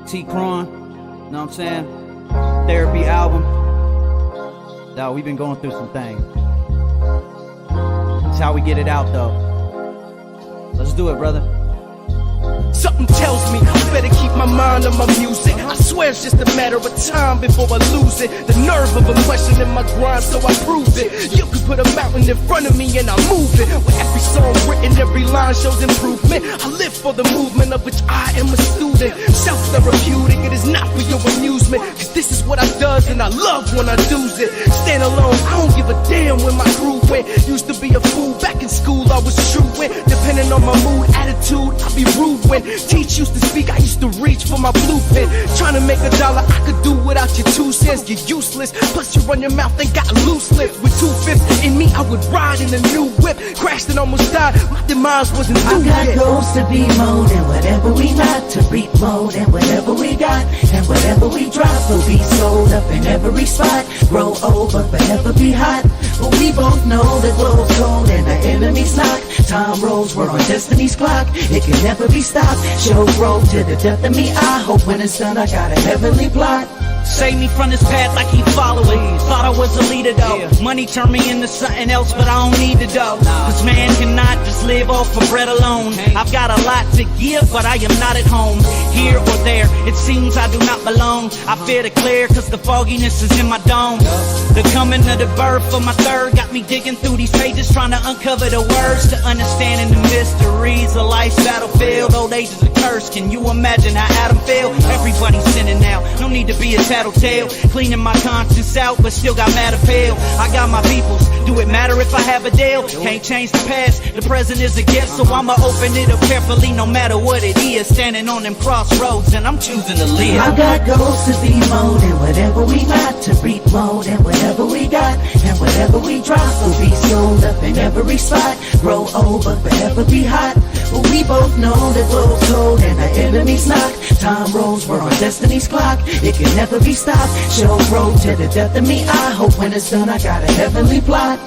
T-Cron, you know what I'm saying? Therapy album. Dawg, we've been going through some things. That's how we get it out, though. Let's do it, brother. Something tells me I better keep my mind on my music. I swear it's just a matter of time before I lose it. The nerve of a question in my grind, so I prove it. You can put a mountain in front of me and I move it. With every song written, every line shows improvement. I live for the movement of which I am a student. Self-therapeutic, it is not for your amusement. Cause this is what I does and I love when I do's it. Stand alone, I don't give a damn when my crew went. Used to be a fool, back in school I was truant. Depending on my mood, attitude, I be rude when teach used to speak, I used to reach for my blueprint. Trying to make $1, I could do without your 2 cents. You're useless, plus you run your mouth and got loose lips. With 2/5 in me, I would ride in a new whip. Crashed and almost died, my demise wasn't through yet. I got goals to be mode, and whatever we not to reap mode, and whatever we got, and whatever we drop will be sold up in every spot. Grow old, but forever be hot. But we both know the globe's cold and the enemy's knock. Time rolls, we're on destiny's clock. It can never be stopped. Show growth to the depth of me. I hope when it's done, I got a heavenly plot. Save me from this path I keep following. Thought I was a leader though. Money turned me into something else, but I don't need it though. Cause man cannot just live off of bread alone. I've got a lot to give, but I am not at home. Here or there, it seems I do not belong. I fear to clear cause the fogginess is in my dome. The coming of the birth of my third got me digging through these pages, trying to uncover the words to understanding the mysteries of life's battlefield. Old age is a curse, can you imagine how Adam feel? Everybody's sinning now, no need to be a tattletale. Cleaning my conscience out, but still got mad appeal. I got my peoples, do it matter if I have a deal? Can't change the past, the present is a gift, so I'ma open it up carefully no matter what it is. Standing on them crossroads and I'm choosing to live. I got goals to be mode, and whatever we not to reap mode, and whatever we got, and whatever we drop will be sold up in every spot. Grow old, but forever be hot. But we both know the globe's cold and the enemy's knock. Time rolls, we're on destiny's clock. It can never be stopped. Show growth to the depth of me. I hope when it's done, I got a heavenly plot.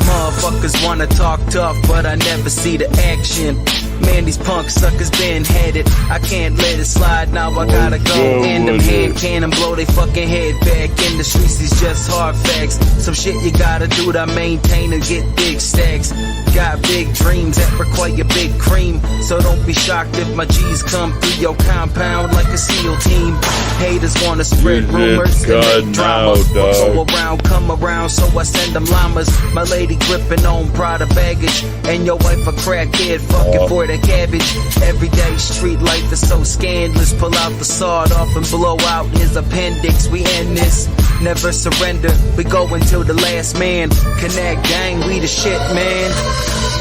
Motherfuckers wanna talk tough, but I never see the action. Man, these punk suckers been headed. I can't let it slide, now I gotta go. And them hand cannon blow they fucking head back. In the streets, these just hard facts. Some shit you gotta do to maintain and get big stacks. Got big dreams that require big cream, so don't be shocked if my G's come through your compound like a SEAL team. Haters wanna spread rumors and make drama. Go around, come around, so I send them llamas. My lady gripping on Prada baggage, and your wife a crackhead fucking for the cabbage. Everyday street life is so scandalous. Pull out the sawed off and blow out his appendix. We end this, never surrender. We go until the last man. Connect gang, we the shit, man.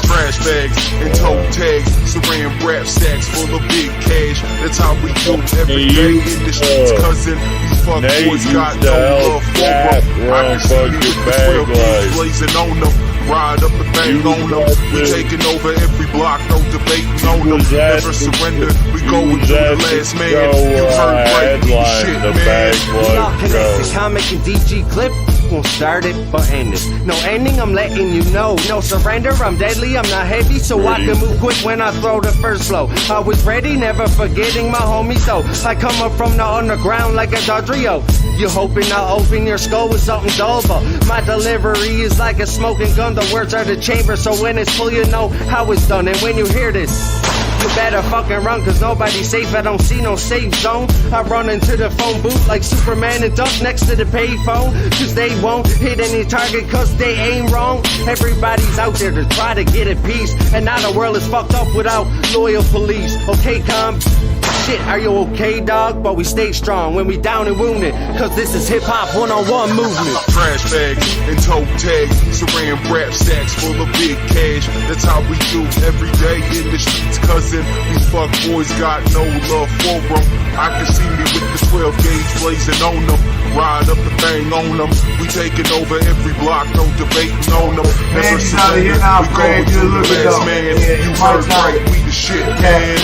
Trash bags and toe tags, saran wrap sacks full of big cash. That's how we do every day in the streets, cousin. These fuck boys got no love for them. I can see me with the 12 dudes blazing on them. Ride up and bang on them. We taking over every block, no debating on them. Never surrender, we go until the last man. You heard right, we the shit, man. We all connected, comic and DG clip. Won't start it, but end it. No ending, I'm letting you know. No surrender, I'm deadly, I'm not heavy, so I can move quick when I throw the first blow. Always ready, never forgetting my homies though. I come up from the underground like a Dodrio. You hoping I'll open your skull with something dull, but my delivery is like a smoking gun. The words are the chamber, so when it's full, you know how it's done. And when you hear this, You better fucking run, cause nobody's safe. I don't see no safe zone. I run into the phone booth like Superman and duck next to the payphone. Cause they won't hit any target, cause they ain't wrong. Everybody's out there to try to get a piece, and now the world is fucked up without loyal police. Okay, shit, are you okay, dog? But we stay strong when we down and wounded, cause this is hip-hop one-on-one movement. Trash bags and toe tags, saran wrap sacks full of big cash. That's how we do every day in the streets, cousin. These fuck boys got no love for them. I can see me with the 12 gauge blazing on them. Ride up the thing on them. We taking over every block, no debating on them. Never surrender, we going to the last man. You heard right, we the shit, man.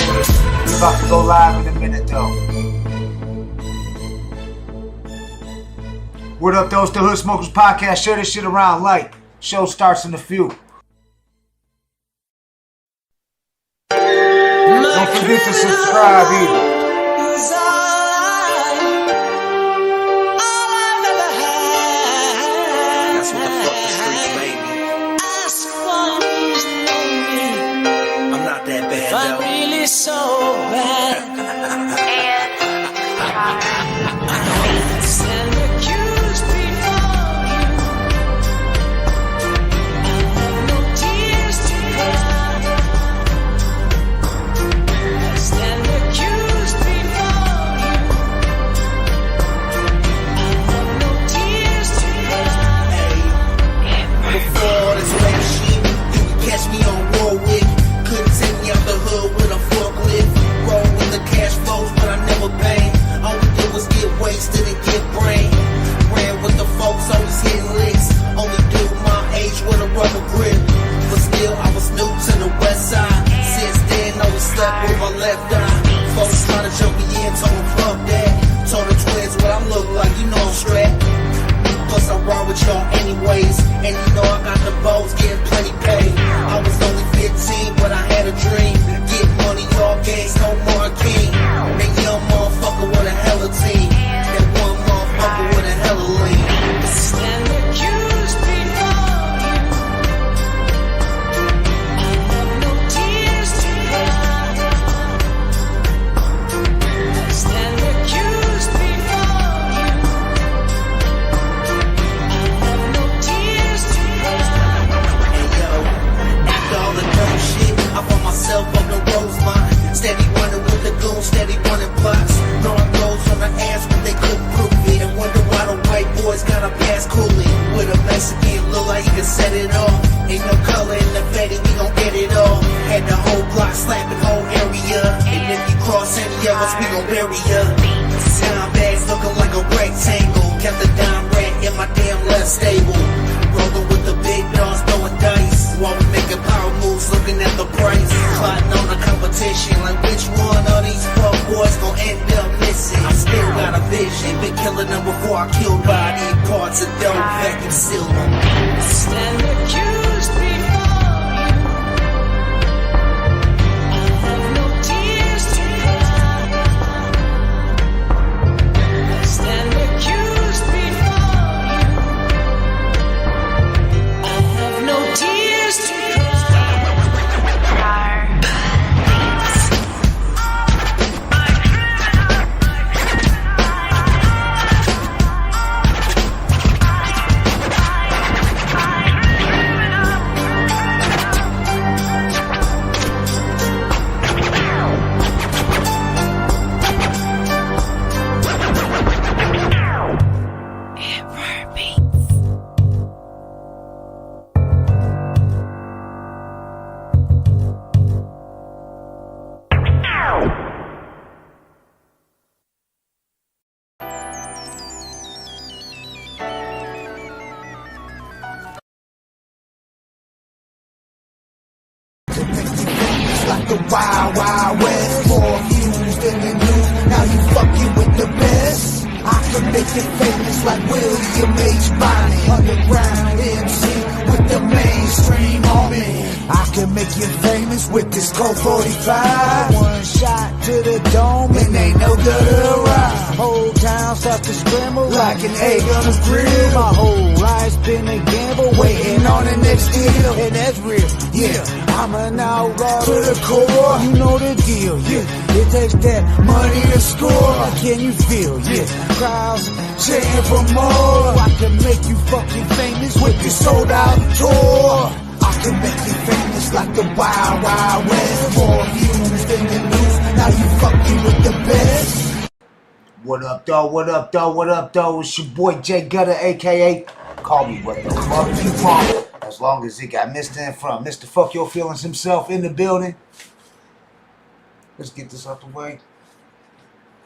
We about to go live in a minute though. What up though? It's the Hood Smokers Podcast. Share this shit around. Like. Show starts in a few. Don't forget to subscribe either. That's what the fuck the streets made me. I'm not that bad though. Really so bad. Stand accused before you. I have no tears to cry. Stand accused before you. I have no tears to cry. Before all this rap shit, you could catch me on Warwick. Couldn't take me out the hood with a forklift. Roll with the cash flows, but I never banged. All we did was get wasted and get brain. Ran with the folks, always hitting licks. Only dude my age with a rubber grip. But still, I was new to the west side. Since then, I was stuck with my left eye. Folks trying to jump me in, told them fuck that. Told the twins what I look like, you know I'm strapped. Plus I ride with y'all anyways, and you know I got the balls getting plenty paid. I was only 15, but I had a dream. Get money, all gangs, no more king. That young motherfucker with a hella team. That one motherfucker with a hella lean. Stand accused before you. I have no tears to cry. Stand accused before you. Hey yo, after all the dumb shit, I found myself on the rose line. Steady running with the goons, steady running blocks. Throwing goals on the ass when they couldn't prove it. And wonder why the white boys got a pass coolie. With a Mexican look like he can set it off. Ain't no color in the fatty, we gon' get it all. Had the whole block slapping whole area. And if you cross any of us, we gon' bury ya. Dime bags looking like a rectangle. Kept the dime rat in my damn left stable. Rolling with the big dogs, throwing dice. While we making power moves, looking at the price. Plotting on the competition, like which one of these fuck boys gon' end up missing. I still got a vision, been killing them before I killed body parts and don't vacuum seal them. Stand accused before you. I have no tears to cry. Stand accused before you. I have no tears to cry. Like the Wild Wild West, more used than the news. Now you fucking with the best. I can make it famous like William H. Bonney, underground MC with the mainstream army. I can make you famous with this Colt 45. One shot to the dome and ain't no good arrive. Whole town start to scramble like an egg on a grill. My whole life life's been a gamble, waiting on the next deal. And that's real, yeah. I'm an outlaw to the core, you know the deal, yeah. It takes that money to score. Can you feel, yeah? Crowds cheering for more. I can make you fucking famous with your sold out tour. I can make you famous like the Wild Wild West. More views than the news, now you fucking with the best. What up, though? What up, though? What up, though? It's your boy Jay Gutter, aka call me what the fuck you want. As long as it got Mr. in front. Mr. Fuck Your Feelings himself in the building. Let's get this out the way.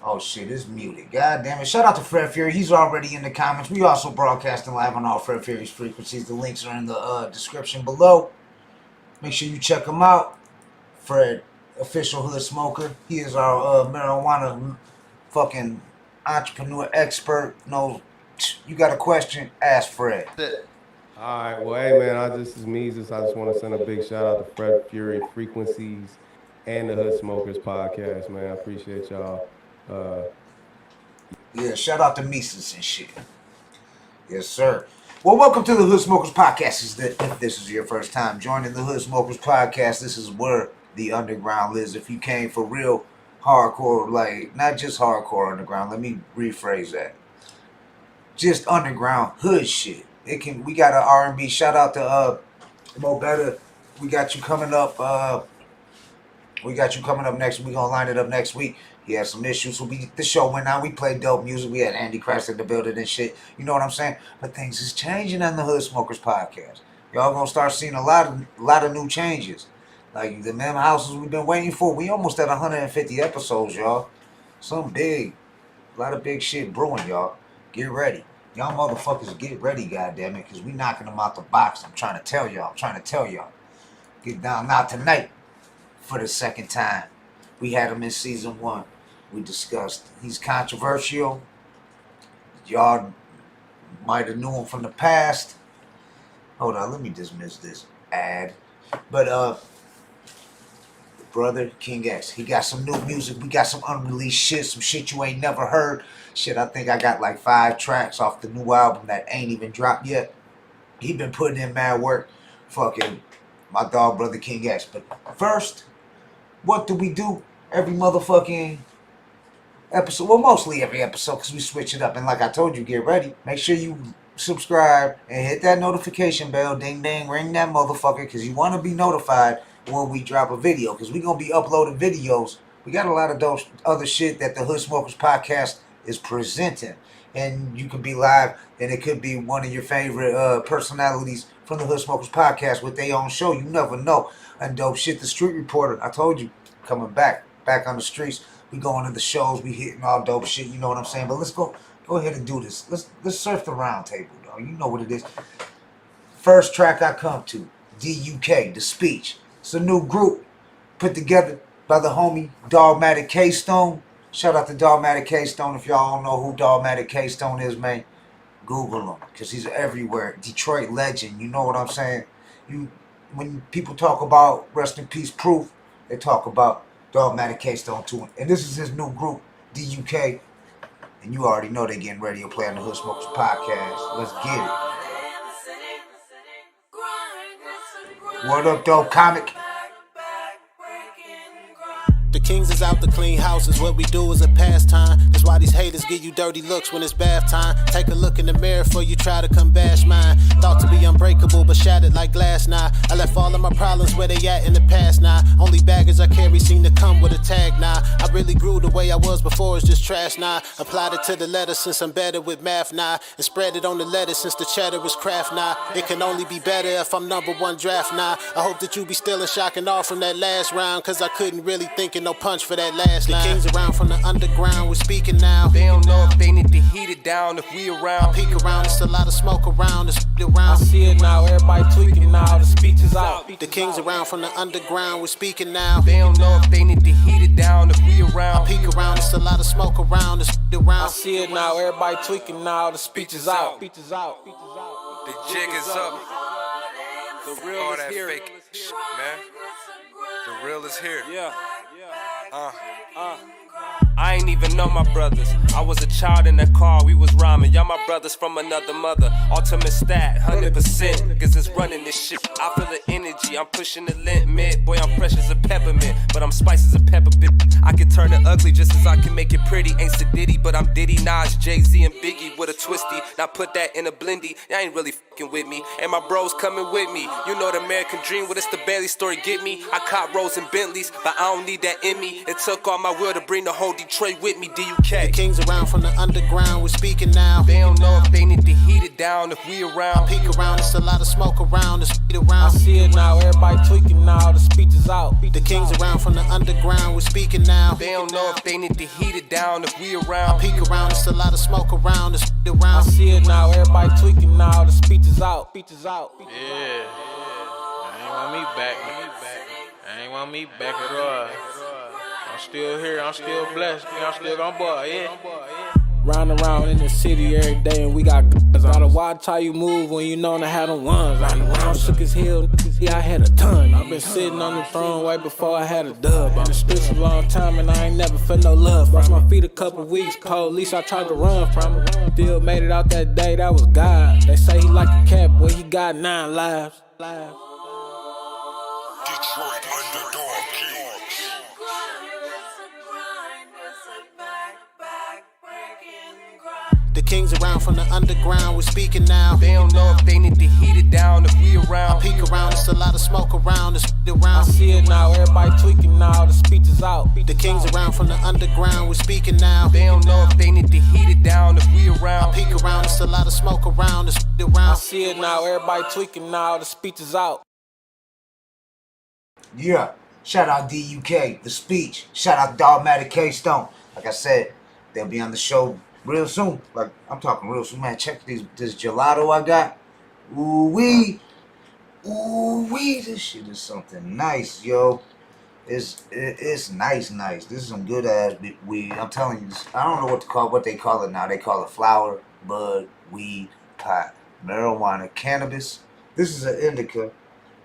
Oh shit, it's muted. God damn it. Shout out to Fred Fury. He's already in the comments. We also broadcasting live on all Fred Fury's frequencies. The links are in the description below. Make sure you check him out. Fred, official hood smoker. He is our marijuana fucking entrepreneur expert. No, you got a question? Ask Fred. Alright, well, hey man, this is Meezus. I just want to send a big shout out to Fred Fury Frequencies and the Hood Smokers podcast, man. I appreciate y'all. Yeah, shout out to Mises and shit. Yes, sir. Well, welcome to the Hood Smokers Podcast. If this is your first time joining the Hood Smokers Podcast, this is where the underground lives. If you came for real hardcore, like, not just hardcore underground, let me rephrase that. Just underground hood shit. We got an R&B. Shout out to Mo Better. We got you coming up. Next. We're gonna line it up next week. He had some issues. So the show went on. We played dope music. We had Andy Crash in the building and shit. You know what I'm saying? But things is changing on the Hood Smokers podcast. Y'all gonna start seeing a lot of new changes. Like the mem houses we've been waiting for. We almost at 150 episodes, y'all. Some big, a lot of big shit brewing, y'all. Get ready. Y'all motherfuckers get ready, goddammit, because we knocking them out the box. I'm trying to tell y'all. Get down now tonight for the second time. We had him in season 1. We discussed. He's controversial. Y'all might have knew him from the past. Hold on, let me dismiss this ad. But brother King X, he got some new music. We got some unreleased shit, some shit you ain't never heard. Shit, I think I got like 5 tracks off the new album that ain't even dropped yet. He been putting in mad work. Fucking my dog, brother King X. But first, what do we do every motherfucking episode? Well, mostly every episode, because we switch it up. And like I told you, get ready. Make sure you subscribe and hit that notification bell. Ding, ding, ring that motherfucker, because you want to be notified when we drop a video, because we're going to be uploading videos. We got a lot of those other shit that the Hood Smokers Podcast is presenting. And you can be live, and it could be one of your favorite personalities from the Hood Smokers Podcast with their own show. You never know. And dope shit, the Street Reporter, I told you, coming back on the streets. We going to the shows, we hitting all dope shit, you know what I'm saying? But let's go ahead and do this. Let's surf the round table, though. You know what it is. First track I come to, DUK, The Speech. It's a new group put together by the homie Dogmatic K-Stone. Shout out to Dogmatic K-Stone. If y'all don't know who Dogmatic K-Stone is, man, Google him, because he's everywhere. Detroit legend, you know what I'm saying? When people talk about Rest in Peace Proof, they talk about Dogmatic K-Stone too. And this is his new group, DUK. And you already know they getting radio play on the Hood Smokers Podcast. Let's get it. What up, though, comic? The Kings is out to clean houses. What we do is a pastime. That's why these haters give you dirty looks when it's bath time. Take a look in the mirror before you try to come bash mine. Thought to be unbreakable, but shattered like glass now. I left all of my problems where they at in the past now. Only baggage I carry seem to come with a tag now. I really grew the way I was before, it's just trash now. Applied it to the letter since I'm better with math now. And spread it on the letter since the cheddar is craft now. It can only be better if I'm #1 draft now. I hope that you be still in shock and awe from that last round, cause I couldn't really think of no punch for that last line. The Kings around from the underground, we're speaking now. They don't know if they need to heat it down if we around. I peek around, it's a lot of smoke around, it's around. I see it now, everybody tweaking now, the speech is out. The Kings around from the underground, we're speaking now. They don't know if they need to heat it down if we around. I peek around, it's a lot of smoke around, it's around. I see it now, everybody tweaking now, the speech is out. The jig is up. The real all is that here. Fake shit, man. The real is here. Yeah. I ain't even know my brothers. I was a child in that car, we was rhyming. Y'all my brothers from another mother. Ultimate stat, 100%. Cause it's running this shit. I feel the energy, I'm pushing the limit. Boy, I'm fresh as a peppermint, but I'm spice as a pepper bit. I can turn it ugly just as I can make it pretty. Ain't Sadiddy, but I'm Diddy, Nas, Jay-Z, and Biggie with a twisty. Now put that in a blendy. Y'all ain't really fucking with me. And my bros coming with me. You know the American dream, well, it's the Bailey story, get me. I caught Rolls and Bentleys, but I don't need that in me. It took all my will to bring the whole Detroit with me, DUK. The kings around from the underground, we're speaking now. They don't know if they need to heat it down if we around. I peek around, it's a lot of smoke around, the speed around. I see it now, everybody tweaking now, the speech is out. The kings around from the underground, we're speaking now. They don't know if they need to heat it down if we around. I peek around, it's a lot of smoke around, the speed around. I see it now, everybody tweaking now, the speech is out. Yeah, I ain't want me back. I ain't want me back at all. I'm still here, I'm still blessed, I'm still on board, yeah. Round around in the city every day and we got guns. Gotta watch how you move when you know to have them ones. Round shook his heel, yeah, I had a ton. I've been sitting on the throne way before I had a dub. In the streets a long time and I ain't never felt no love. Lost my feet a couple weeks, police I tried to run from him. Still made it out that day, that was God. They say he like a cat, boy, he got 9 lives. Detroit Underdog Kings. The kings around from the underground, we're speaking now. They don't know if they need to heat it down if we around. I peek around, it's a lot of smoke around, the speed around. I see it now, everybody tweaking now, the speech is out. The kings around from the underground, we're speaking now. They don't know if they need to heat it down if we around. I peek around, it's a lot of smoke around, the speed around. I see it now, everybody tweaking now, the speech is out. Yeah, shout out DUK, The Speech. Shout out Dogmatic K-Stone. Like I said, they'll be on the show real soon. Like, I'm talking real soon, man. Check this gelato I got. Ooh-wee. Ooh-wee. This shit is something nice, yo. It's nice. This is some good ass weed. I'm telling you, I don't know what they call it now. They call it flower, bud, weed, pot, marijuana, cannabis. This is an indica,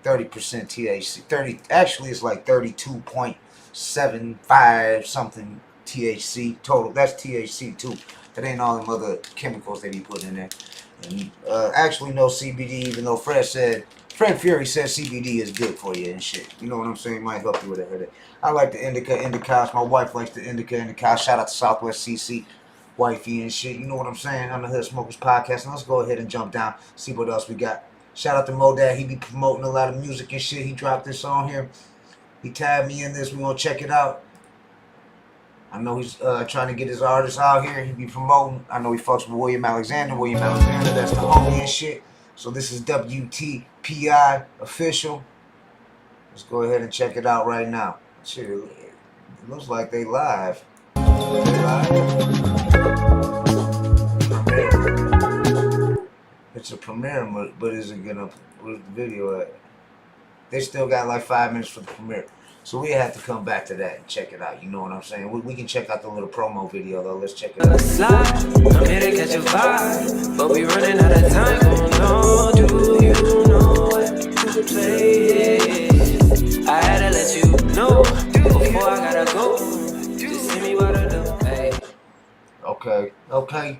30% THC. Actually, it's like 32.75 something THC total. That's THC too. That ain't all them other chemicals they be putting in there. And, actually, no CBD, even though Fred Fury said CBD is good for you and shit. You know what I'm saying? Might help you with a headache. I like the indicas. My wife likes the indicas. Shout out to Southwest CC, wifey and shit. You know what I'm saying? On the Hood Smokers Podcast. And let's go ahead and jump down, see what else we got. Shout out to Modad. He be promoting a lot of music and shit. He dropped this on here. He tagged me in this. We gonna check it out. I know he's trying to get his artists out here. He be promoting. I know he fucks with William Alexander. That's the homie and shit. So this is WTPI official. Let's go ahead and check it out right now. Shit, it looks like they live. It's a premiere, but is it gonna? Where's the video at? They still got like 5 minutes for the premiere. So we have to come back to that and check it out. You know what I'm saying? We can check out the little promo video though. Let's check it out. I'm here to catch a vibe, but we running out of time. Oh no, do you know what to play? I had to let you know before I gotta go. Just see me what I do. Hey. Okay.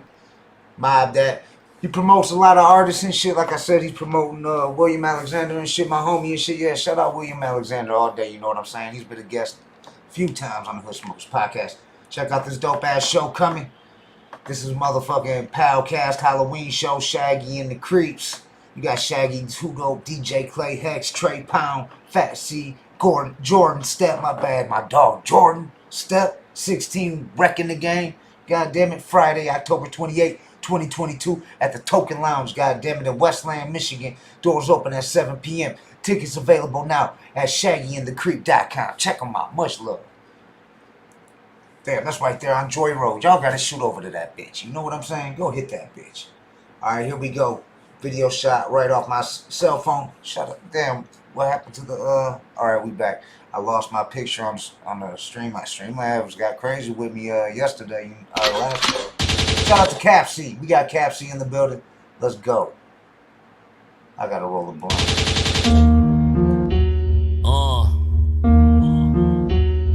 Mob that. He promotes a lot of artists and shit. Like I said, he's promoting William Alexander and shit, my homie and shit. Yeah, shout out William Alexander all day, you know what I'm saying? He's been a guest a few times on the Hood Smokers Podcast. Check out this dope-ass show coming. This is motherfucking Potcast Halloween show, Shaggy and the Creeps. You got Shaggy, Hugo, DJ Clay, Hex, Trey Pound, Fat C, Gordon, Jordan Step, my dog Jordan Step, 16 wrecking the game. God damn it, Friday, October 28th. 2022 at the Token Lounge, goddammit, in Westland, Michigan. Doors open at 7 p.m. Tickets available now at shaggyandthecreep.com. Check them out. Much love. Damn, that's right there on Joy Road. Y'all gotta shoot over to that bitch. You know what I'm saying? Go hit that bitch. Alright, here we go. Video shot right off my cell phone. Shut up. Damn, what happened to the, Alright, we back. I lost my picture on the stream. My Streamlabs got crazy with me yesterday. Last show. Shout out to Cap C. We got Cap C in the building. Let's go. I gotta roll a blunt.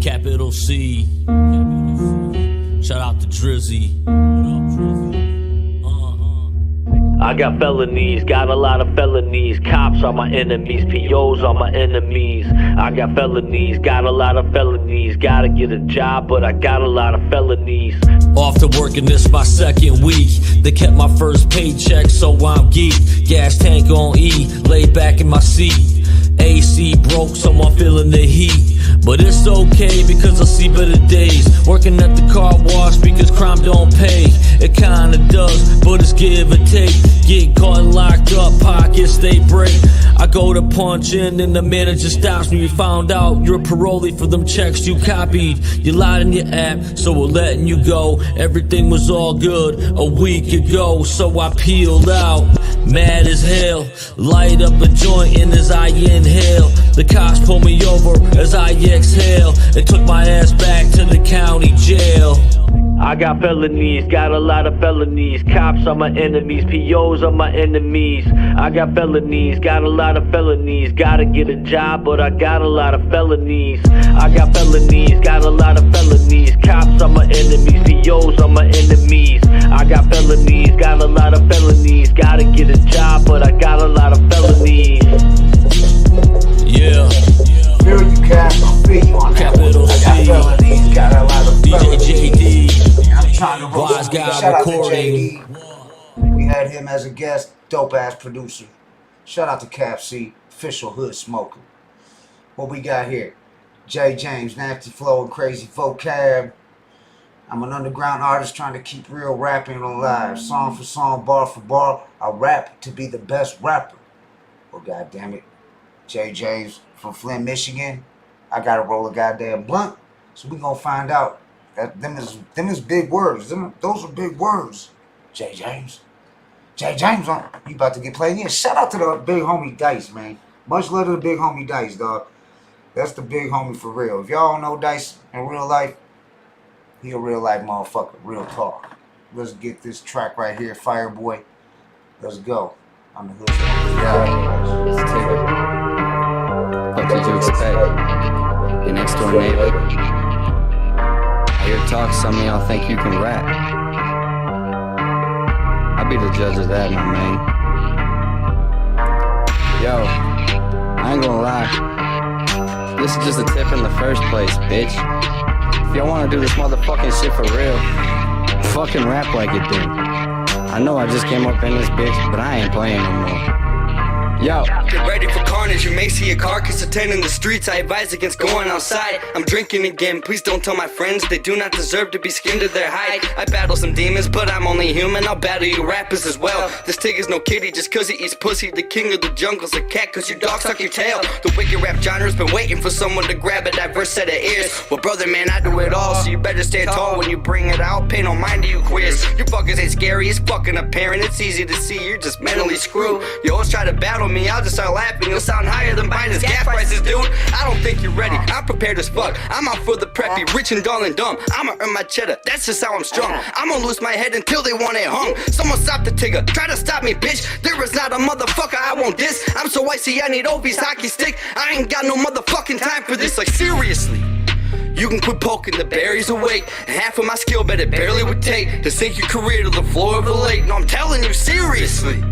Cap Capital C. Shout out to Drizzy. I got felonies, got a lot of felonies. Cops are my enemies, POs are my enemies. I got felonies, got a lot of felonies. Gotta get a job, but I got a lot of felonies. Off to work and this my second week. They kept my first paycheck, so I'm geek. Gas tank on E, laid back in my seat. AC broke, so I'm feeling the heat. But it's okay because I see better days. Working at the car wash because crime don't pay. It kinda does, but it's give or take. Get caught and locked up, pockets they break. I go to punch in and the manager stops me. We found out you're a parolee for them checks you copied. You lied in your app, so we're letting you go. Everything was all good a week ago, so I peeled out. Mad as hell, light up a joint in as I inhale. The cops pulled me over as I exhale and took my ass back to the county jail. I got felonies, got a lot of felonies. Cops are my enemies, POs are my enemies. I got felonies, got a lot of felonies. Gotta get a job, but I got a lot of felonies. I got felonies, got a lot of felonies. Cops are my enemies, POs are my enemies. I got felonies, got a lot of felonies. Gotta get a job, but I got a lot of felonies. Yeah. Feel you, Cap. I feel you on that. Capital I got felonies, got a lot of felonies. DJ JD. I'm trying to roll Wise some guy Shout out recording. to JD. We had him as a guest, dope ass producer. Shout out to Cap C, official hood smoker. What we got here? J. James, nasty flow and crazy vocab. I'm an underground artist trying to keep real rapping alive. Song for song, bar for bar. I rap to be the best rapper. Oh, goddamn it. J. James from Flint, Michigan. I gotta roll a goddamn blunt. So we gonna find out. Them is big words. Those are big words. J. James. J. James, you about to get played in. Shout out to the big homie Dice, man. Much love to the big homie Dice, dog. That's the big homie for real. If y'all don't know Dice in real life, he a real life motherfucker. Real talk. Let's get this track right here, Fireboy. Let's go. I'm the hood. Yeah, let's take it. What did you expect? Your next door neighbor. I hear talk, some of y'all think you can rap. I'll be the judge of that, my man. Yo, I ain't gonna lie. This is just a tip in the first place, bitch. If y'all wanna do this motherfucking shit for real, fucking rap like it do. I know I just came up in this bitch, but I ain't playing no more. Yo, get ready for carnage, you may see a carcass attending the streets. I advise against going outside. I'm drinking again, please don't tell my friends. They do not deserve to be skinned to their hide. I battle some demons, but I'm only human. I'll battle you rappers as well. This tig is no kitty just cause he eats pussy. The king of the jungle's a cat cause your dog suck your tail. The wicked rap genre's been waiting for someone to grab a diverse set of ears. Well brother man, I do it all, so you better stand tall when you bring it out. Pay no mind to you quiz. You fuckers ain't scary, it's fucking apparent. It's easy to see, you're just mentally screwed. You always try to battle me, I'll just start laughing. You'll sound higher than Biden's gas prices, dude. I don't think you're ready, I'm prepared as fuck. I'm out for the preppy, rich and dull and dumb. I'ma earn my cheddar, that's just how I'm strung. I'ma lose my head until they want it hung. Someone stop the tigger, try to stop me, bitch. There is not a motherfucker I won't diss. I'm so icy, I need Opie's hockey stick. I ain't got no motherfucking time for this, like seriously. You can quit poking the berries awake. And half of my skill bet it barely would take to sink your career to the floor of the lake. No, I'm telling you seriously.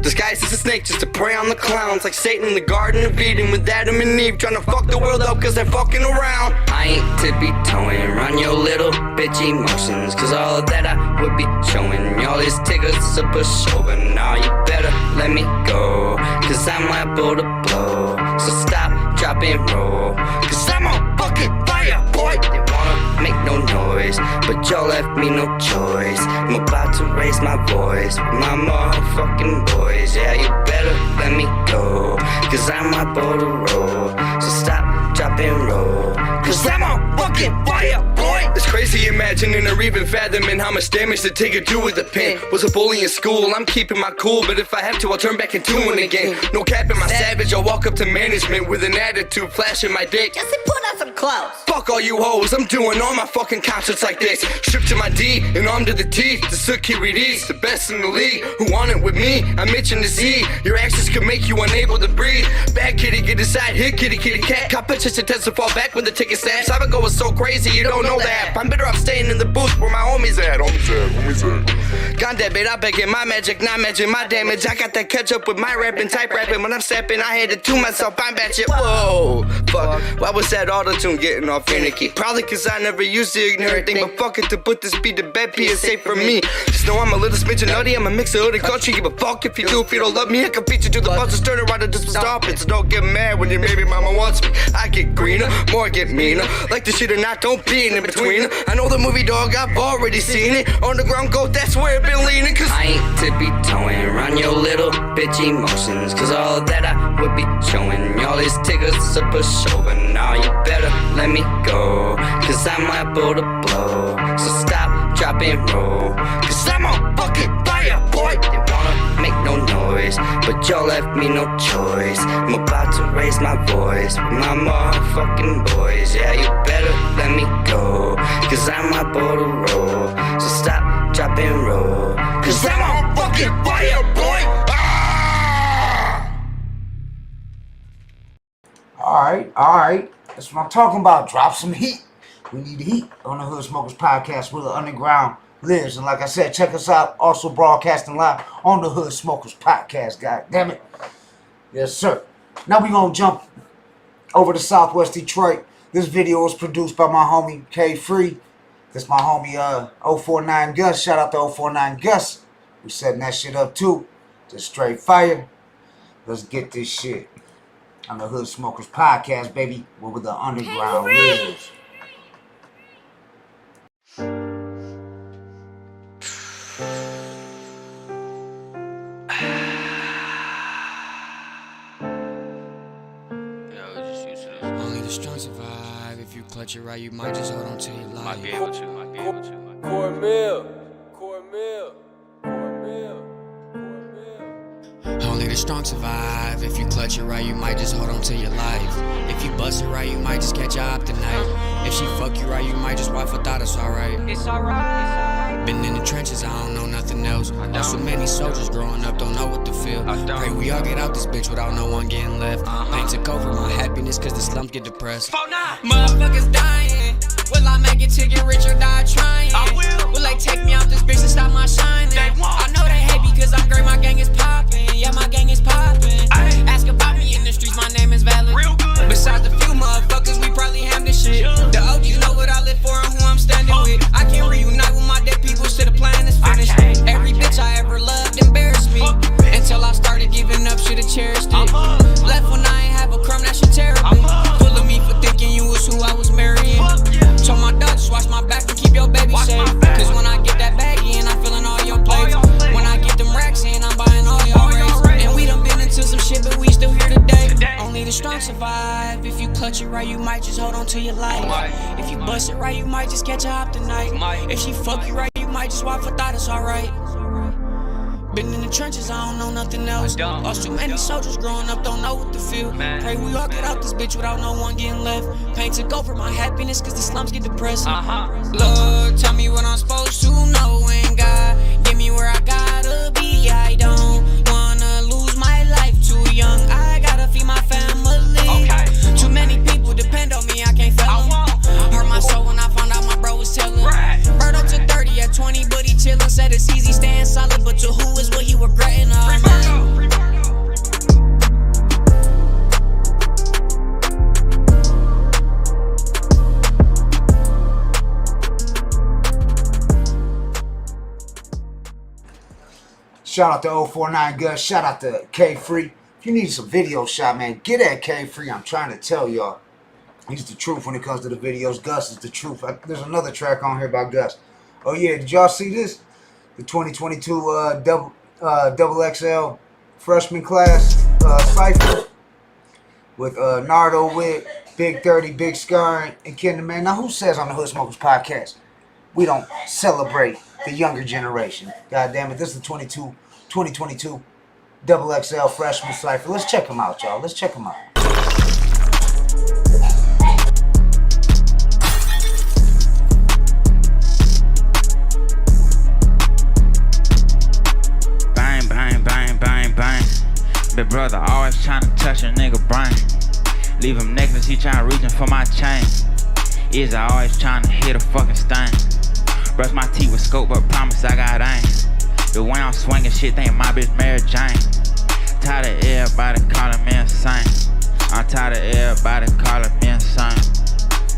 Disguised as a snake just to prey on the clowns. Like Satan in the Garden of Eden with Adam and Eve trying to fuck the world up cause they're fucking around. I ain't tippy-toeing around your little bitch emotions, cause all of that I would be showing. Y'all these tickets is a pushover. Now you better let me go, cause I'm liable to blow. So stop, drop, and roll, cause I'm on fucking fire, boy. They wanna make no noise, but y'all left me no choice. I'm about to raise my voice with my motherfucking boys. Yeah, you better let me go, cause I'm liable to roll. So stop, drop, and roll, cause I'm on fucking fire, boy. This It's crazy imagining or even fathoming how much damage the ticker do with a pen. Was a bully in school, I'm keeping my cool, but if I have to, I'll turn back into one again. No cap in my savage, I'll walk up to management with an attitude, flashing my dick. Just to put on some clothes. Fuck all you hoes, I'm doing all my fucking concerts like this. Stripped to my D and armed to the teeth. The securities, the best in the league. Who want it with me? I'm itching to see. Your actions could make you unable to breathe. Bad kitty, get inside, hit kitty, kitty cat. Competition tends to fall back when the ticket snaps. I've been going so crazy, you don't know that. I'm better off staying in the booth where my homies at. Gone dead, babe, I beg it, my magic, not magic, my damage. I got that catch up with my rapping, type rapping. When I'm stepping, I had it to myself, I'm batshit. Whoa, fuck, why was that auto-tune getting all finicky? Probably cause I never used the ignorant thing, but fuck it, to put this beat to bed, PSA for me. Just know I'm a little smidgen nutty, I'm a mix of hood and country. Give a fuck if you do, if you don't love me, I can feed you to the buzzers, turn around and just stop it. So don't get mad when your baby mama wants me. I get greener, more get meaner. Like the shit or not, don't be in between. I know the movie, dog, I've already seen it. On the ground goat, that's where it been leaning. Cause I ain't tippy-toeing around your little bitch emotions. Cause all that I would be showing y'all is tickets to push over. Now you better let me go, cause I'm liable to blow. So stop, drop, and roll, cause I'm on fucking fire, boy. They wanna make no noise, but y'all left me no choice. I'm about to raise my voice with my motherfucking boys. Yeah, you better let me go, cause I'm liable to roll. So stop, drop, and roll, cause I'm on fucking fire, boy. Alright. That's what I'm talking about. Drop some heat. We need heat on the Hood Smokers Podcast where the underground lives. And like I said, check us out. Also broadcasting live on the Hood Smokers Podcast. God damn it. Yes, sir. Now we gonna jump over to Southwest Detroit. This video was produced by my homie K-Free. That's my homie 049 Gus. Shout out to 049 Gus. We setting that shit up too. Just straight fire. Let's get this shit on the Hood Smokers Podcast, baby, where the underground lives. Only the strong survive. If you clutch it right, you might just hold on to your life. Might be able to. Cornmeal. Only the strong survive. If you clutch it right, you might just hold on to your life. If you bust it right, you might just catch her up tonight. If she fuck you right, you might just wife her thought it's alright. It's alright. Been in the trenches, I don't know nothing else. There's so many soldiers growing up, don't know what to feel. Pray we all get out this bitch without no one getting left. Pain took over my happiness, cause the slums get depressed. Motherfuckers dying. Will I make it to get rich or die trying? I will. Will they take me out this bitch and stop my shining? I know they hate me cause I'm great, my gang is poppin'. Yeah, my gang is poppin'. Ask about me in the streets, my name is valid. Real good. Besides the few motherfuckers, we probably have this shit. The OGs know what I live for and who I'm standing with. I can't reunite with my dead people, shit, the plan is finished. Every bitch I ever loved embarrassed me. Until I started giving up, should've cherished it. Left when I ain't have a crumb, that shit terrible. Full of me for thinking you was who I was marrying. Told my dog, just watch my back and keep your baby safe. Cause when I get that baggy and I'm feeling all your plates, when I get them racks in, I'm buying all your rates. And we done been into some shit, but we still here today. Only the strong survive. If you clutch it right, you might just hold on to your life. If you bust it right, you might just catch her up tonight. If she fuck you right, you might just wipe her thought it's alright. Been in the trenches, I don't know nothing else. Lost too many soldiers growing up, don't know what to feel. Pray we all get out this bitch without no one getting left. Pain took over my happiness, cause the slums get depressing. Lord, tell me what I'm supposed to know, and God, get me where I gotta be. I don't wanna lose my life too young. I gotta feed my family. Too many people depend on me, I can't fail them. Hurt my soul when I found out my bro was telling. Birdo took 30 at 20, but he chillin'. Said it's easy staying solid, but to who is what he regretting? Shout out to 049 Gus. Shout out to K-Free. If you need some video shot, man, get at K-Free. I'm trying to tell y'all. He's the truth when it comes to the videos. Gus is the truth. There's another track on here by Gus. Oh, yeah. Did y'all see this? The 2022 double XL freshman class cypher with Nardo Wick, Big 30, Big Scar, and Kendra, man. Now, who says on the Hood Smokers podcast we don't celebrate the younger generation? God damn it, this is the 2022 Double XL Freshman Cypher. Let's check them out, y'all. Let's check them out. Bang, bang, bang, bang, bang. Big brother always trying to touch a nigga brain. Leave him necklace, he tryna reaching for my chain. Is I always tryna hit a fucking stain. Brush my teeth with scope, but promise I got aim. The way I'm swinging shit, think my bitch Mary Jane. Tired of everybody calling me insane. I'm tired of everybody calling me insane.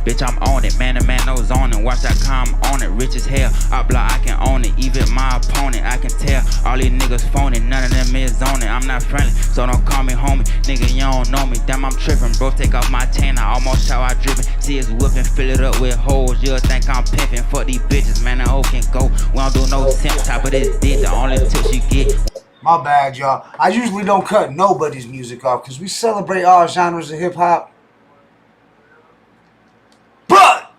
Bitch, I'm on it, man, the man knows on it. Watch that come on it, rich as hell. I block, I can own it. Even my opponent, I can tell. All these niggas phony, none of them is on it. I'm not friendly, so don't call me homie. Nigga, you don't know me, damn, I'm tripping. Bro, take off my chain, I almost shower out dripping. See it's whipping, fill it up with holes. You'll think I'm pimping. Fuck these bitches, man, that hoe can go. We don't do no simp top of this dick, the only tip she get. My bad, y'all. I usually don't cut nobody's music off because we celebrate all genres of hip-hop. But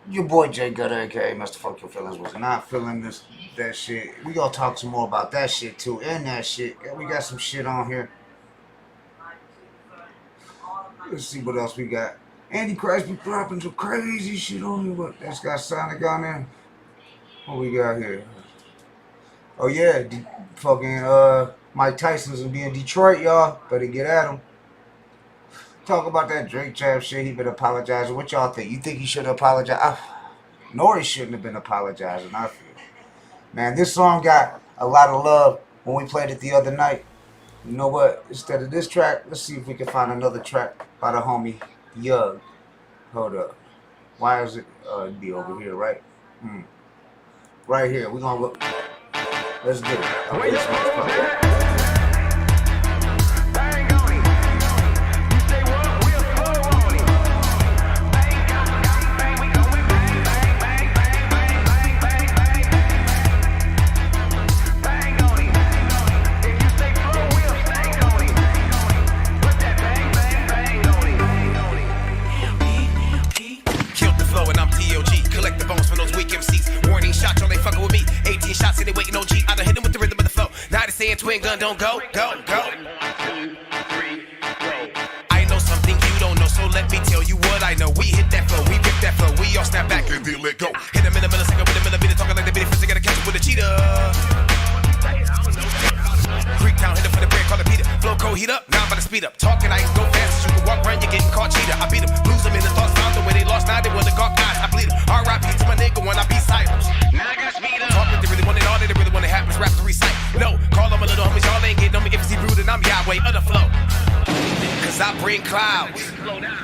your boy Jay Gutter, aka Mr. Fuck Your Feelings, was not feeling that shit. We gonna talk some more about that shit too, and that shit. We got some shit on here. Let's see what else we got. Andy Christ be dropping some crazy shit on here. What? That's got Sonic on there. What we got here? Oh yeah, fucking Mike Tyson's gonna be in Detroit, y'all. Better get at him. Talk about that Drake Jab shit. He been apologizing. What y'all think? You think he should apologize? Nori shouldn't have been apologizing. I feel. Man, this song got a lot of love when we played it the other night. You know what? Instead of this track, let's see if we can find another track by the homie Yug. Hold up. Why is it? It'd be over here, right? Right here. We're gonna look. Let's get it. Shots and they waiting on G. I done hit them with the rhythm of the flow. Now they saying twin gun don't go, go, go. 1, 2, 3, go. I know something you don't know, so let me tell you what I know. We hit that flow, we rip that flow, we all snap back and then let go. Hit them in the millisecond with a millimeter, talking like the bitty first. They gotta catch up with a cheetah. Creek town, hit it for the bread, call it Peter. Flow cold, heat up, now I'm about to speed up. Talking, I can go fast, you can walk around, you're getting caught cheater. I beat them, lose them in the thoughts, found them when they lost. Now they want to gawk eyes, I bleed them. R.I.P. to my nigga when I be silent. Now I got speed up. Talking, they really want it all, they really want it happen. Rap to recite. No, call them a little homies, y'all ain't getting on me. If it's rude, and I'm Yahweh of the flow. Cause I bring clouds.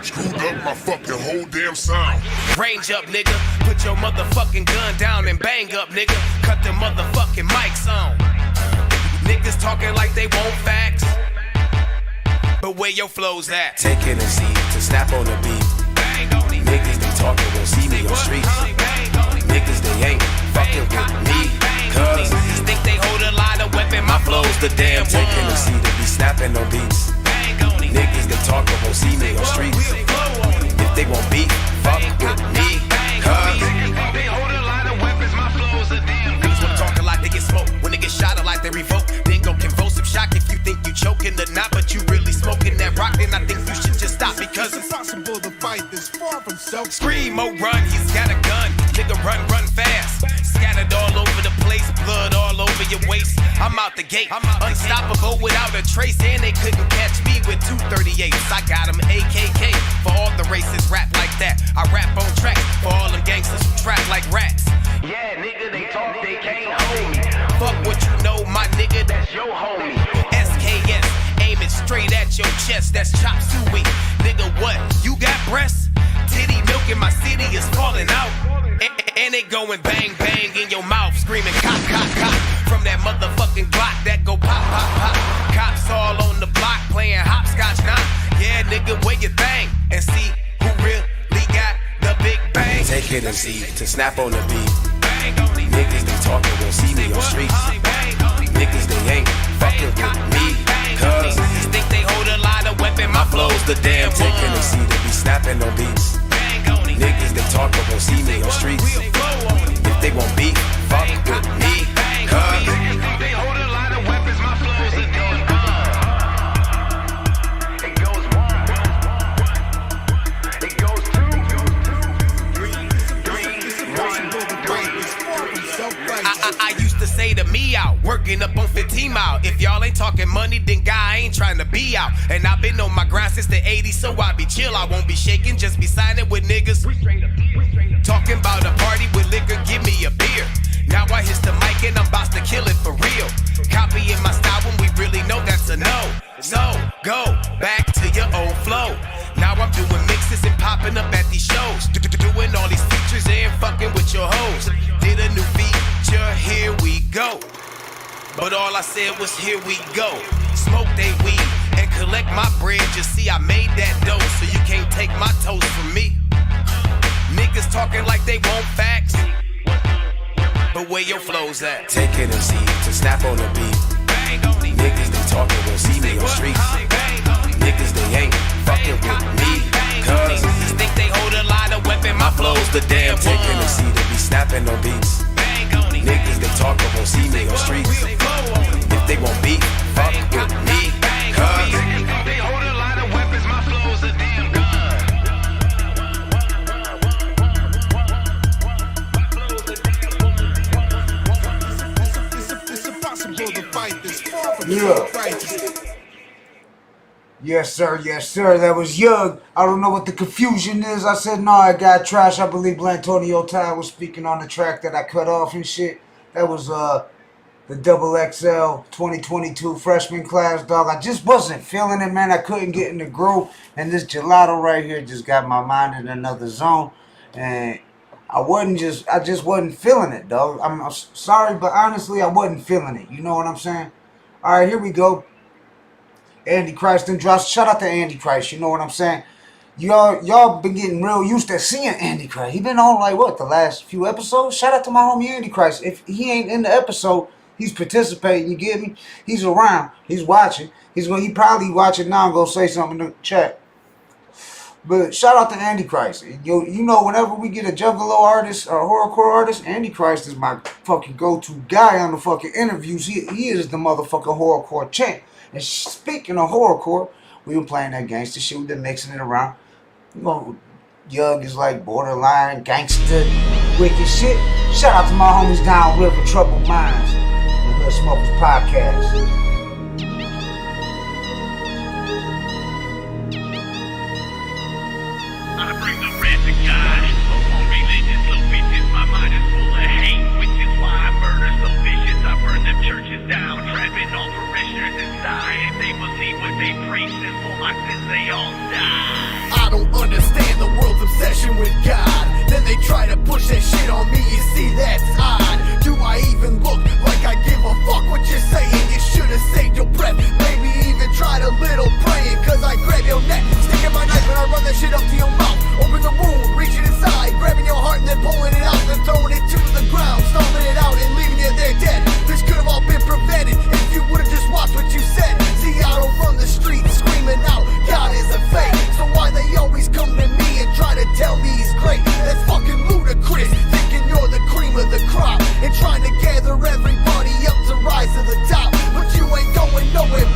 Screwed up my fucking whole damn sound. Range up, nigga. Put your motherfucking gun down and bang up, nigga. Cut the motherfucking mics on. Niggas talking like they want facts. But where your flows at? Taking a seat to snap on the beat. Niggas they talking won't see me on streets. Niggas they ain't fucking with me. Cause niggas think they hold a line of weapon. My flow's the damn one. Taking a seat to be snapping on beats. Niggas that talking won't see me on streets. If they won't beat, fuck with me. Cause they hold a line of weapons. My flow's the damn one. Niggas wanna talk a lot, they get smoked. When they get shot a lot, they revoke. Then go convulsive shock if you think you choking or not. But you really smoking that rock, then I think you should just stop. Because it's impossible to fight this far from self. Scream, oh run, he's got a gun. Nigga run fast. Scattered all over the place, blood all over your waist. I'm out the gate, unstoppable without a trace. And they couldn't catch me with 238s. I got them AKK for all the racists rap like that. I rap on track for all them gangsters who trap like rats. Yeah, nigga, they talk, they can't hold me. Fuck what you know, my nigga, that's your homie. SKS, aim it straight at your chest, that's chop suey. Nigga, what, you got breasts? Titty milk in my city is falling out. And they going bang, bang in your mouth, screaming cop, cop, cop. From that motherfucking Glock that go pop, pop, pop. Cops all on the block playing hopscotch now. Yeah, nigga, where you bang and see who really got the big bang. taking a seat to snap on the beat. Niggas they talking won't see me on streets. Niggas they ain't fucking with me. Cause niggas think they hold a lot of weapon. My flow's the damn one. Taking a seat to be snapping money, then guy ain't trying to be out. And I've been on my grind since the 80s, so I be chill. I won't be shaking, just be signing with niggas. Talking about a party with liquor, give me a beer. Now I hit the mic and I'm about to kill it for real. Copying my style when we really know that's a no. So, go back to your old flow. Now I'm doing mixes and popping up at these shows. Doing all these features and fucking with your hoes. Did a new feature, here we go. But all I said was here we go. Smoke they weed and collect my bread. Just see I made that dough, so you can't take my toast from me. Niggas talking like they want facts, but where your flows at? Taking a seat to snap on the beat. Niggas they talking won't see me on streets. Niggas they ain't fucking with me. Cause niggas think they hold a lot of weapon. My flow's the damn one. Taking a seat to be snapping on beats. Niggas they talking won't see me on streets. If they won't beat, fuck with me. Cause they hold a lot of weapons. My flow's the damn gun. Yeah. Yes, sir. Yes, sir. That was Yug. I don't know what the confusion is. I said, no, I got trash. I believe Blatonio Todd was speaking on the track that I cut off and shit. That was the Double XL 2022 freshman class, dog. I just wasn't feeling it, man. I couldn't get in the groove. And this gelato right here just got my mind in another zone. And I just wasn't feeling it, dog. I'm sorry, but honestly, I wasn't feeling it. You know what I'm saying? All right, here we go. Andy Christ and drops. Shout out to Andy Christ. You know what I'm saying? Y'all been getting real used to seeing Andy Christ. He been on like what, the last few episodes? Shout out to my homie Andy Christ. If he ain't in the episode, he's participating. You get me? He's around. He's watching. He probably watching now and go say something in the chat. But shout out to Andy Christ. You know, whenever we get a Juggalo artist or horrorcore artist, Andy Christ is my fucking go-to guy on the fucking interviews. He is the motherfucking horrorcore champ. And speaking of horrorcore, we been playing that gangster shit. We've been mixing it around. You know, Yug is like borderline gangster, wicked shit. Shout out to my homies down River, Troubled Minds, the Hood Smokers Podcast. I bring the wrath of God upon religious little bitches. My mind is full of hate, which is why I murder so vicious. I burn them churches down, trapping all parishioners inside. If they believe what they preach, then for my sins they all die. I don't understand the world's obsession with God. Then they try to push that shit on me, you see that's odd. Do I even look like I give a fuck what you're saying? You should've saved your breath, maybe even tried a little praying. Cause I grab your neck, sticking my knife and I run that shit up to your mouth. Open the wound, reaching inside, grabbing your heart and then pulling it out, then throwing it to the ground, stomping it out and leaving you there dead. This could've all been prevented if you would've just watched what you said. See, I don't run the streets screaming out, God is a fake. So why they always come to me and try to tell me he's great? That's fucking ludicrous, thinking you're the cream of the crop and trying to gather everybody up to rise to the top. But you ain't going nowhere.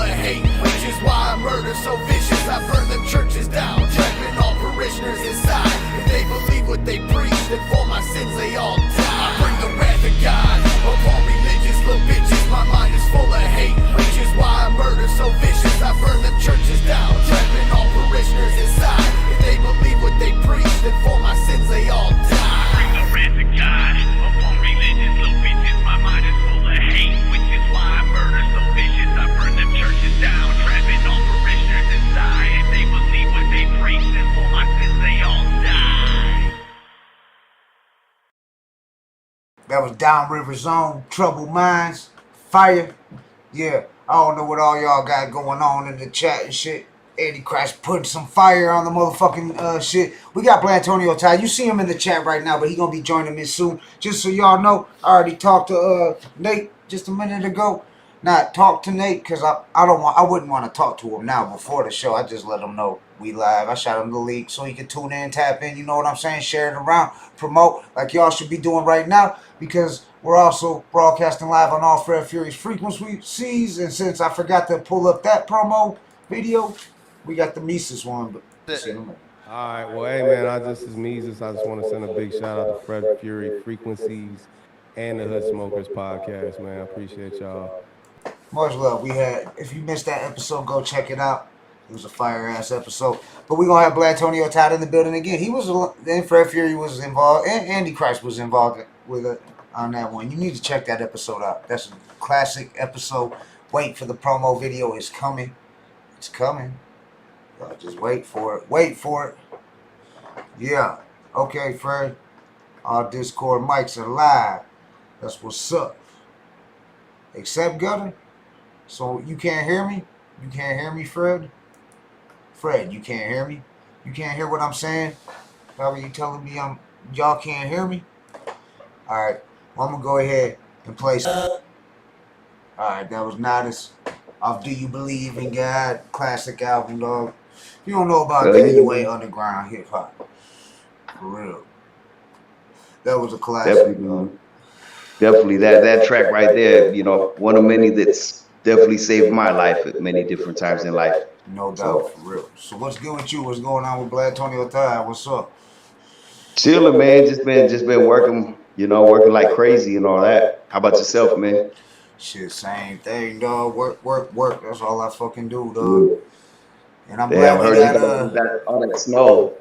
of hate, which is why I murder so vicious. I burn them churches down, trapping all parishioners inside. If they believe what they preach, then for my sins they all die. I bring the wrath of God upon religious little bitches. My mind is full of hate, which is why I murder so vicious. I burn them churches down, trapping all parishioners inside. If they believe what they preach, then for my sins they all die. Bring the wrath of God upon religious little bitches. My mind is full of hate, which is why I murder so vicious. I burn them churches down, trapping all parishioners inside. If they believe what they preach, then for my sins they all die. That was Downriver Zone, Troubled Minds, Fire. Yeah, I don't know what all y'all got going on in the chat and shit. Antichrist putting some fire on the motherfucking shit. We got Blatonio Todd. You see him in the chat right now, but he gonna be joining me soon. Just so y'all know, I already talked to Nate just a minute ago. Not talk to Nate because I wouldn't want to talk to him now before the show. I just let him know we live. I shot him the link so he could tune in, tap in. You know what I'm saying? Share it around, promote like y'all should be doing right now because we're also broadcasting live on all Fred Fury's frequencies. And since I forgot to pull up that promo video, we got the Mises one. But all right, well, hey, man, this is Mises. I just want to send a big shout out to Fred Fury Frequencies and the Hood Smokers Podcast, man. I appreciate y'all. Much love. If you missed that episode, go check it out. It was a fire-ass episode. But we're going to have Blatonio Todd in the building again. Then Fred Fury was involved, and Antichrist was involved with it on that one. You need to check that episode out. That's a classic episode. Wait for the promo video. It's coming. It's coming. Just wait for it. Wait for it. Yeah. Okay, Fred. Our Discord mics are live. That's what's up. Except Gutter. So you can't hear me? You can't hear me, Fred? Fred, you can't hear me? You can't hear what I'm saying? How are you telling me y'all can't hear me? Alright. Well, I'm going to go ahead and play some. Alright, that was Nodis off Do You Believe in God? Classic album, dog. If you don't know about that, you ain't underground hip hop. For real. That was a classic. Definitely that track right there, one of many that's definitely saved my life at many different times in life. No doubt, for real. So what's good with you? What's going on with Blatonio Todd? What's up? Chilling, man. Just been working, working like crazy and all that. How about yourself, man? Shit, same thing, dog. Work. That's all I fucking do, dog. And I'm glad we got all that snow.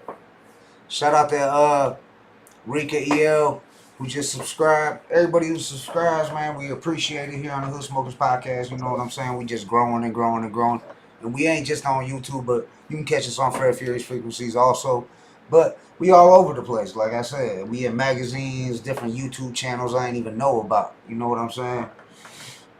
Shout out to Rika EL who just subscribed. Everybody who subscribes, man, we appreciate it here on the Hood Smokers Podcast. You know what I'm saying? We just growing and growing and growing. And we ain't just on YouTube, but you can catch us on Fred Fury's Frequencies also. But we all over the place, like I said. We in magazines, different YouTube channels I ain't even know about. You know what I'm saying?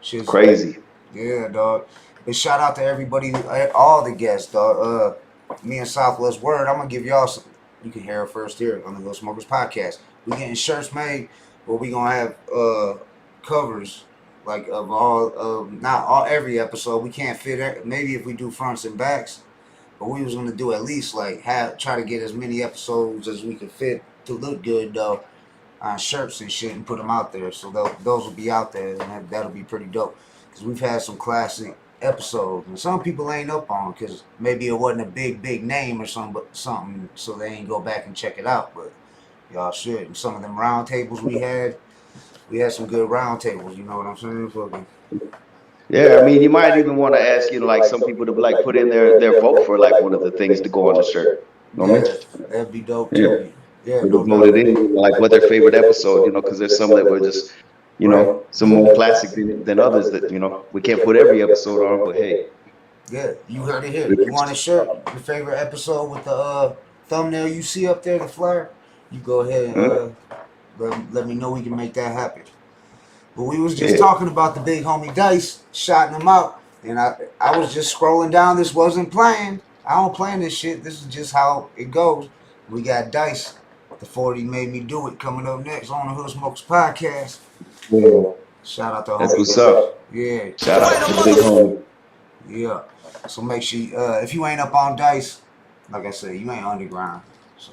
Shit's crazy. Yeah, dog. But shout out to everybody, all the guests, dog. Me and Southwest Word, I'm going to give y'all some. You can hear it first here on the Hood Smokers Podcast. We getting shirts made, but we going to have covers, like not every episode. We can't fit it. Maybe if we do fronts and backs, but we was going to do at least try to get as many episodes as we could fit to look good, though, on shirts and shit and put them out there. So those will be out there, and that'll be pretty dope. Because we've had some classic episodes, and some people ain't up on because maybe it wasn't a big name or something, so they ain't go back and check it out. But y'all should. And some of them round tables we had some good round tables. You know what I'm saying? Fucking. Yeah, I mean, you might even want to ask, some people to put in their vote for one of the things to go on the shirt. You know what I mean? That'd be dope too. Yeah, no voted in what their favorite episode, because there's some that were just, some more classic than others that, we can't put every episode on, but hey. Yeah, you heard it here. You want a shirt, your favorite episode with the thumbnail you see up there, the flyer, you go ahead and let me know we can make that happen. But we was just talking about the big homie Dice, shouting him out, and I was just scrolling down. This wasn't planned. I don't plan this shit. This is just how it goes. We got Dice. The 40 Made Me Do It coming up next on the Hood Smokers Podcast. Yeah. Shout out to That's what's up. Yeah. Shout out to the big homie. Yeah. So make sure if you ain't up on Dice, like I said, you ain't underground. So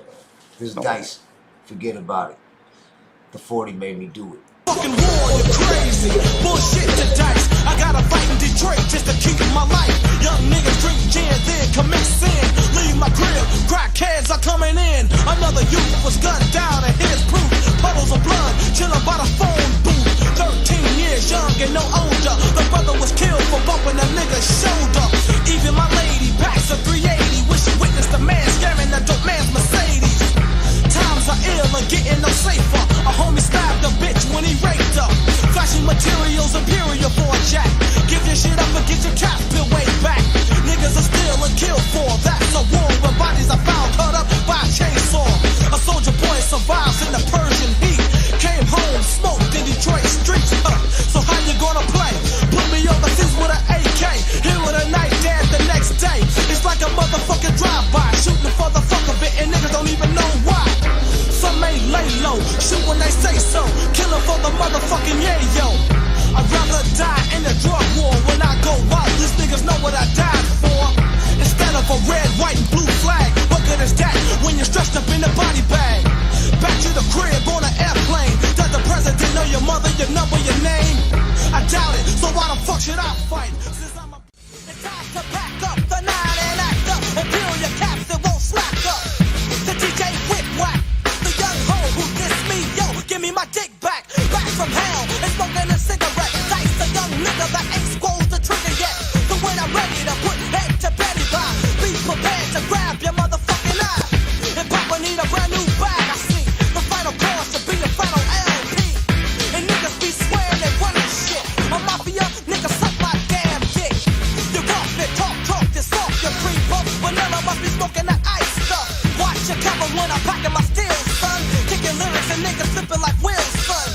this is Dice. Forget about it. The 40 Made Me Do It. Fucking war, you're crazy. Bullshit to Dice. I gotta fight in Detroit just to keep my life. should I fight? Since I'm a it's time to back up the 9 and act up and peel your caps and won't slack up. The DJ whip whack, the young hoe who dissed me, yo, give me my dick back from hell and smoking a cigarette. Dice a young nigga that ain't squoze the trigger yet. So when I'm ready to put head to belly by, be prepared to grab your motherfucking eye. And Papa need a brand new bag, I see. The final course should be the final LP. And niggas be swearing they running shit. A mafia nigga suck my damn dick. You rough it, talk, this off your creeper. Vanilla must be smoking that ice stuff. Watch your cover when I'm packing my steel, son. Kicking lyrics and niggas flipping like wheels, son.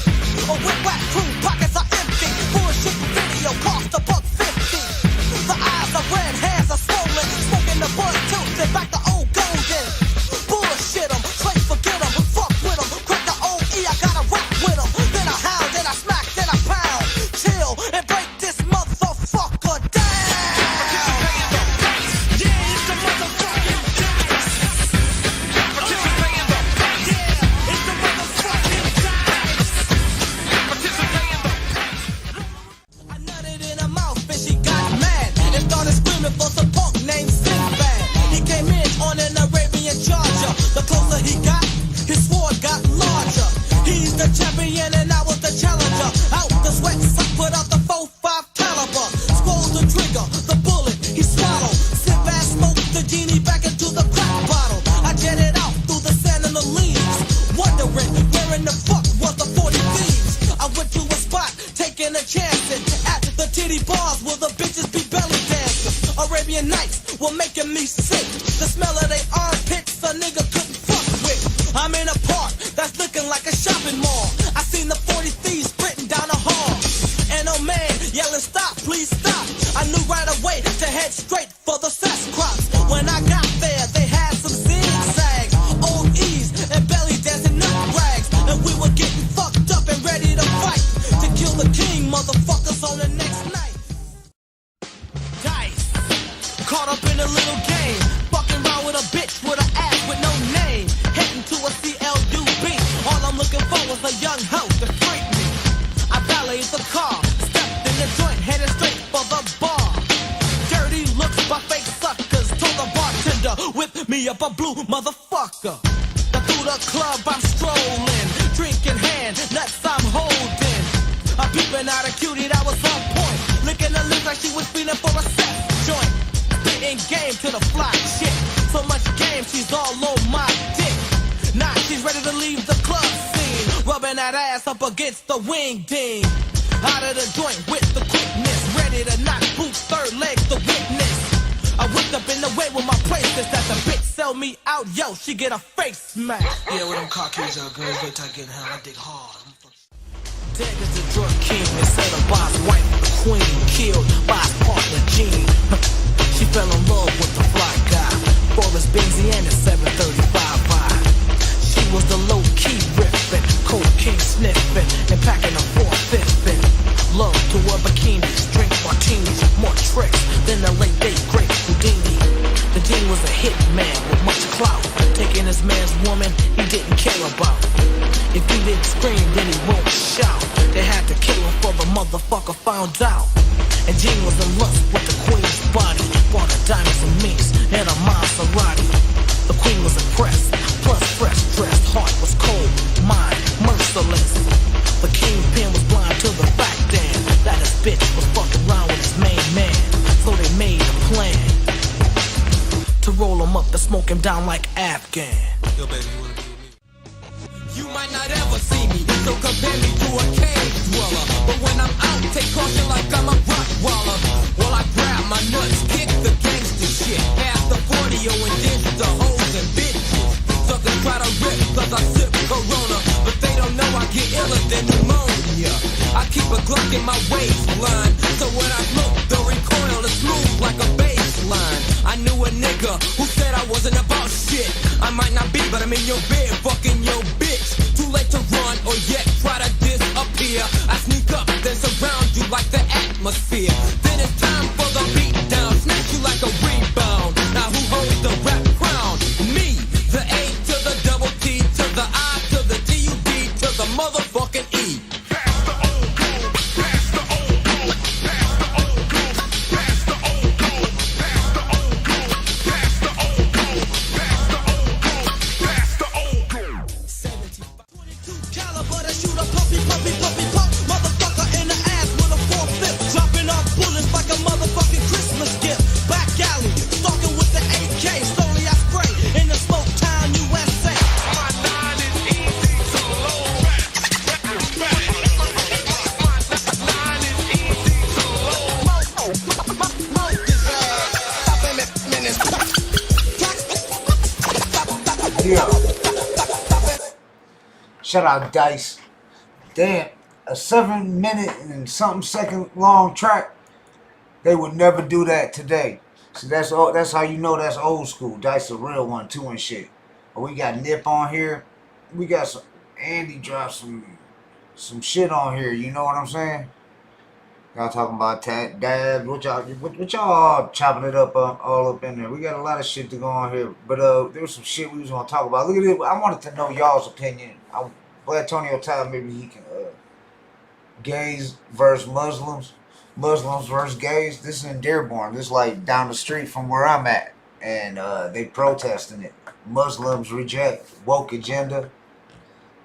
A whip whack crew, pockets are empty. Bullshit video cost $1.50. The eyes are red, hands are swollen. Smoking the bud tilted back to old golden. Bullshit 'em, straight forget 'em. Fuck with 'em, crack the OE, I gotta rock with 'em. Then I hound, then I smack, then I pound. Chill and break this motherfucker down. Yeah, it's the motherfucking dice. Yeah, it's the motherfucking dice. I nutted in her mouth and she got mad and started screaming for some punk named Sinbad. He came in on an Arabian Charger. The closer he got, his sword got larger. He's the champion and I was the challenger. Out the sweat, suck, put out the 4.5 caliber. Scroll the trigger, the bullet, he swallowed. Sinbad smoked the genie back into the crack bottle. I jetted out through the sand and the leaves, wondering where in the fuck was the 40 thieves. I went to a spot, taking a chance at the titty bars where the bitches be belly dancing. Arabian Nights were making me sick. The smell of they armpits a nigga couldn't fuck with. I'm in a park that's looking like a shopping mall. I seen the 40 thieves sprinting down the hall. And oh man, yelling stop, please stop. I knew right away to head straight for the cess crops. When I got there, they had some zigzags, old E's and belly dancing nut rags. And we were getting fucked up and ready to fight to kill the king motherfuckers on the next night. Dice, caught up in a little game, fucking around with a bitch with an ass with no name. Heading to a CLUB, all I'm looking for was a young hoe to freak me. I valeted the car, stepped in the joint, headed straight for the bar. Dirty looks by fake suckers, told the bartender, whip me up a blue motherfucker. Through the club I'm strolling, drink in hand, nuts I'm holding. I'm peeping out a cutie that was on point, licking her lips like she was feeling for a sex joint. Spitting game to the fly chick, so much game she's all on my dick. Now she's ready to leave the club scene, rubbing that ass up against the wing ding. Out of the joint with the quickness, ready to knock boots, third legs the witness. I whipped up in the way with my bracelets that the bitch sell me out, yo, she get a face smack. Yeah, with them car keys out, girls, wait till I get hell, I dig hard. Dead is the drug king, and said a boss wife, the queen, killed by his partner Gene. She fell in love with the fly guy, Forrest Benzie and his 735 vibe. She was the low-key riffin', cocaine sniffin', and packing a 4-5. Love to wear bikinis, drink martinis, more tricks than the late date great Houdini. The Dean was a hit man with much clout, taking his man's woman he didn't care about. If he didn't scream, then he won't shout. They had to kill him for the motherfucker found out. And Gene was in lust with the queen's body, bought her diamonds and minks and a Maserati. The queen was impressed, plus fresh dressed, heart was cold, mind merciless. The kingpin was blind to the fact then that his bitch was fucking around with his main man. So they made a plan to roll him up and smoke him down like Afghan. Yo, baby, you wanna be with me? You might not ever see me, so compare me to a cave dweller. But when I'm out, take caution like I'm a Rottweiler. Well, I grab my nuts, kick the gangster shit, pass the 40 and ditch the hoes and bitches. Suckers try to rip cause I sip Corona, but they don't know I get iller than pneumonia. I keep a Glock in my waistline, so when I smoke, the recoil is smooth like a baseline. I knew a nigga who said I wasn't about shit. I might not be, but I'm in your bed, fucking your bitch. Too late to run or yet try to disappear. I sneak up, then surround you like the atmosphere. Then it's time for the beat down, snatch you like a rebound. Now who holds the rap crown? Me, the A to the double T to the I to the D-U-D to the motherfucking E. Pass the old gold, pass the old gold, pass the old Shout out Dice. Damn, a 7 minute and something second long track. They would never do that today. So that's all. That's how you know that's old school. Dice a real one too and shit. But we got Nip on here. We got some. Andy dropped some shit on here. You know what I'm saying? Y'all talking about dad? What y'all all chopping it up all up in there? We got a lot of shit to go on here. But there was some shit we was gonna talk about. Look at it. I wanted to know y'all's opinion. Blatonio Todd, maybe he can. Gays versus Muslims. Muslims versus gays. This is in Dearborn. This is like down the street from where I'm at. And they protesting it. Muslims reject woke agenda.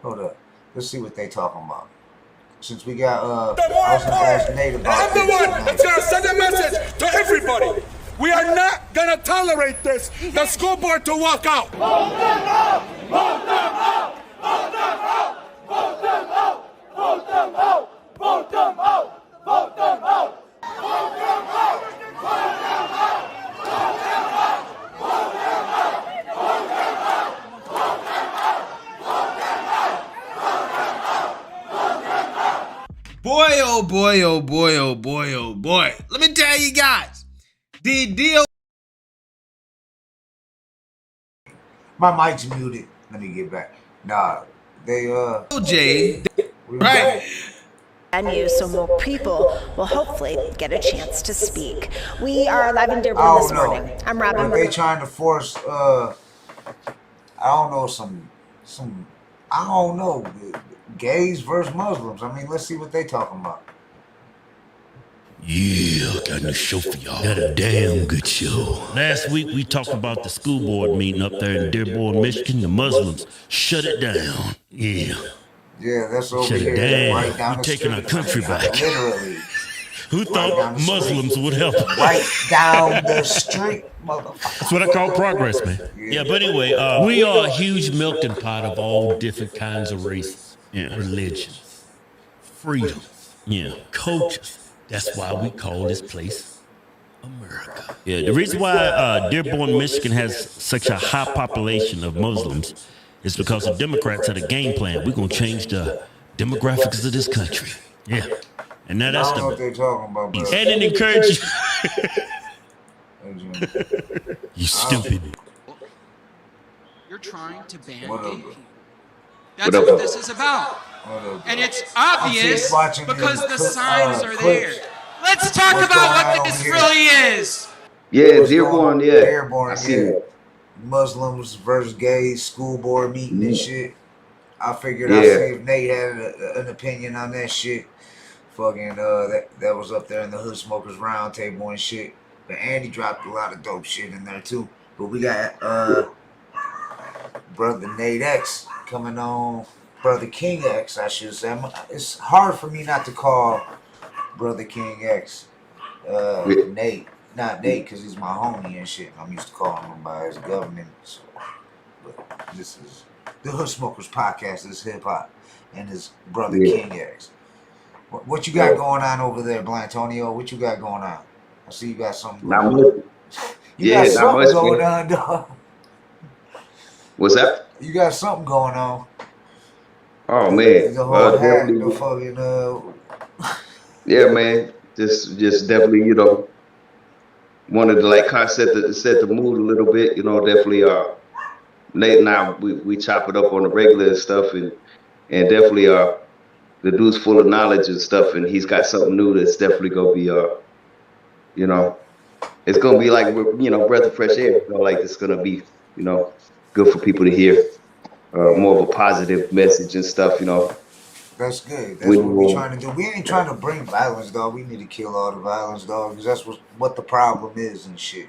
Hold up. Let's see what they talking about. Since we got I was gonna ask Nate about I'm the one that's gonna send a message to everybody. We are not gonna tolerate this. The school board to walk out. Vote them out! Vote them out! Vote them out! Vote them out! Vote them out! Vote them out! Vote them out! Vote them out! Vote them out! Vote them out! Vote them out! Vote them out! Vote them out! Vote them out! Vote them out! Vote them out! Boy, oh boy, oh boy, oh boy, oh boy. Let me tell you guys, the deal. My mic's muted. Let me get back. Nah, they Jay, right? So more people will hopefully get a chance to speak. We are live in Dearborn this morning. I'm Robin. Are they trying to force I don't know, some I don't know, gays versus Muslims? I mean, let's see what they talking about. Yeah, I got a new show for y'all. Got a damn good show. Last week we talked about the school board meeting up there in Dearborn, Michigan. The Muslims shut it down. Yeah. Yeah, that's over Shut here. it down. Right down We're the taking our street. country back. Literally. Who thought Muslims would help? Right down the street, motherfucker. That's what I call progress, man. Yeah, but anyway, we are a huge melting pot of all different kinds of races, religions, freedom, cultures. That's why we call this place America. Yeah, the reason why Dearborn, Michigan has such a high population of Muslims is because the Democrats had a game plan. We're going to change the demographics of this country. Yeah. And now that's I don't know what they're talking about, bro. And it encourages you stupid. You're trying to ban What gay up? people. That's what this is about. And it's obvious because the signs are there. Let's talk about what this really is. Yeah, Dearborn, yeah. Dearborn, I seen yeah. it. Muslims versus gays, school board meeting and shit. I figured Yeah. I'd see if Nate had an opinion on that shit. Fucking that was up there in the Hood Smokers Round Table and shit. But Andy dropped a lot of dope shit in there too. But we got brother Nate X coming on. Brother King X, I should say. It's hard for me not to call Brother King X Nate. Not Nate, because he's my homie and shit. I'm used to calling him by his government. So, but this is the Hood Smokers Podcast. This is hip hop. And his brother King X. What you got going on over there, Blatonio? What you got going on? I see you got something going on. You got something going on, dog. What's that? You got something going on. Oh man. The whole hat, Definitely. the fucking Yeah, man. Just definitely, wanted to like kind of set the mood a little bit, definitely Nate and I we chop it up on the regular and stuff and definitely the dude's full of knowledge and stuff and he's got something new that's definitely gonna be it's gonna be like breath of fresh air. Like it's gonna be, good for people to hear. More of a positive message and stuff, That's good. That's what we're trying to do. We ain't trying to bring violence, dog. We need to kill all the violence, dog, because that's what the problem is and shit.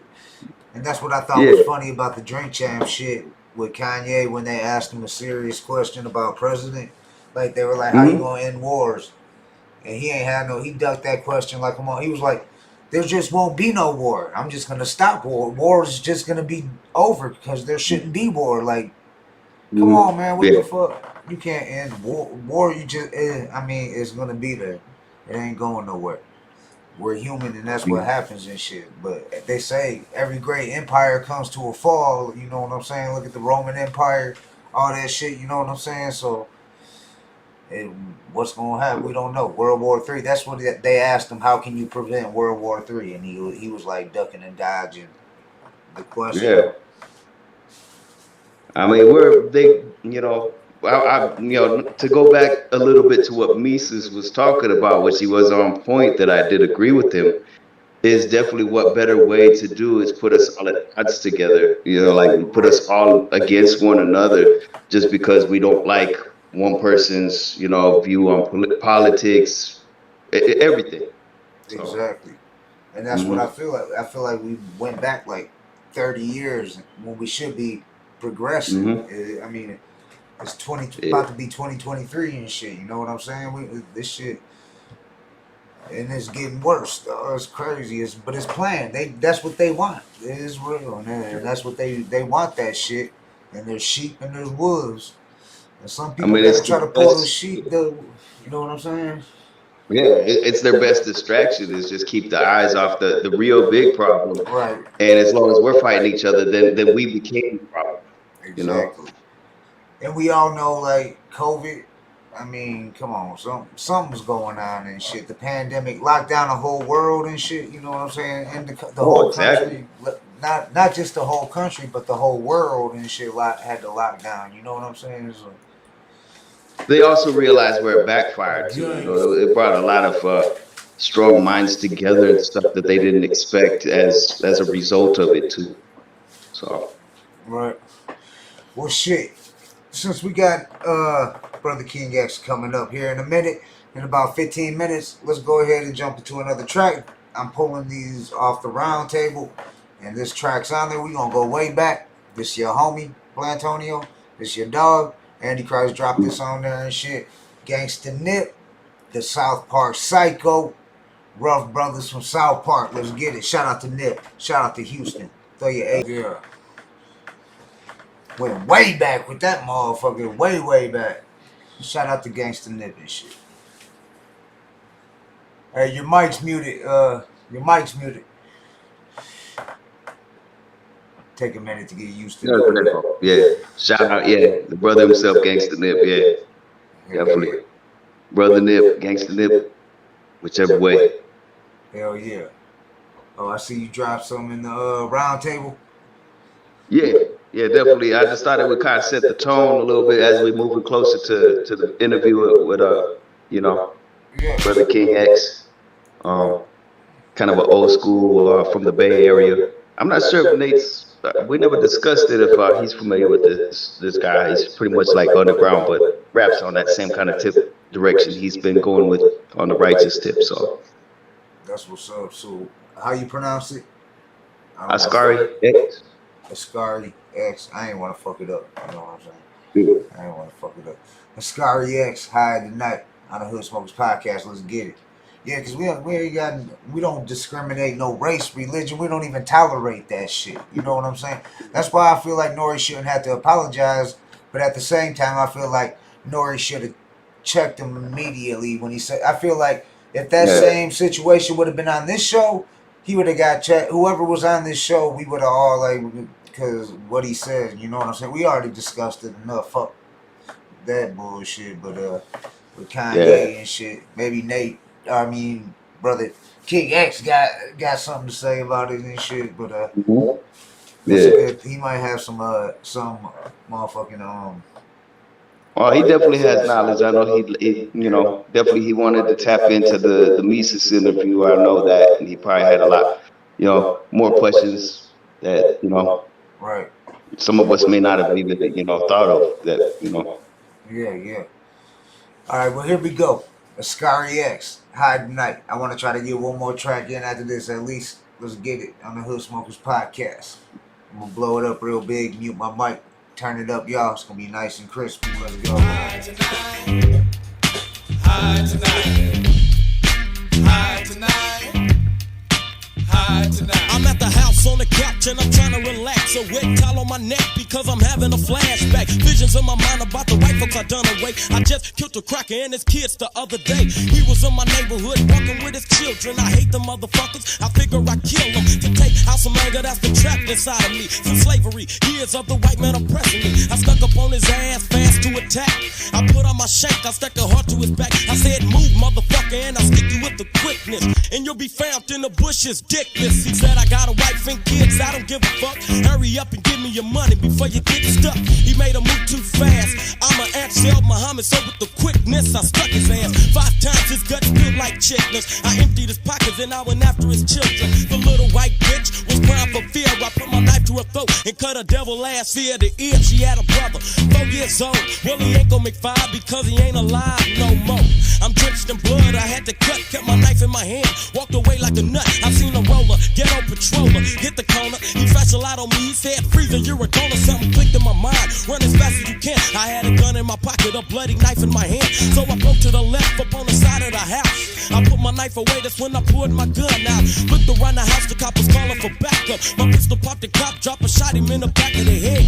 And that's what I thought was funny about the Drink Champ shit with Kanye when they asked him a serious question about president. Like, they were like, how you gonna end wars? And he ain't had he ducked that question like, come on. He was like, there just won't be no war. I'm just gonna stop war. War is just gonna be over because there shouldn't be war. Like, come on, man. What the fuck? You can't end war. War, it's gonna be there. It ain't going nowhere. We're human, and that's what happens and shit. But they say every great empire comes to a fall. You know what I'm saying? Look at the Roman Empire, all that shit. You know what I'm saying? So What's going to happen? We don't know. World War III. That's what they asked him. How can you prevent World War III? And he was like ducking and dodging the question. Yeah. I mean, to go back a little bit to what Mises was talking about, which he was on point that I did agree with him, is definitely what better way to do is put us all at odds together, like put us all against one another just because we don't like one person's, view on politics, everything. So. Exactly. And that's what I feel like. I feel like we went back like 30 years when we should be progressing. I mean, it's about to be 2023 and shit. You know what I'm saying? This shit, and it's getting worse. It's crazy. But it's planned. That's what they want. It is real, and that's what they want. That shit. And there's sheep and there's wolves. And some people gotta try to pull those sheep. You know what I'm saying? Yeah, it's their best distraction is just keep the eyes off the real big problem. Right. And as long as we're fighting each other, then we became the problem. Exactly. And we all know, like, COVID, I mean, come on, something's going on and shit. The pandemic locked down the whole world and shit, you know what I'm saying? And the whole country, not just the whole country, but the whole world and shit had to lock down, you know what I'm saying? So, they also realized where it backfired too. It brought a lot of strong minds together and stuff that they didn't expect as a result of it too. So. Right. Well, shit. Since we got Brother King X coming up here in a minute, in about 15 minutes, let's go ahead and jump into another track. I'm pulling these off the round table, and this track's on there. We gonna go way back. This your homie, Blatonio. This your dog. Antichrist dropped this on there and shit. Gangsta Nip, the South Park Psycho, Rough Brothers from South Park. Let's get it. Shout out to Nip. Shout out to Houston. Throw your A. Yeah. Went way back with that motherfucker. Way back. Shout out to Gangsta Nip and shit. Hey, your mic's muted. Take a minute to get used to it. Yeah. Shout out, the brother himself, Gangsta Nip, definitely. Brother Nip, Gangsta Nip, whichever way. Hell yeah. Oh, I see you drop some in the round table. Yeah, definitely. I just thought it would kind of set the tone a little bit as we moving closer to the interview with Brother King X. Kind of an old school from the Bay Area. I'm not sure if Nate's. We never discussed it if he's familiar with this guy. He's pretty much like underground, but raps on that same kind of direction he's been going with on the righteous tip. So that's what's up. So how you pronounce it? Ascari X. Ascari X. I ain't want to fuck it up. You know what I'm saying? I ain't want to fuck it up. Ascari X. High tonight on the Hood Smokers Podcast. Let's get it. Yeah, because we don't discriminate no race, religion. We don't even tolerate that shit. You know what I'm saying? That's why I feel like Nori shouldn't have to apologize. But at the same time, I feel like Nori should have checked him immediately when he said. I feel like if that same situation would have been on this show, he would have got checked. Whoever was on this show, we would have all like, because what he said. You know what I'm saying? We already discussed it enough. Fuck that bullshit. But with Kanye and shit, maybe Nate. I mean, Brother King X got something to say about it and shit, but he might have some motherfucking Well, he definitely has knowledge. I know he definitely he wanted to tap into the Mises interview. I know that, and he probably had a lot, more questions that right. Some of us may not have even thought of that. Yeah. All right, well here we go. Ascari X. High tonight. I want to try to get one more track in after this at least. Let's get it on the Hood Smokers Podcast. I'm going to blow it up real big, mute my mic, turn it up, y'all. It's going to be nice and crispy. Let's go. High tonight. High tonight. High tonight. High tonight. I'm at the house house on the couch and I'm trying to relax. A wet towel on my neck because I'm having a flashback. Visions in my mind about the white folks I done away. I just killed a cracker and his kids the other day. He was in my neighborhood walking with his children. I hate them motherfuckers. I figure I kill them to take out some anger that's been trapped inside of me from slavery. Years of the white man oppressing me. I stuck up on his ass fast to attack. I put on my shank, I stuck a heart to his back. I said, move, motherfucker, and I'll stick you with the quickness. And you'll be found in the bushes, dickless. He said, I got a wife and kids, I don't give a fuck. Hurry up and give me your money before you get stuck. He made a move too fast. I'm an Ansel Muhammad, so with the quickness, I stuck his ass 5 times. His guts feel like chitlins. I emptied his pockets and I went after his children. The little white bitch was crying for fear. I put my knife to her throat and cut her devil ass ear to ear. She had a brother, 4 years old. Well, he ain't gon' make 5 because he ain't alive no more. I'm drenched in blood, I had to cut, kept my knife in my hand, walked away like a nut. I seen a roller, ghetto patroller, hit the corner. He flashed a light on me, he said, freeze and you're a goner. Something clicked in my mind, run as fast as you can. I had a gun in my pocket, a bloody knife in my hand. So I broke to the left up on the side of the house. I put my knife away, that's when I pulled my gun out. Looked around the house, the cop was calling for backup. My pistol popped, the cop dropped a shot him in the back of the head.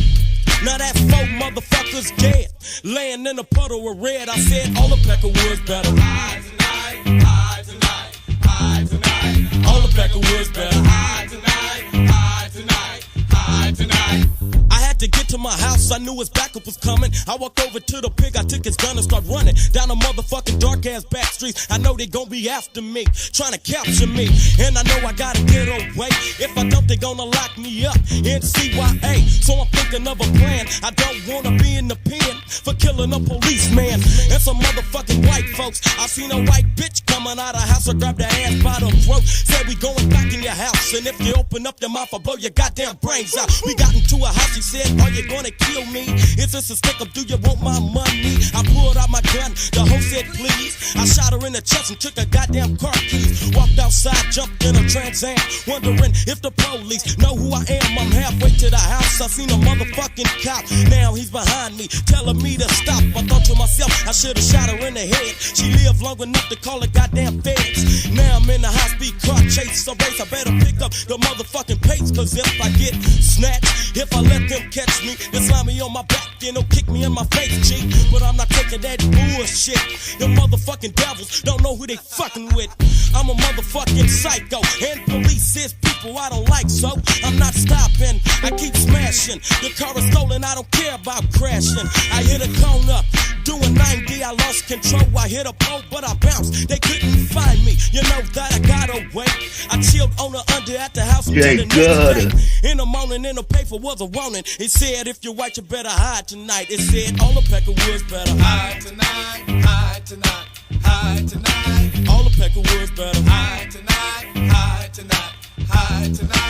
Now that 4 motherfuckers dead, laying in a puddle of red. I said all the Peckerwoods better hide tonight, hide tonight, hide tonight. All the Peckerwoods better hide tonight, hide tonight, hide tonight. I had to get to my house, I knew his backup was coming. I walked over to the pig, I took his gun and started running down the motherfucking dark ass back streets. I know they gon' be after me, trying to capture me, and I know I gotta get away. If I don't, they gonna lock me up in CYA. So I'm thinking of a plan. I don't wanna be in the pen for killing a policeman and some motherfucking white folks. I seen a white bitch coming out of the house, I grabbed her ass by the throat. Said we going back in your house, and if you open up your mouth, I'll blow your goddamn brains out. We got into a house, she said, are you gonna kill me? Is this a stick up? Do you want my money? I pulled out my gun, the hoe said please. I shot her in the chest and took her goddamn car keys. Walked outside, jumped in a Trans Am, wondering if the police know who I am. I'm halfway to the house, I seen a motherfucking cop. Now he's behind me, telling me to stop. I thought to myself, I should've shot her in the head. She lived long enough to call the goddamn feds. Now I'm in the high-speed car chase, so race, I better pick up the motherfucking pace. Cause if I get snatched, if I let them catch me, they slam me on my back, then they'll kick me in my face, G. But I'm not taking that bullshit. Them motherfucking devils don't know who they fucking with. I'm a motherfucking psycho, and police is people I don't like, so I'm not stopping. I keep smashing. The car is stolen, I don't care about crashing. I hit a corner, doing 90, I lost control. I hit a pole, but I bounced. They couldn't find me. You know that I got away. I chilled on the under at the house until the next day. In the morning, in the paper was a warning. It said, if you're white, you better hide tonight. It said, all the Peckerwoods better hide tonight, hide tonight, hide tonight. All the Peckerwoods better hide tonight, hide tonight.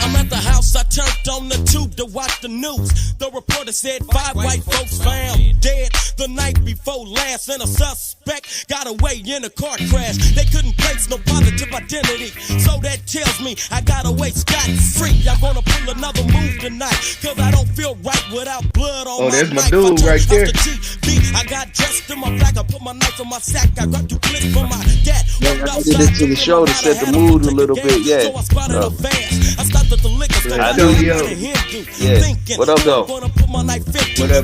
I'm at the house, I turned on the tube to watch the news. The reporter said 5 white folks found dead the night before last, and a suspect got away in a car crash. They couldn't place no positive identity, so that tells me I got away scot-free. I'm gonna pull another move tonight, cause I don't feel right without blood on my there's my knife. dude right there. I got dressed in my black, I put my knife in my sack, I grabbed 2 clips from my dad. I did it to the show to set the mood a little bit, yeah. I stopped at the liquor store. I do, yo. Yeah. What up, though? What up,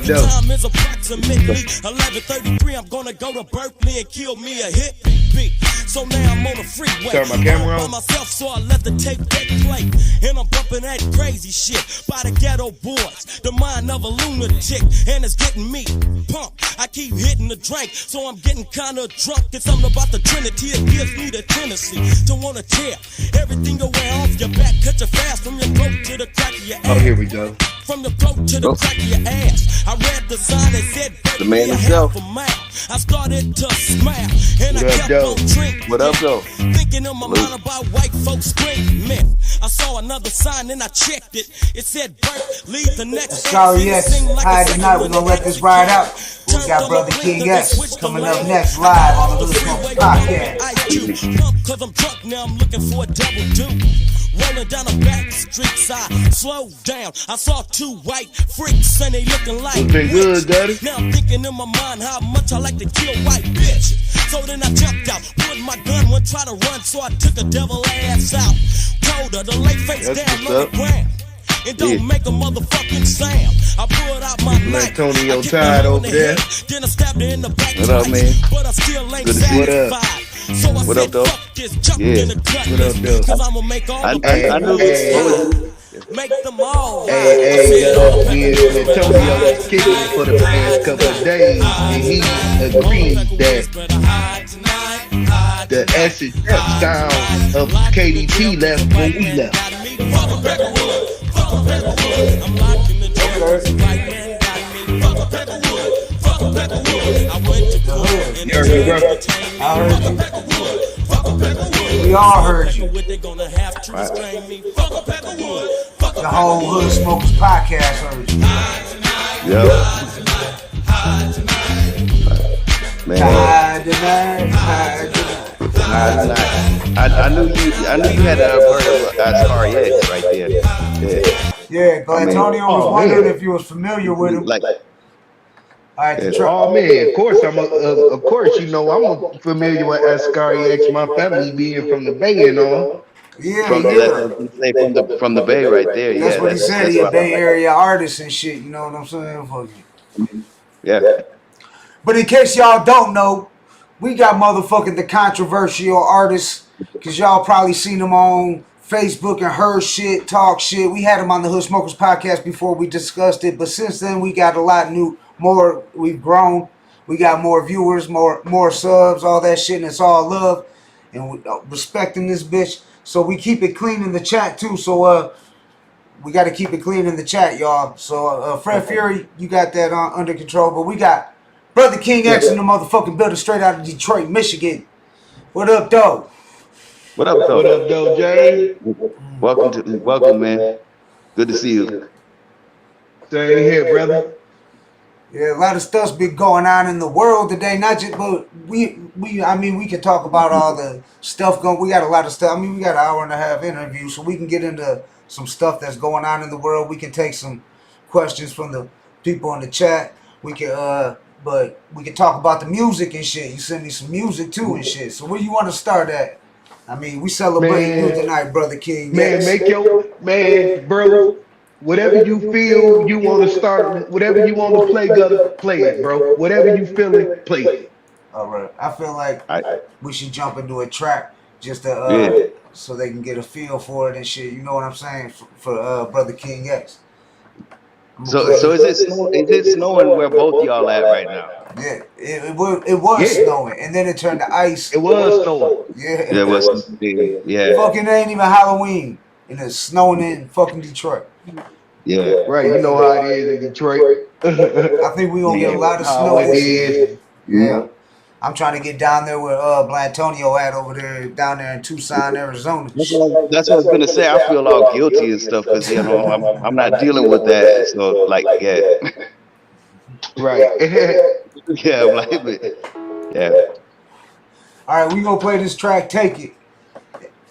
though? Time is approximately 11:33. I'm gonna go to Berkeley and kill me a hit beat. So now I'm on the freeway. Turn my camera on. By myself, so I let the tape play. And I'm bumping that crazy shit by the Ghetto Boys. The mind of a lunatic, and it's getting me pumped. I keep hitting the drink, so I'm getting kinda drunk. It's something about the Trinity, it gives me the tendency to wanna tear everything you wear off your back. Cut your fast from your throat to the crack of your ass. Oh, here we go. From the throat to the crack of your ass. I read the sign that said, the man himself. I started to smile, and I kept on drinking. What up, though? Thinking in my mind about white folks screaming. I saw another sign and I checked it. It said, Bert, leave the next. Sorry, yes. Hi, tonight we're gonna let this ride out. We got Brother King S coming up next live on the Hood Smoke Podcast. Cause I'm drunk now, I'm looking for a double dude. Rolling down the back streets, I slowed down. I saw 2 white freaks and they looking like good, daddy. Now I'm thinking in my mind how much I like to kill white bitches. So then I jumped out, put my gun, went try to run, so I took a devil ass out. Told her to lay face down on the ground. and don't make a motherfucking sound. I pulled out my knife. Blatonio Todd over there. Then I stabbed her in the back What up, man? but I still ain't Good to see you. satisfied. So I What said, up, though? fuck this, jump Yeah. in the cut. What up, though? Cause I'ma make all the I knew Hey, make them all hey, yo, me and Blatonio was kicking it for the past couple of days, and he agreed that the acid sound of KDT left when we left. You heard me, bro? I heard you. We all heard you. The whole Hood Smokers podcast heard you. Yep. Man. I knew you had a heard of Ascari X right there. Yeah, Blatonio was wondering if you was familiar with him. Like, Oh man, of course of course, you know I'm familiar with Ascari X, my family being from the Bay and all. Yeah, from the Bay right there. That's Yeah, what he said. He a what Bay Area artist and shit. You know what I'm saying? Fuck you. Yeah. But in case y'all don't know, we got motherfucking the controversial artists, because y'all probably seen them on Facebook and heard shit, talk shit. We had them on the Hood Smokers podcast before we discussed it, but since then we got a lot more. We've grown. We got more viewers, more subs, all that shit, and it's all love and we respecting this bitch. So we keep it clean in the chat too. So we got to keep it clean in the chat, y'all. So Fred Fury, you got that under control, but we got Brother King X in the motherfucking building, straight out of Detroit, Michigan. What up, though? What up, though? What up, though, Jay? Welcome, man. Good to see you. Same here, brother. Yeah, a lot of stuff's been going on in the world today. Not just, but we can talk about all the stuff going. We got a lot of stuff. I mean, we got an hour and a half interview, so we can get into some stuff that's going on in the world. We can take some questions from the people in the chat. We can, but we can talk about the music and shit. You send me some music too and shit. So where you want to start at? I mean, we celebrate you tonight, Brother King. Man, make your bro. Whatever you feel you want to start, whatever you want to play, gotta play it, bro. Whatever you feeling, play it. All right. I feel like we should jump into a track just to so they can get a feel for it and shit. You know what I'm saying? For Brother King X. So is it snowing where both y'all at right now? Yeah, it was snowing, and then it turned to ice. It was snowing. Yeah, it was. Yeah. Fucking ain't even Halloween, and it's snowing in fucking Detroit. Yeah. Right, you know how it is in Detroit. I think we gonna get a lot of snow. It is. Yeah. I'm trying to get down there where Blatonio at over there, down there in Tucson, Arizona. That's what I was gonna say. I feel all guilty and stuff because I'm not dealing with that. So like, right. Yeah, I'm like, yeah. All right, we gonna play this track. Take it.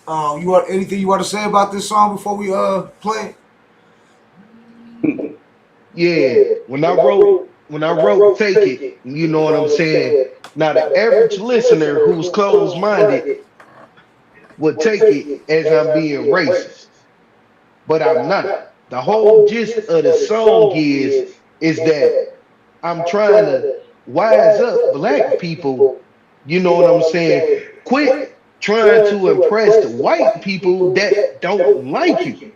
You want anything you want to say about this song before we play it? Yeah. When I wrote Take It, you know what I'm saying? Now the average listener who's closed-minded would take it as I'm being racist. But I'm not. The whole gist of the song is that I'm trying to wise up black people, you know what I'm saying? Quit trying to impress the white people that don't like you.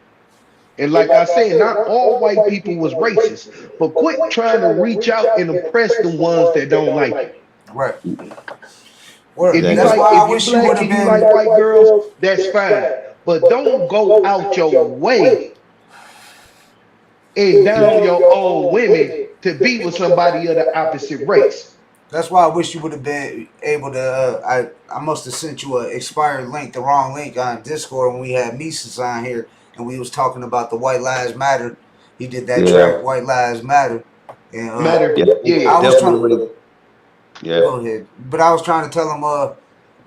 And like I said, not all white people was racist, but quit trying to reach out and impress the ones that don't like you. Right. If you black and you like white girls, that's fine. But don't go out your way and down your own women to be with somebody of the opposite race. That's why I wish you would have been able to. I must have sent you an expired link, the wrong link on Discord when we had Mises on here and we was talking about the White Lives Matter. He did that track, White Lives Matter. And, yeah, I was trying. Yeah. Go ahead. But I was trying to tell him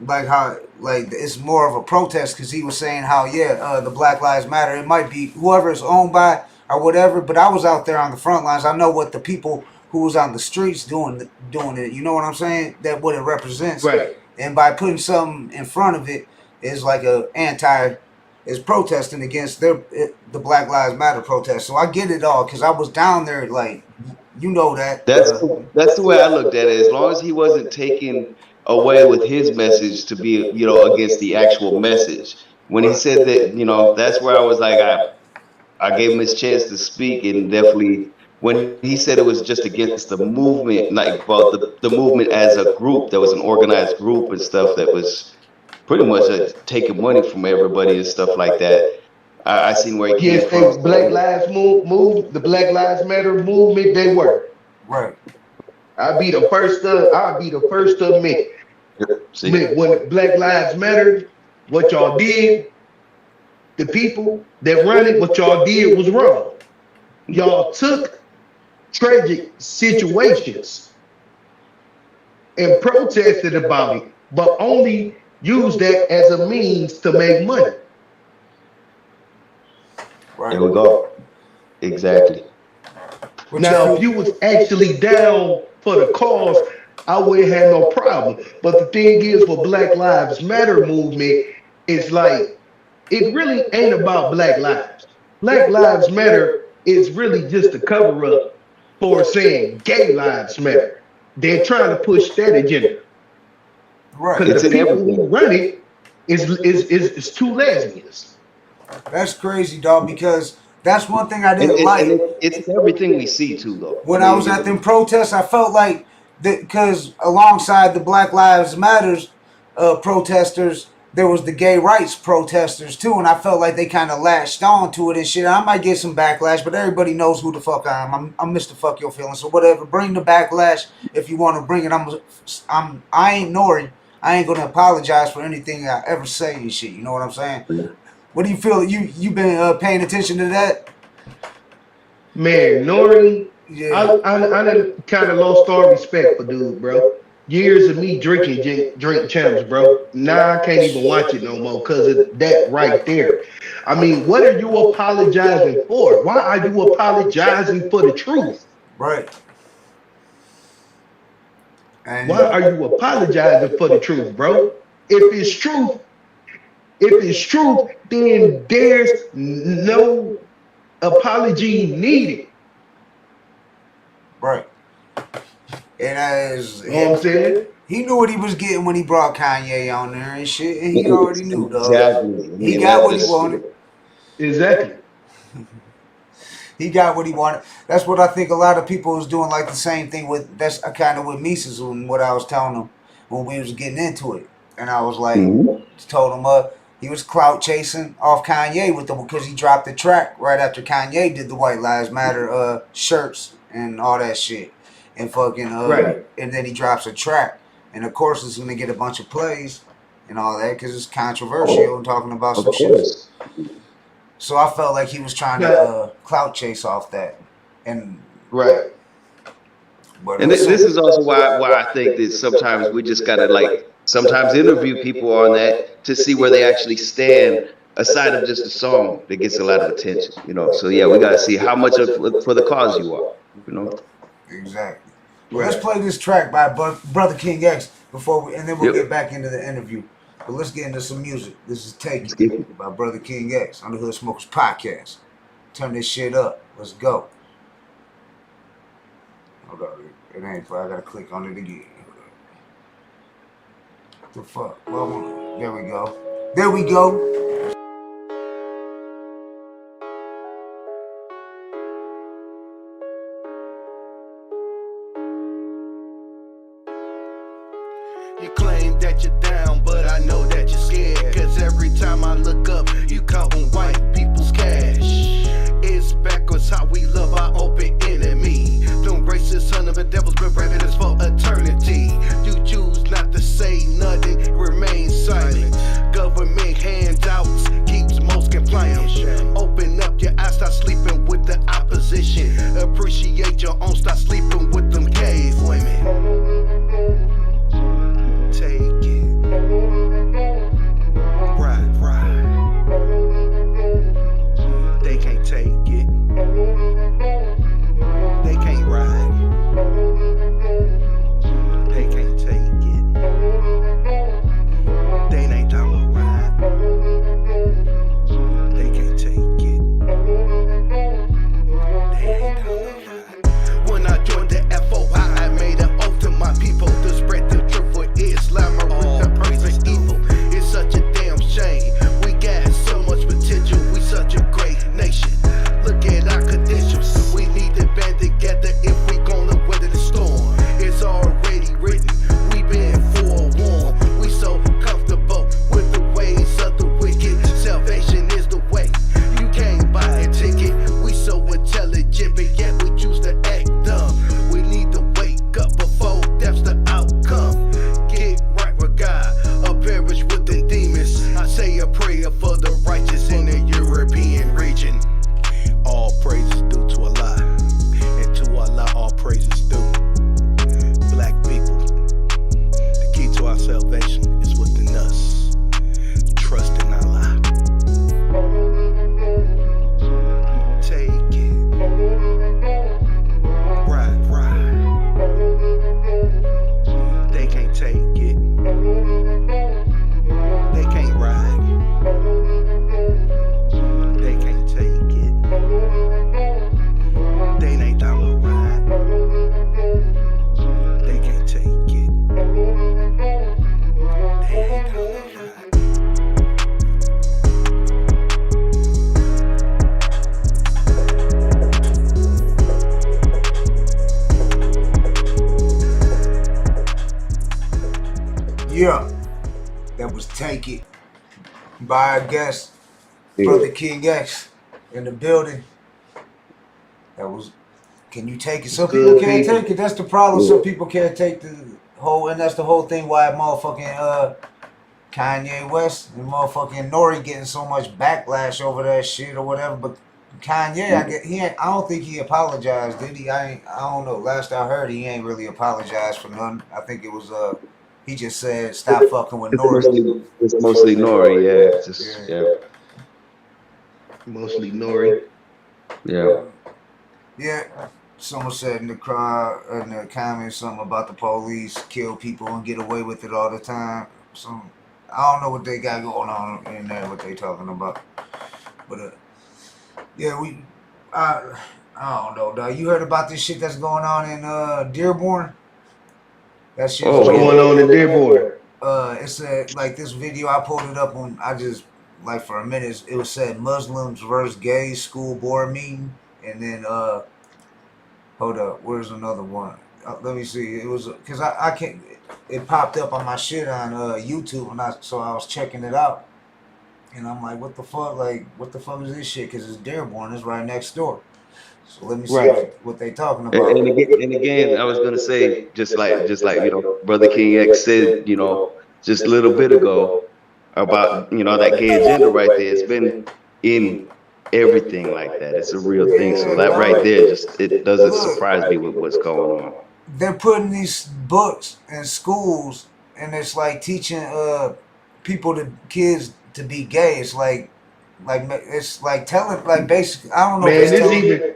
like how it's more of a protest because he was saying how the Black Lives Matter, it might be whoever it's owned by or whatever, but I was out there on the front lines. I know what the people who was on the streets doing it. You know what I'm saying? That what it represents. Right. And by putting something in front of it is like a is protesting against the Black Lives Matter protest. So I get it all because I was down there, like, you know that. That's the way I looked at it. As long as he wasn't taking away with his message to be, against the actual message. When he said that, that's where I was like, I gave him his chance to speak, and definitely when he said it was just against the movement, like about the movement as a group, that was an organized group and stuff that was pretty much taking money from everybody and stuff like that. I seen where he came Yes, from. Black Lives move, the Black Lives Matter movement, they were. Right. I'll be the first to admit. When Black Lives Matter, what y'all did, the people that run it, what y'all did was wrong. Y'all took tragic situations and protested about it, but only used that as a means to make money. Right. There we go. Exactly. Now, if you was actually down for the cause, I wouldn't have no problem. But the thing is, for Black Lives Matter movement, it's like, it really ain't about Black lives. Black Lives Matter is really just a cover up for saying gay lives matter. They're trying to push that agenda. Right. Because the people who run it is two lesbians. That's crazy, dog, because that's one thing I didn't like. It's everything we see too, though. When I was at them protests, I felt like that because alongside the Black Lives Matters protesters, there was the gay rights protesters too, and I felt like they kind of latched on to it and shit. I might get some backlash, but everybody knows who the fuck I am. I'm Mr. Fuck Your Feelings, so whatever. Bring the backlash if you want to bring it. I ain't Nori. I ain't gonna apologize for anything I ever say and shit. You know what I'm saying? What do you feel? You been paying attention to that? Man, Nori, yeah. I done kind of lost all respect for dude, bro. Years of me drinking drink champs, bro. Now I can't even watch it no more because of that right there. I mean, what are you apologizing for? Why are you apologizing for the truth? Right. And why are you apologizing for the truth, bro? If it's truth, then there's no apology needed. Right. And as you know what I'm saying? He knew what he was getting when he brought Kanye on there and shit, and he already knew, though. Exactly. He got what he wanted. Exactly. He got what he wanted. That's what I think a lot of people was doing, like the same thing with, that's kind of with Mises and what I was telling him when we was getting into it. And I was like, told him he was clout chasing off Kanye with them because he dropped the track right after Kanye did the White Lives Matter shirts and all that shit. And fucking, and then he drops a track. And of course it's going to get a bunch of plays and all that because it's controversial and talking about some shit. So I felt like he was trying to clout chase off that. And right. And this is also why I think that sometimes we just gotta sometimes interview people on that to see where they actually stand aside of just a song that gets a lot of attention, So yeah, we gotta see how much for the cause you are, Exactly. Well, let's play this track by Brother King X and then we'll get back into the interview. But let's get into some music. This is Take It by Brother King X on the Hood Smokers Podcast. Turn this shit up. Let's go. Hold on. It ain't, I gotta click on it again. What the fuck? Well, there we go. There we go. You claim that you're down, but I know that you're scared. Cause every time I look up, you counting white people's cash. It's backwards how we love our open enemy. Them racist son of a devils been rapping us for eternity. You choose not to say nothing, remain silent. Government handouts keeps most compliant. Open up your eyes, stop sleeping with the opposition. Appreciate your own, stop sleeping with them cave women. Take it. Right. Yeah, that was Take It by our guest, Brother King X, in the building. That was, can you take it? Some people can't take it. That's the problem. Some people can't take the whole, and that's the whole thing why motherfucking Kanye West and motherfucking Nori getting so much backlash over that shit or whatever. But Kanye, I don't think he apologized, did he? I don't know. Last I heard, he ain't really apologized for nothing. I think it was he just said stop fucking with Nori. It's mostly Nori, yeah. Just yeah. Mostly Nori. Yeah. Yeah. Someone said in the crowd, in the comments, something about the police kill people and get away with it all the time. I don't know what they got going on in there, what they talking about. But yeah, I don't know, dog. You heard about this shit that's going on in Dearborn? That shit. What's going on in Dearborn? It's like this video. I pulled it up on. I just like for a minute. It was said Muslims versus gays school board meeting, and then hold up. Where's another one? Let me see. It was because I can't. It popped up on my shit on YouTube, and so I was checking it out, and I'm like, what the fuck? Like, what the fuck is this shit? Because it's Dearborn. It's right next door. So let me see what they talking about. And again, I was gonna say, just like Brother King X said, just a little bit ago about that gay agenda right there. It's been in everything like that. It's a real thing. So that right there, it doesn't surprise me with what's going on. They're putting these books in schools, and it's like teaching kids to be gay. It's like it's like telling, like basically, I don't know. Man,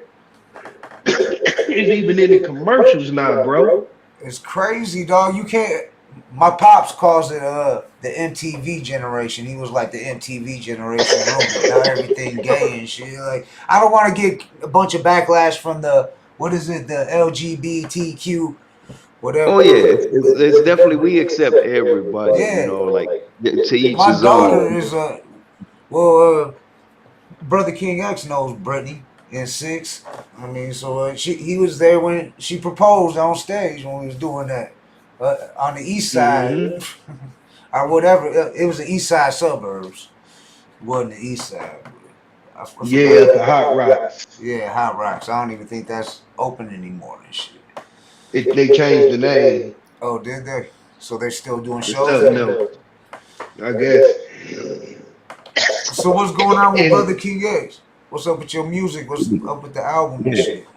it's even in the commercials now, bro. It's crazy, dog. You can't. My pops calls it the MTV generation. He was like the MTV generation. Now everything gay and shit. Like, I don't want to get a bunch of backlash from the LGBTQ, whatever. Oh yeah, it's definitely, we accept everybody. Like to each my his daughter own. is Brother King X knows Brittany in 6. I mean, so he was there when she proposed on stage when we was doing that on the east side or whatever. It was the east side suburbs. It wasn't the east side. Yeah, the Hot Rocks. Yeah, Hot Rocks. I don't even think that's open anymore and shit. They changed the name. Oh, did they? So they're still doing shows? Something else, I guess. So what's going on with Brother King X? What's up with your music? What's up with the album and shit?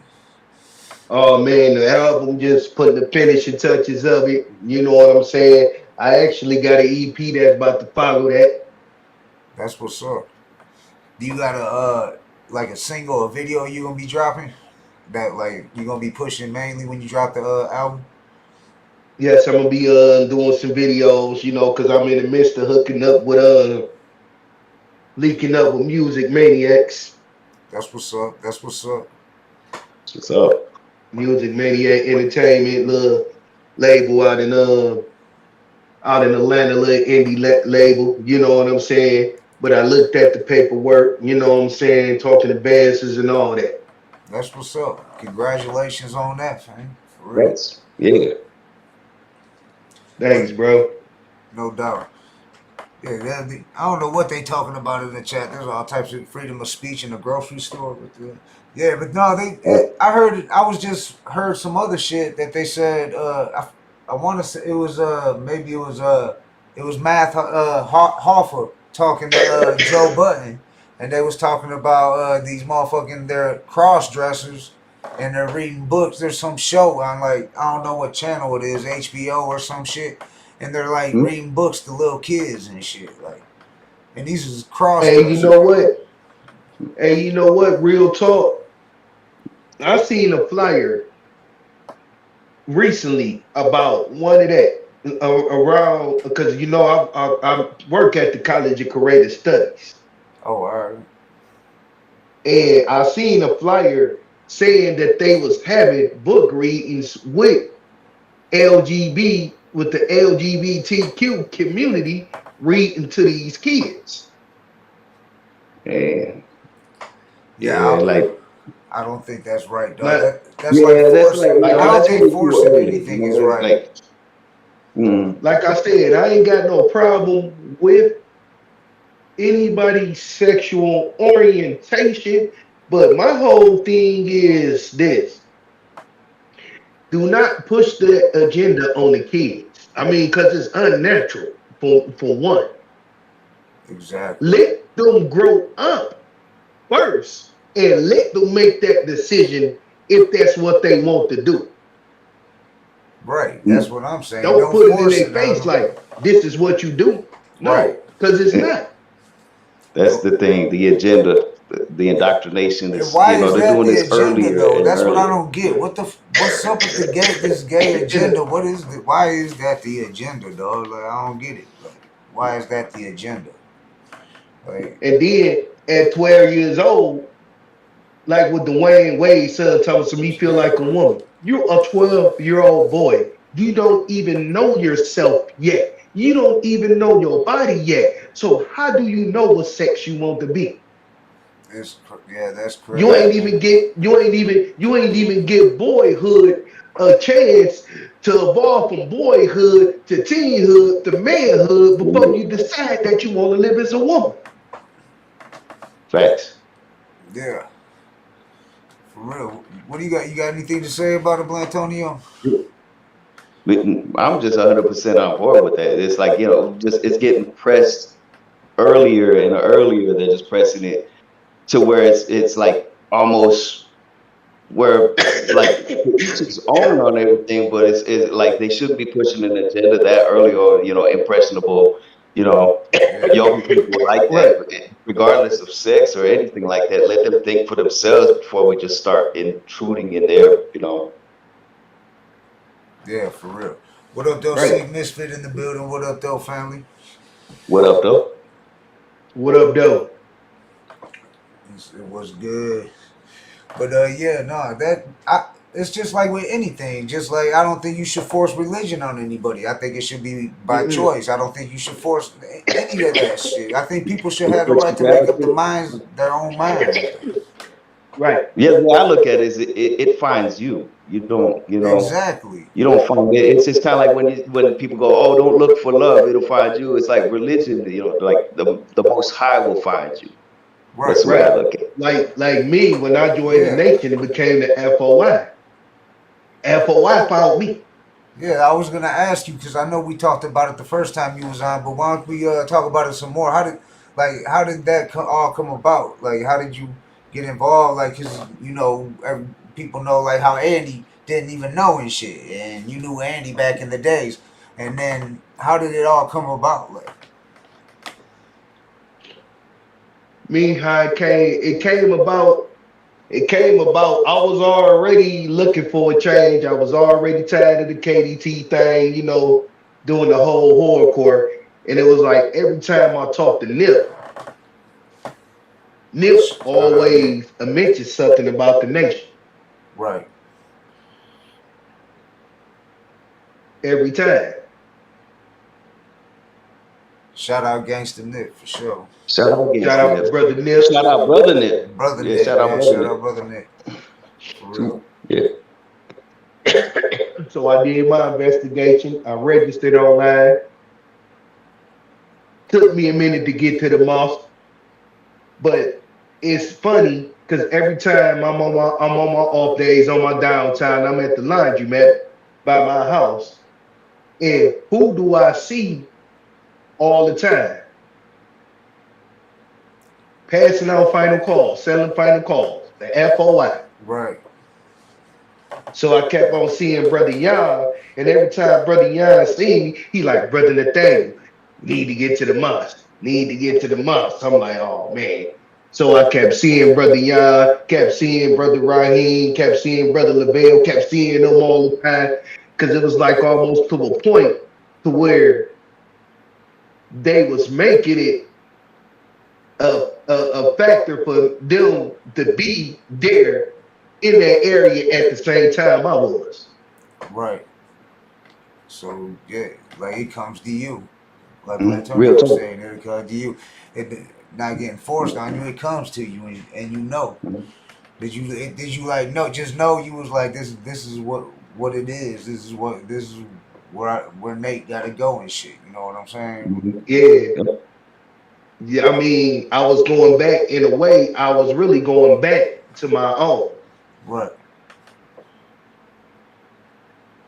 Oh man, the album just put the finishing touches of it. You know what I'm saying? I actually got an EP that's about to follow that. That's what's up. Do you got a like a single, a video you gonna be dropping? That like you gonna be pushing mainly when you drop the album? Yes, I'm gonna be doing some videos, because I'm in the midst of hooking up with leaking up with Music Maniacs. That's what's up. That's what's up. What's up? Music Maniac Entertainment, little label out in Atlanta, little indie label. You know what I'm saying? But I looked at the paperwork. You know what I'm saying? Talking advances and all that. That's what's up. Congratulations on that, man. For real. Yes. Yeah. Thanks, bro. No doubt. Yeah, I don't know what they talking about in the chat. There's all types of freedom of speech in the grocery store. But no, I heard some other shit that they said. I want to say it was Matt Hoffa talking to Joe Budden, and they was talking about these motherfucking they're cross dressers and they're reading books. There's some show on I don't know what channel it is, HBO or some shit. And they're like reading books to little kids and shit, and these is cross. Hey, you know what? Real talk. I seen a flyer recently about one of that around because I work at the College of Creative Studies. Oh, all right. And I seen a flyer saying that they was having book readings with the LGBTQ community reading to these kids. And I don't think that's right, dog. That's I don't think forcing anything is right. Like I said, I ain't got no problem with anybody's sexual orientation, but my whole thing is this: do not push the agenda on the kids. I mean, because it's unnatural for one. Exactly. Let them grow up first and let them make that decision if that's what they want to do. Right. That's what I'm saying. Don't Don't put it in force their it on face them. like this is what you do. Right. No, because it's not. That's the thing, the agenda, the indoctrination And is, why is they're that doing the this agenda earlier though? and That's what I earlier. don't get. What's up with the gay this gay agenda? What is the why is that the agenda, dog? Like I don't get it. Like why is that the agenda? Like And then at 12 years old, like with Dwayne Wade son telling me feel like a woman. You're a 12-year-old boy. You don't even know yourself yet. You don't even know your body yet. So how do you know what sex you want to be? that's You ain't crazy. even give boyhood a chance to evolve from boyhood to teenhood to manhood before you decide that you want to live as a woman. Facts. Yeah. For real. What do you got? You got anything to say about it, Blatonio? I'm just 100% on board with that. It's like, just it's getting pressed earlier and earlier. They're just pressing it to where it's like almost where like to each his own on everything, but it's like they shouldn't be pushing an agenda that early or impressionable, you know, young people like that, Right. regardless of sex or anything like that. Let them think for themselves before we just start intruding in their. Yeah, for real. What up, though? Right. Sig Misfit in the building. What up, though, family? What up, though? What up, though? It was good. But yeah, no, it's just like with anything. Just like I don't think you should force religion on anybody. I think it should be by Mm-mm. choice. I don't think you should force any of that shit. I think people should have the But right you to make up gotta their own minds. Right. Yeah, the way I look at it is it finds you. You don't, Exactly. you don't find it. It's just kind of like when people go, oh, don't look for love, it'll find you. It's like religion, like the Most High will find you. That's Right. the way I Right. look at it. Like me, when I joined the Yeah. nation, it became the FOI. FOI found me. Yeah, I was gonna ask you because I know we talked about it the first time you was on, but why don't we talk about it some more? How did that all come about? Like, how did you get involved? Like, cause people know like how Andy didn't even know and shit, and you knew Andy back in the days, and then how did it all come about? Like, Me, how it came about. It came about. I was already looking for a change. I was already tired of the KDT thing, doing the whole horrorcore. And it was like every time I talked to Nip shout out Nick. always mentions something about the nation. Right. Every time. Shout out Gangsta Nick for sure. Shout out Shout Gangsta out Nip. brother Nip. Shout out Brother Nip. Brother Yeah, Nick, shout out yeah, Brother shout Nip. out Brother Nick. For real. Yeah. So I did my investigation. I registered online. Took me a minute to get to the mosque, but it's funny because every time I'm on my off days, on my downtime, I'm at the laundromat by my house. And who do I see all the time? Passing out final calls, selling final calls, the FOI. Right. So I kept on seeing Brother Yon, and every time Brother Yon see me, he like, Brother Nathaniel, need to get to the mosque. Need to get to the mosque. I'm like, oh man. So I kept seeing Brother Yon, kept seeing Brother Raheem, kept seeing Brother Lavelle, kept seeing them all the time. Because it was like almost to a point to where they was making it a factor for them to be there in that area at the same time I was. Right. So yeah, like it comes to you. Like Real Antonio was talk. saying, it comes to you. It not getting forced on you. It comes to you, and you know. Did you like no? Just know you was like this. This is what it is. This is where Nate gotta go and shit. You know what I'm saying? Yeah. Yeah, I mean, I was going back in a way, I was really going back to my own. Right.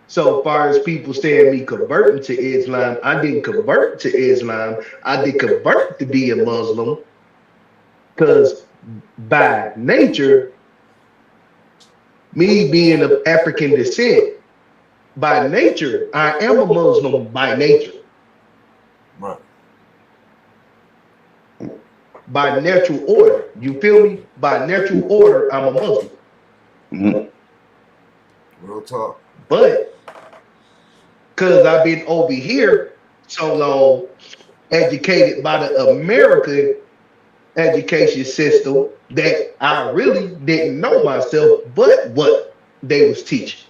So far as people saying me converting to Islam, I didn't convert to Islam. I did convert to be a Muslim because by nature, me being of African descent, by nature, I am a Muslim by nature. Right. By natural order. You feel me? By natural order, I'm a Muslim. Real talk. But because I've been over here so long, educated by the American education system, that I really didn't know myself but what they was teaching.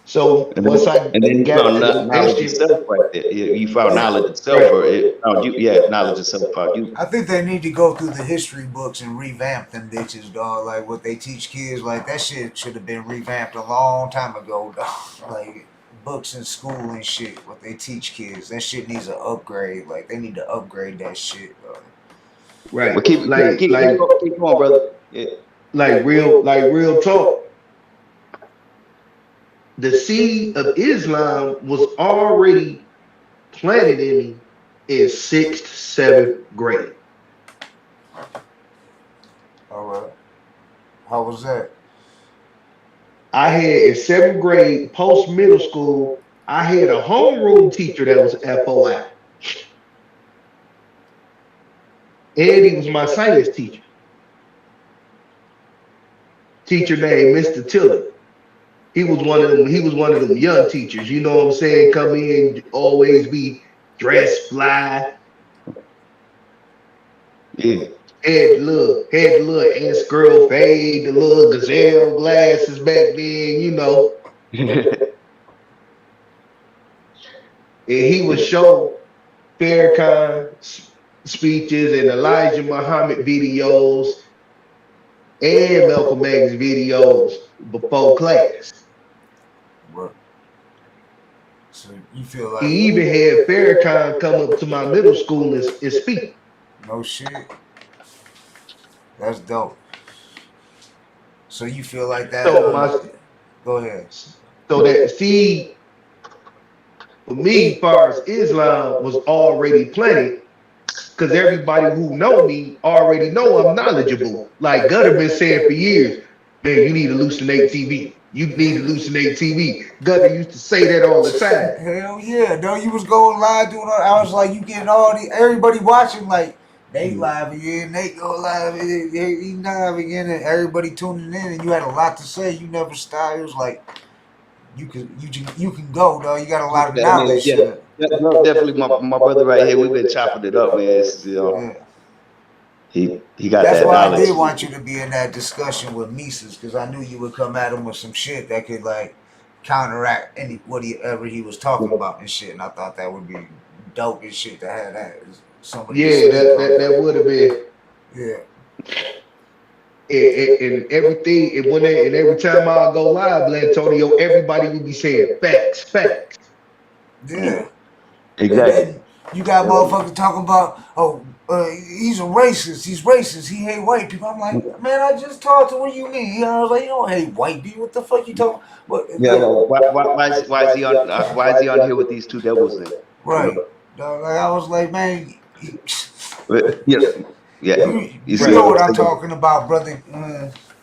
So once I And then you got found to know that knowledge shit, itself right there. You found knowledge itself, right. or it found you. Yeah, knowledge itself found you. I think they need to go through the history books and revamp them bitches, dog. Like what they teach kids, like that shit should have been revamped a long time ago, dog. Like books in school and shit, what they teach kids, that shit needs an upgrade. Like they need to upgrade that shit, dog. Right. Well, keep going, brother. Yeah. like real talk. The seed of Islam was already planted in me in sixth, seventh grade. All right. How was that? I had in seventh grade, post middle school, I had a homeroom teacher that was FOI. And he was my science teacher. Teacher named Mr. Tiller. He was one of them young teachers, you know what I'm saying? Come in, always be dressed fly. Yeah. Had the little S girl fade, the little gazelle glasses back then, you know. And he would show Farrakhan speeches and Elijah Muhammad videos and Malcolm X videos before class. Right. So you feel like He even had Farrakhan come up to my middle school and speak. No shit. That's dope. So you feel like that? Go ahead. So that seed for me, as far as Islam, was already planted, because everybody who know me already know I'm knowledgeable. Like Gutter been saying for years, man, you need to hallucinate TV. You need to hallucinate TV. Gutter used to say that all the time. Hell yeah, no, you was going live doing all, I was like, you getting everybody watching, like, Nate live again, Nate go live again, he live again, and everybody tuning in, and you had a lot to say, you never stopped. It was like, you can go, though. You got a lot of knowledge. Yeah, definitely my brother right here. We've been chopping it up, man. It's, you know, he got That's that why knowledge. I did want you to be in that discussion with Mises, because I knew you would come at him with some shit that could like counteract whatever he was talking about and shit. And I thought that would be dope and shit to have that. Somebody That would have been. Yeah. And everything, and every time I go live, Antonio, everybody would be saying facts. Yeah. Exactly. You got motherfuckers talking about, he's a racist. He's racist. He hate white people. I'm like, man, I just talked to what you mean. I was like, you don't hate white people. What the fuck you talking? Yeah. Why is he on? Why is he on here with these two devils then? Right. Like I was like, man. Yeah. You know what I'm talking about, brother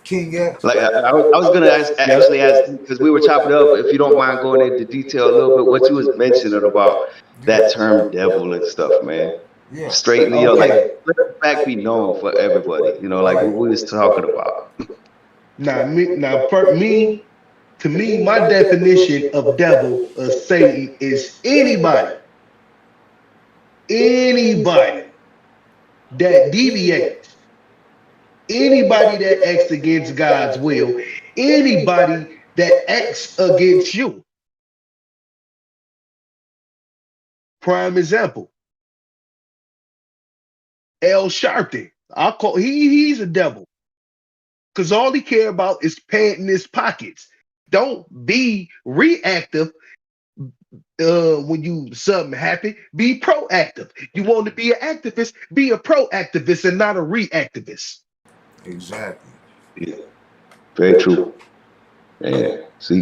King X. Like I was gonna actually ask, because we were chopping up. If you don't mind going into detail a little bit, what you was mentioning about that term "devil" and stuff, man. Yeah. Straight, you know, like let the fact be known for everybody. You know, like what we was talking about. To me, my definition of devil, of Satan, is anybody that deviates, anybody that acts against God's will, anybody that acts against you. Prime example, El Sharpton. He's a devil. because all he care about is padding his pockets. Don't be reactive when you something happen. Be proactive. You want to be an activist, be a proactivist and not a reactivist. Exactly. Yeah. Very true. Yeah. See.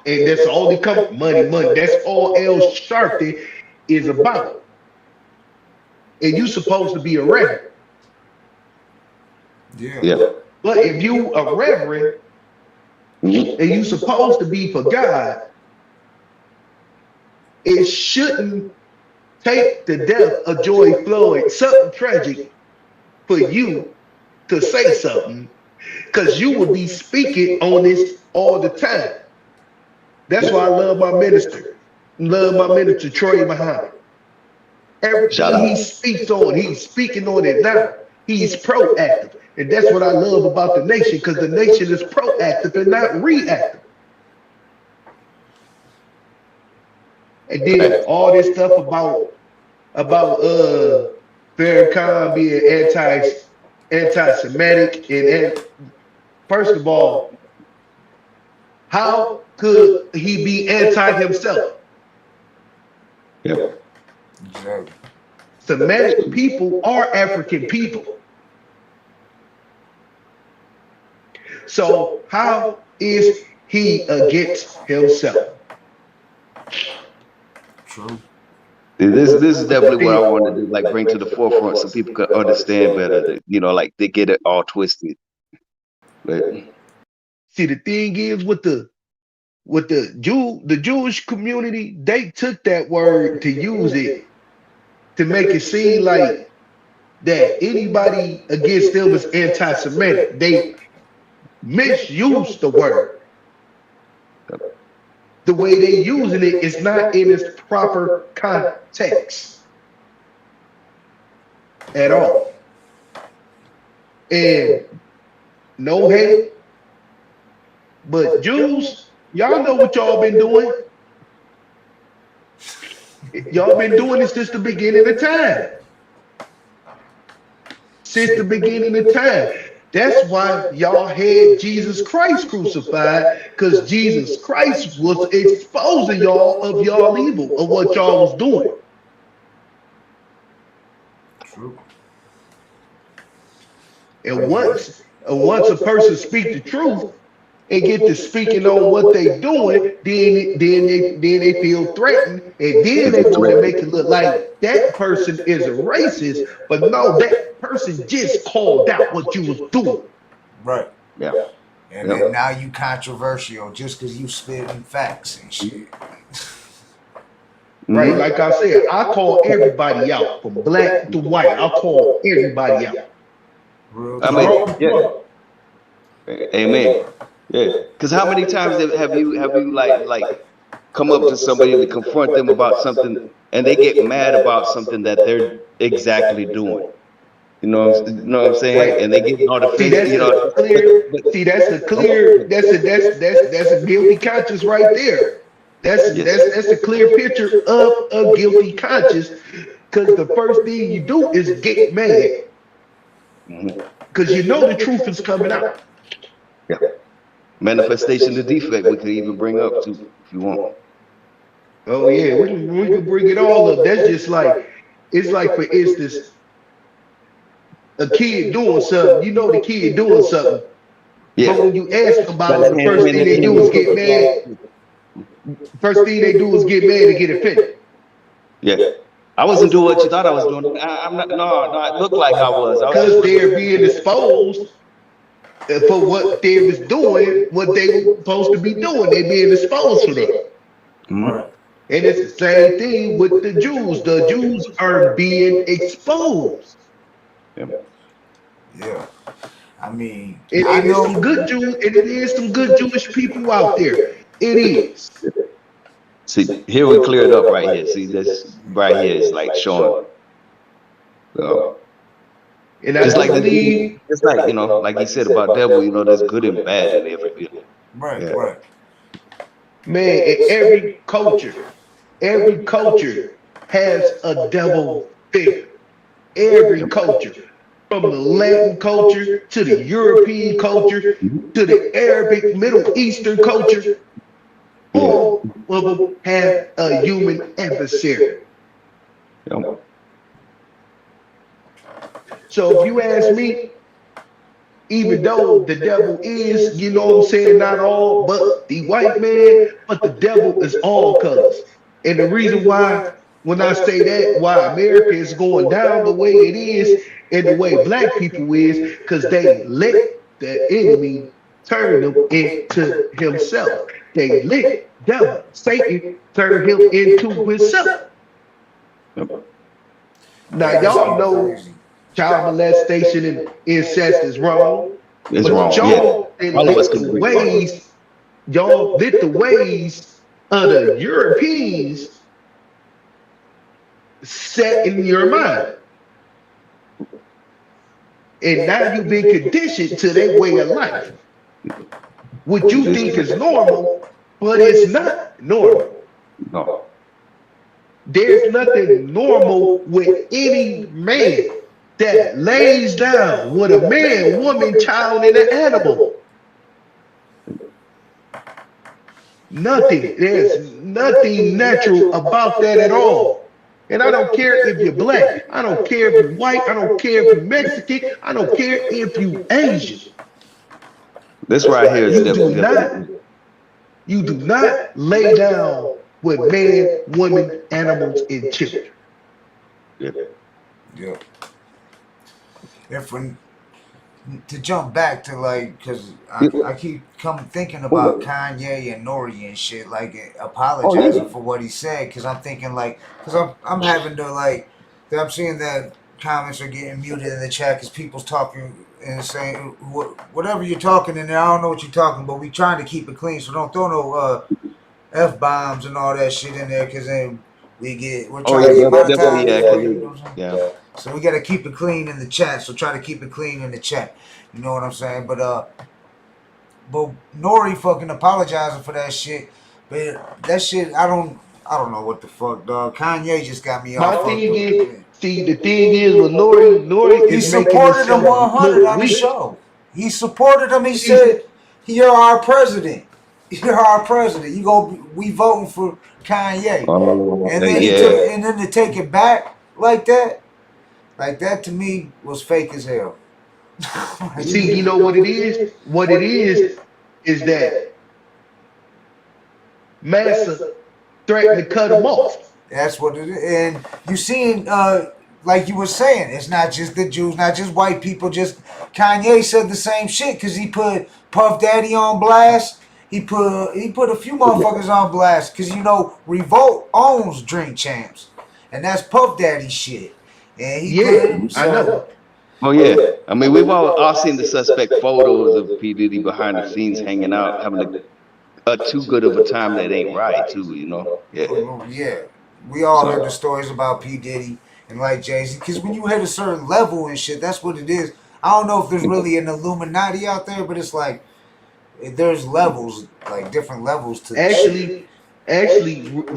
And that's all he come money. That's all L Sharpton is about. And you supposed to be a reverend. Yeah. But if you a reverend and you supposed to be for God, it shouldn't take the death of George Floyd, something tragic, for you to say something, because you would be speaking on this all the time. That's why I love my minister. Love my minister, Troy Muhammad. Everything he speaks on, he's speaking on it now. He's proactive. And that's what I love about the nation, because the nation is proactive and not reactive. And then all this stuff about Farrakhan being anti-Semitic, and first of all, how could he be anti himself? Yeah. Exactly. Semitic people are African people. So how is he against himself? True. This is definitely what I want to do, like bring to the forefront so people can understand better. That, you know, like they get it all twisted. But see, the thing is with the Jewish community, they took that word to use it to make it seem like that anybody against them is anti-Semitic. They misuse the word. The way they using it is not in its proper context at all. And no hate, but Jews, y'all know what y'all been doing. Y'all been doing it since the beginning of time. Since the beginning of time. That's why y'all had Jesus Christ crucified, because Jesus Christ was exposing y'all of y'all evil, of what y'all was doing. True. And once a person speak the truth and get to speaking on what they doing, then they feel threatened, and then they want to make it look like that person is a racist, but no, that person just called out what you was doing. Right. Yeah. And then now you controversial just because you spitting facts and shit. Right, like I said, I call everybody out, from black to white. I call everybody out. I mean, yeah. Amen. Yeah. Because how many times have you like come up to somebody to confront them about something, and they get mad about something that they're exactly doing? You know what I'm saying? Right. And they get all See, defensive. You know. That's a guilty conscience right there. That's a clear picture of a guilty conscience, because the first thing you do is get mad, because you know the truth is coming out. Yeah. Manifestation of defect we could even bring up too, if you want. Oh yeah, we can bring it all up. That's just like, it's like, for instance, a kid doing something. You know the kid doing something. Yeah. But when you ask about it, the first thing they do is get mad. First thing they do is get mad and get offended. Yeah. I wasn't doing what you thought I was doing. I'm not. No, it looked like I was. Because they're being exposed for what they was doing, what they were supposed to be doing. They're being exposed for that. Right. And it's the same thing with the Jews. The Jews are being exposed. Yeah. I mean, and it's some good Jews, and it is some good Jewish people out there. It is. See, here we clear it up right here. See, this right here is like showing. And just like just like, you know, like he said about devil, you know, there's good and bad in every people. Right, right. Man, in every culture has a devil figure. Every culture. from the Latin culture to the European culture to the Arabic Middle Eastern culture, all of them have a human adversary. So if you ask me, even though the devil is, you know what I'm saying, not all but the white man, but the devil is all colors. And the reason why, when I say that, why America is going down the way it is and the way black people is, because they let the enemy turn them into himself. They let devil, Satan, turn him into himself. Now, y'all know child molestation and incest is wrong. It's but wrong. y'all Yeah. All of us can the agree. ways, y'all lit the ways of the Europeans set in your mind. And now you've been conditioned to their way of life. What you think is normal, but it's not normal. No. There's nothing normal with any man that lays down with a man, woman, child, and an animal. Nothing. There's nothing natural about that at all. And I don't care if you're black. I don't care if you're white. I don't care if you're Mexican. I don't care if you're Asian. This right here is You do not lay down with man, women, animals, and children. Yeah. If when to jump back to like, cause I keep thinking about Kanye and Nori and shit, like apologizing for what he said, cause I'm thinking like, cause I'm having to like, I'm seeing that comments are getting muted in the chat, cause people's talking and saying whatever you're talking in there, I don't know what you're talking, but we trying to keep it clean, so don't throw no F-bombs and all that shit in there, cause then we're trying to get monetized. You know what I'm saying? Yeah. So we gotta keep it clean in the chat. So try to keep it clean in the chat. You know what I'm saying? But Nori fucking apologizing for that shit. But that shit, I don't know what the fuck, dog. Kanye just got me off. The thing is with Nori he is supported him 100 on the show. He supported him. He said, "You're our president. You're our president. We voting for Kanye." And then then to take it back like that to me was fake as hell. See, you know what it is? What it is that Massa threatened to cut him off. That's what it is. And you seen, like you were saying, it's not just the Jews, not just white people. Just Kanye said the same shit because he put Puff Daddy on blast. He put a few motherfuckers on blast because Revolt owns Drink Champs, and that's Puff Daddy shit. And I know. Oh yeah, I mean we've all seen the suspect photos of P. Diddy behind the scenes hanging out, having a too good of a time that ain't right too, Yeah, we all heard the stories about P. Diddy and like Jay-Z, because when you hit a certain level and shit, that's what it is. I don't know if there's really an Illuminati out there, but it's like there's levels, like different levels to Actually,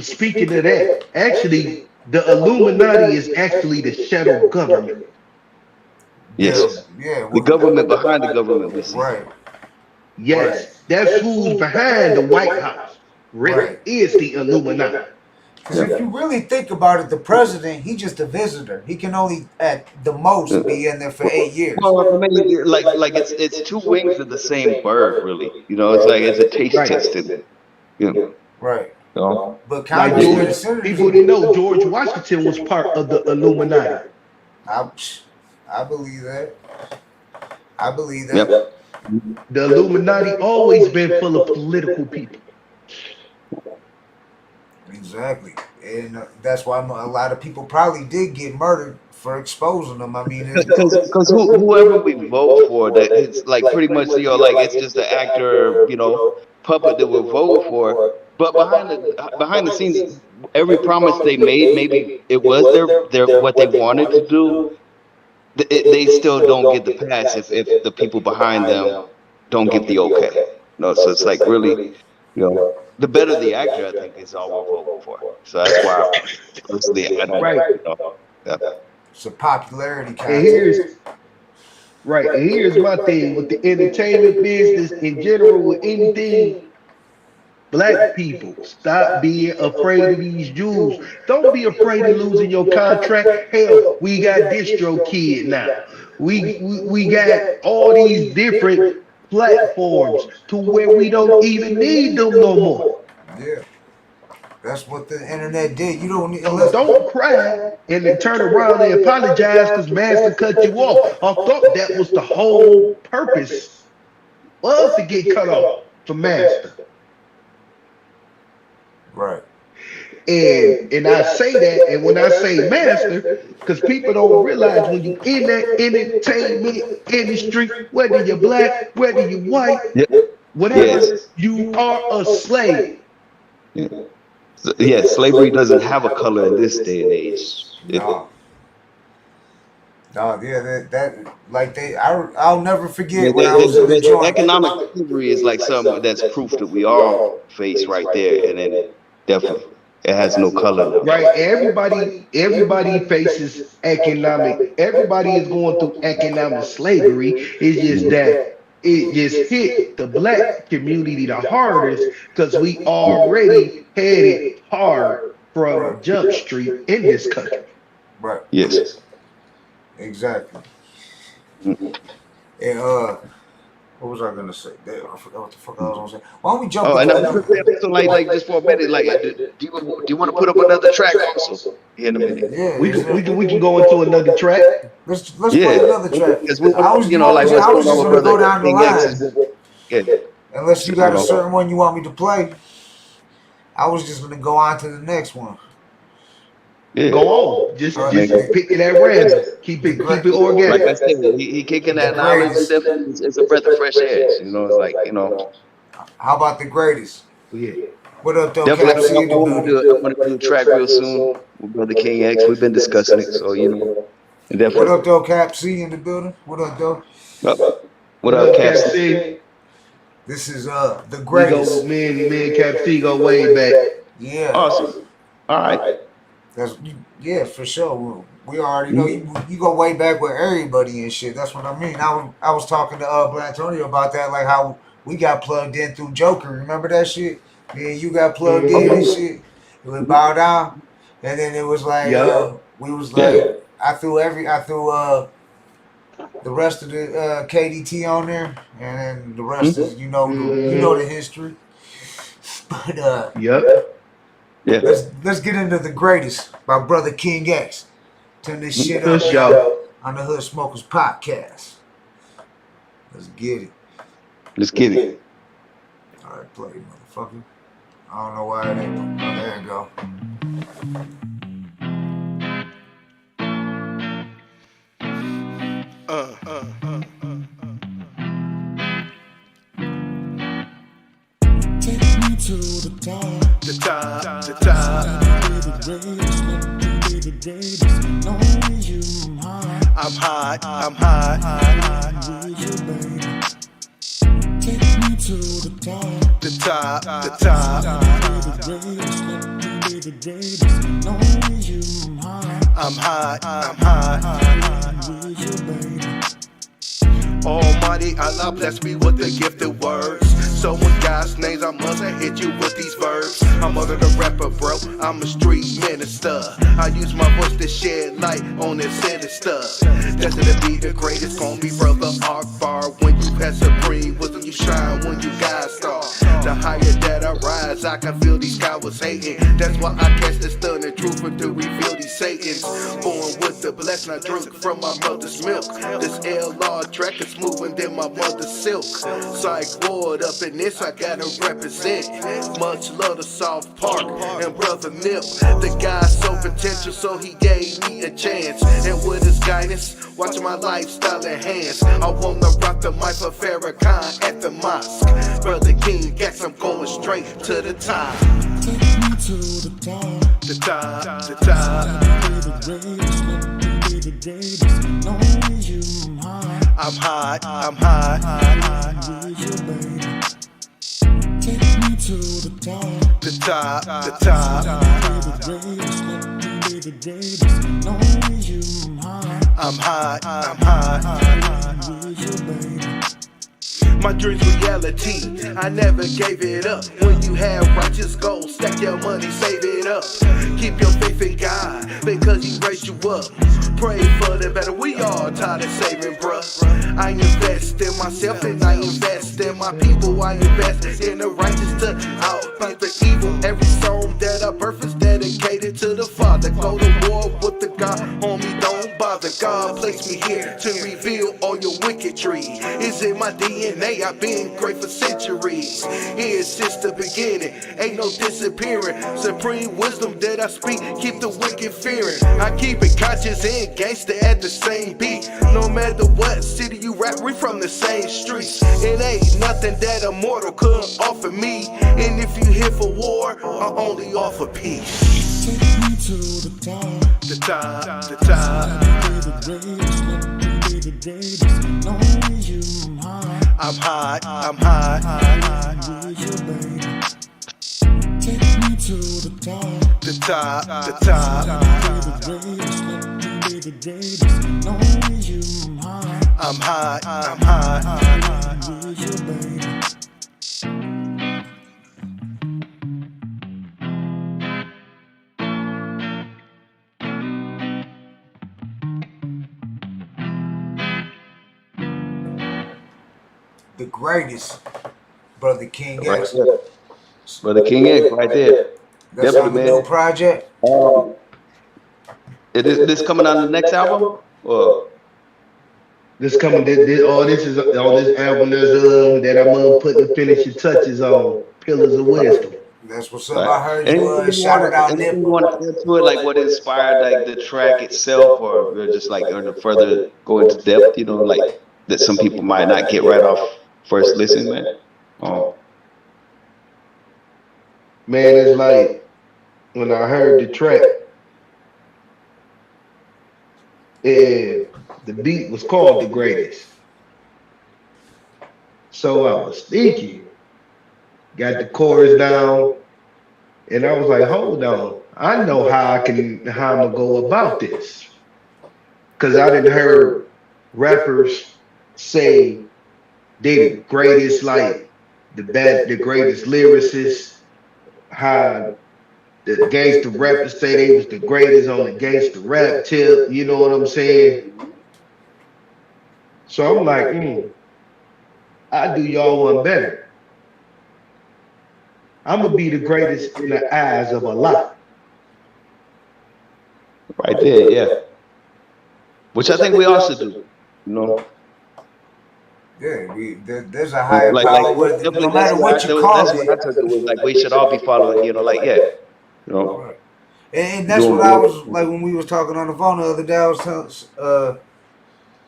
speaking of that, actually the Illuminati is actually the shadow government. Yes. Yeah. The government behind the government we see. Right. Yes. That's who's behind the White House. Really is the Illuminati. Because if you really think about it, the president, he's just a visitor. He can only, at the most, be in there for 8 years. Well, I mean, like it's two wings of the same bird, really. It's like it's a taste testing. Right. But people didn't know George Washington was part of the Illuminati. I believe that. Yep. The Illuminati always been full of political people. Exactly. And that's why a lot of people probably did get murdered for exposing them. I mean, because whoever we vote for, that it's like pretty much like it's just an actor, puppet that we're voting for. But behind the scenes, every promise they made, maybe it was their what they wanted to do. They still don't get the pass if the people behind them don't get the okay. So it's like really, the better the actor, I think, is all we're voting for. So that's why it's a popularity contest. Right. And here's my thing with the entertainment business in general, with anything. Black people, stop being afraid of these Jews. Don't be afraid of losing your contract. Hell, we got DistroKid now. We got all these different platforms to where we don't even need them no more. Yeah. That's what the internet did. You don't need So don't cry and then turn around and apologize because Master cut you off. I thought that was the whole purpose, was to get cut off from Master. Right. And I say that, and when I say master, because people don't realize when you in that entertainment industry, whether you're black, whether you're white, whatever, you are a slave. Yeah, slavery doesn't have a color in this day and age. No, yeah, that like I'll never forget when I was in the joint. Economic slavery is like something that's proof that we all face right there, and then definitely it has no color. Right, everybody faces economic. Everybody is going through economic slavery. It's just that it just hit the black community the hardest because we already had it hard from Jump Street in this country. Right. Yes. Exactly. And what was I gonna say? I forgot what the fuck I was gonna say. Why don't we jump? Oh, and so like just for a minute, like, do you want to put up another track also in a minute? Yeah, we can go into another track. Let's play another track. Because we, I was you know, like I was just gonna go down the line. line. Unless you got a certain one you want me to play, I was just gonna go on to the next one. Yeah. Go on. Just pick it at random. Keep it organic. Like I said, he kicking that knowledge. It's a breath of fresh air. You know, it's like, you know. How about the greatest? Yeah. What up, though? Definitely, I'm going to do a track real soon with Brother King X. We've been discussing it, so you know. Definitely. What up, though? Cap C in the building. What up, though? What up, Cap C? This is the greatest. Me and Cap C go way back. Yeah. Awesome. All right. Yeah, for sure. We already know you go way back with everybody and shit. That's what I mean. I was talking to Blatonio about that, like how we got plugged in through Joker. Remember that shit? Me and you got plugged in and shit. It was Bow Down, and then it was like we was like I threw the rest of the KDT on there, and then the rest is you know the history. But yeah. Let's get into the greatest by Brother King X. Turn this shit up on the Hood Smokers Podcast. Let's get it. Let's get it. All right, play it, motherfucker. I don't know why it ain't. Oh, there you go. Take me to the top. The top. Be the greatest. Know you I'm hot. With you, baby. Take me to the top. The top. Be the greatest. Know you I'm hot. With you, baby. Almighty Allah bless me with the gifted words. So with God's names, I must have hit you with these verbs. I'm more than a rapper, bro. I'm a street minister. I use my voice to shed light on this sinister. Destined to be the greatest, call me brother Akbar. When you pass supreme wisdom, you shine when you guys star. The higher that I rise, I can feel these cowards hating. That's why I catch the stunning truth and to reveal these Satans. Born with the blessing, I drink from my mother's milk. This LR track is smoother than my mother's silk. Psych ward up in this, I gotta represent. Much love to South Park and Brother Nip. The guy's so potential, so he gave me a chance. And with his guidance, watching my lifestyle enhance. I wanna rock the mic for Farrakhan at the mosque. Brother King X, I'm going straight to the top. Take me to the top. The top. Be the greatest. Know you I'm hot. With you, baby. Take me to the top. The top. Be the greatest. Know you I'm hot. My dream's reality, I never gave it up. When you have righteous goals, stack your money, save it up. Keep your faith in God, because He raised you up. Pray for the better, we all tired of saving, bruh. I invest in myself and I invest in my people. I invest in the righteous to outfight the evil. Every song that I birth is dedicated to the Father. Go to war with the God, homie, don't bother. God placed me here to reveal all your wickedry. It's in my DNA, I've been great for centuries. Here since the beginning, ain't no disappearing. Supreme wisdom that I speak, keep the wicked fearing. I keep it conscious and gangster at the same beat. No matter what city you rap, we from the same streets. It ain't nothing that a mortal couldn't offer me. And if you here for war, I only offer peace. Take me to the top. The top, the top. Be the greatest, let me be the greatest. Know you, I'm hot, I'm hot. with you, baby. Take me to the top. The top, the top. Be the greatest, let me be the greatest. Know you, I'm hot, I'm hot. with you, baby. The greatest, Brother King Right X. there. Brother King X, right there. That's Definitely, on the man. new project. Is this coming on the next album? Or This coming, this is all this album that I'm putting the finishing touches on. Pillars of Wisdom. That's what's up. right? I heard Anything you you shouted want out to, anything Nip. you want to add to it, like what inspired like the track itself, or just like or to further go into depth, like that some people might not get right off first listen, man. Man, it's like when I heard the track, and the beat was called The Greatest. So I was thinking, got the chorus down, and I was like, hold on, I know how I'm gonna go about this. Cause I didn't heard rappers say they the greatest, like the greatest lyricists, how the gangster rappers say they was the greatest on the gangster rap tip, you know what I'm saying? So I'm like, I do y'all one better. I'm gonna be the greatest in the eyes of Allah. Right there, yeah. Which I think we all should do, Yeah, there's a higher Like power with it, no matter what you call that's what I it. took it was like we should all be following, Right. And that's doing what I was like when we was talking on the phone the other day. I was telling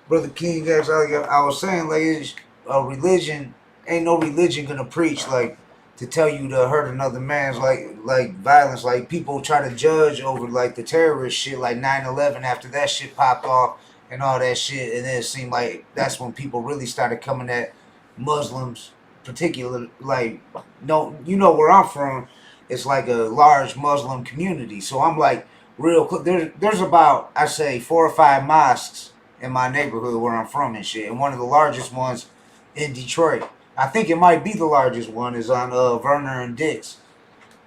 Brother King X, I was saying like it's a religion. Ain't no religion gonna preach like to tell you to hurt another man's like violence. Like people try to judge over like the terrorist shit, like 9/11. After that shit popped off and all that shit, and then it seemed like that's when people really started coming at Muslims, particular like no, you know where I'm from. It's like a large Muslim community, so I'm like real quick. There's about I say 4 or 5 mosques in my neighborhood where I'm from and shit, and one of the largest ones in Detroit. I think it might be the largest one is on Verner and Dix,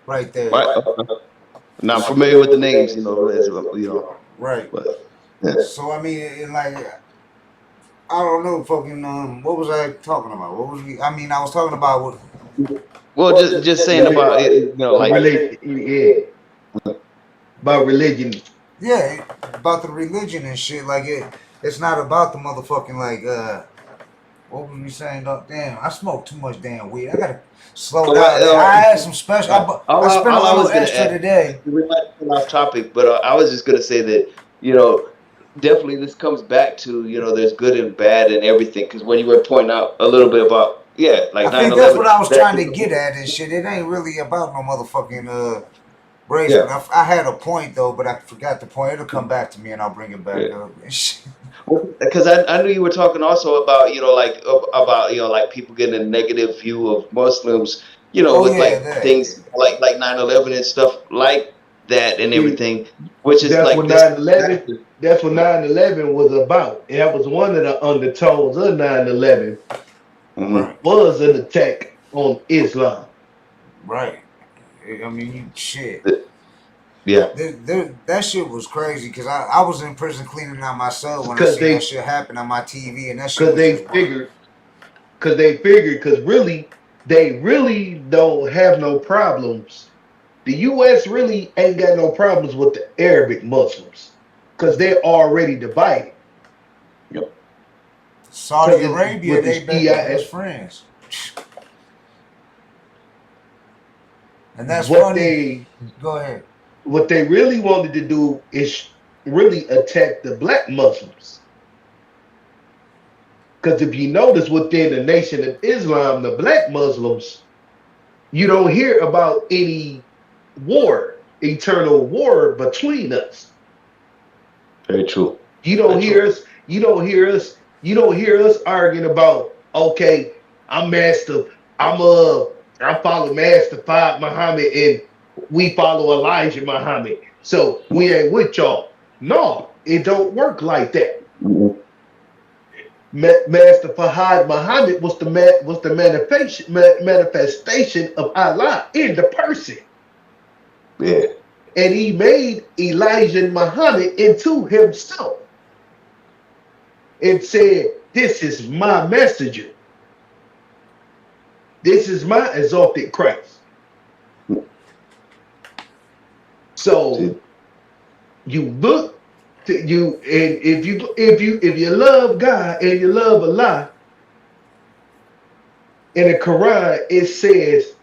right there. Right. Now I'm familiar with the names, Right. But, yeah. So I mean, and like I don't know, fucking what was I talking about? What was I mean, I was talking about what. Well, just saying about it, About religion. Yeah, about the religion and shit. Like it's not about the motherfucking like what was we saying? Damn, I smoked too much damn weed. I gotta slow down. I had some special. I spent a little extra today. We might get off topic, but I was just gonna say that definitely this comes back to there's good and bad and everything. Because when you were pointing out a little bit about like I think 9/11, that's what I was trying to get at and shit. It ain't really about no motherfucking race. Yeah. I had a point though, but I forgot the point. It'll come back to me and I'll bring it back up. Because I knew you were talking also about like people getting a negative view of Muslims, things like 9/11 and stuff like that and everything, which is that's like what 9/11. That's what 9/11 was about. And that was one of the undertones of 9/11 Right. was an attack on Islam. Right. I mean, you shit. Yeah. That shit was crazy because I was in prison cleaning out my cell when I Because seen that they shit happen on my TV, and that shit because was they just figured because really they really don't have no problems. The US really ain't got no problems with the Arabic Muslims because they're already divided. Saudi Arabia, with the they best Shia, friends. And that's what funny. Go ahead. what they really wanted to do is really attack the black Muslims. Because if you notice within the Nation of Islam, the black Muslims, you don't hear about any war, eternal war between us. Very true. You don't hear us, you don't hear us, you don't hear us arguing about, okay, I'm Master, I follow Master Fard Muhammad and we follow Elijah Muhammad. So we ain't with y'all. No, it don't work like that. Master Fahad Muhammad was the manifestation of Allah in the person. Yeah. And he made Elijah Muhammad into himself and said, "This is my messenger. This is my exalted Christ." So you look to you, and if you love God and you love Allah, in the Quran it says,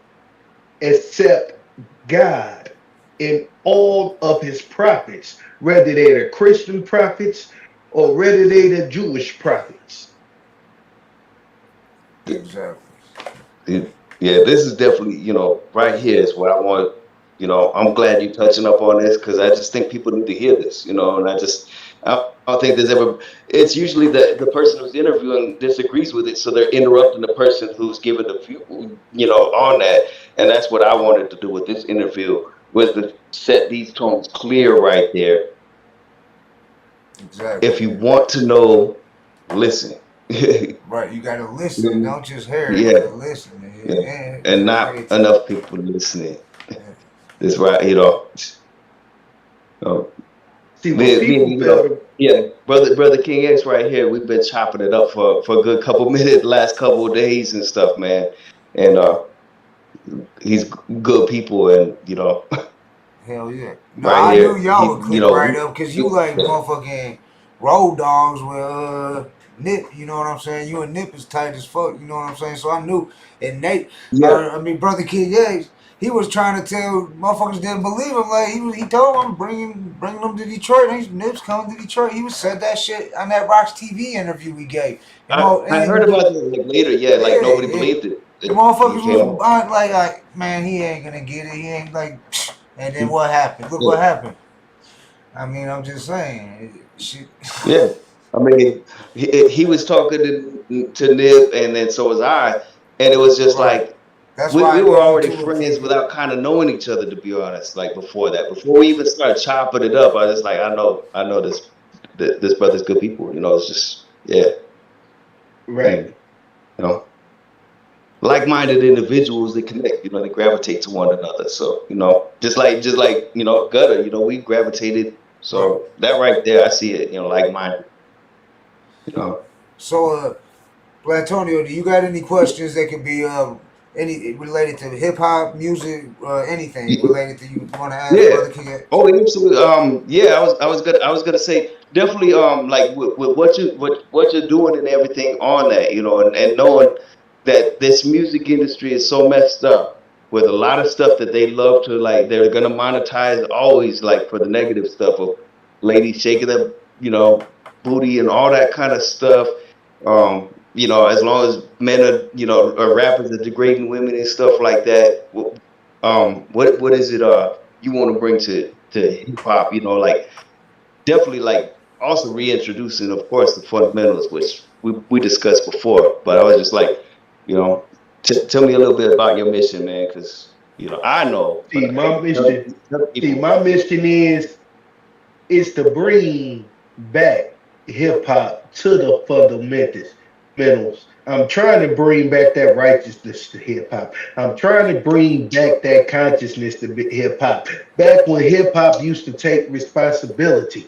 "Except God and all of His prophets, whether they're the Christian prophets or whether they're the Jewish prophets." Exactly. Yeah, this is definitely, right here is what I want. I'm glad you're touching up on this because I just think people need to hear this, and I don't think there's ever, it's usually the person who's interviewing disagrees with it, so they're interrupting the person who's giving the view, on that. And that's what I wanted to do with this interview, was to set these tones clear right there. Exactly. If you want to know, listen. Right, you gotta listen, don't just hear it. Yeah. You gotta listen. Yeah. And not enough people listening. That's right, See, what people brother King X right here. We've been chopping it up for a good couple minutes, last couple of days and stuff, man. And he's good people, and Hell yeah. No, right I here, knew y'all would click right up because you like yeah. motherfucking road dogs with Nip, you know what I'm saying? You and Nip is tight as fuck, you know what I'm saying? So I knew, and Nate, Brother King X, he was trying to tell motherfuckers didn't believe him. Like he told them bringing them to Detroit. Nip's coming to Detroit. He was said that shit on that Rocks TV interview we gave. I heard about it later. Yeah, like nobody believed it. The motherfuckers was like, man, he ain't gonna get it. He ain't like, and then what happened? Look what happened. I mean, I'm just saying, shit. Yeah, I mean, he was talking to Nip, and then so was I, and it was just like we were already friends without kind of knowing each other, to be honest. Like before we even started chopping it up, I was just like, I know this brother's good people. It's just right. And, like-minded individuals that connect, they gravitate to one another. So, just like Gutter, we gravitated. So that right there, I see it, like-minded. So, Blatonio, do you got any questions that could be any related to hip hop, music, anything related to you want to ask Brother King? Oh, absolutely. Yeah, I was gonna say definitely. Like with what you're doing and everything on that, and knowing that this music industry is so messed up with a lot of stuff that they love to, like, they're gonna monetize always, like, for the negative stuff of ladies shaking their booty and all that kind of stuff. As long as men are rappers are degrading women and stuff like that. What is it you want to bring to hip hop? Like, definitely, like, also reintroducing, of course, the fundamentals, which we discussed before. But I was just like, tell me a little bit about your mission, man, because I know. My mission is to bring back hip hop to the fundamentals. I'm trying to bring back that righteousness to hip hop. I'm trying to bring back that consciousness to hip hop. Back when hip hop used to take responsibility.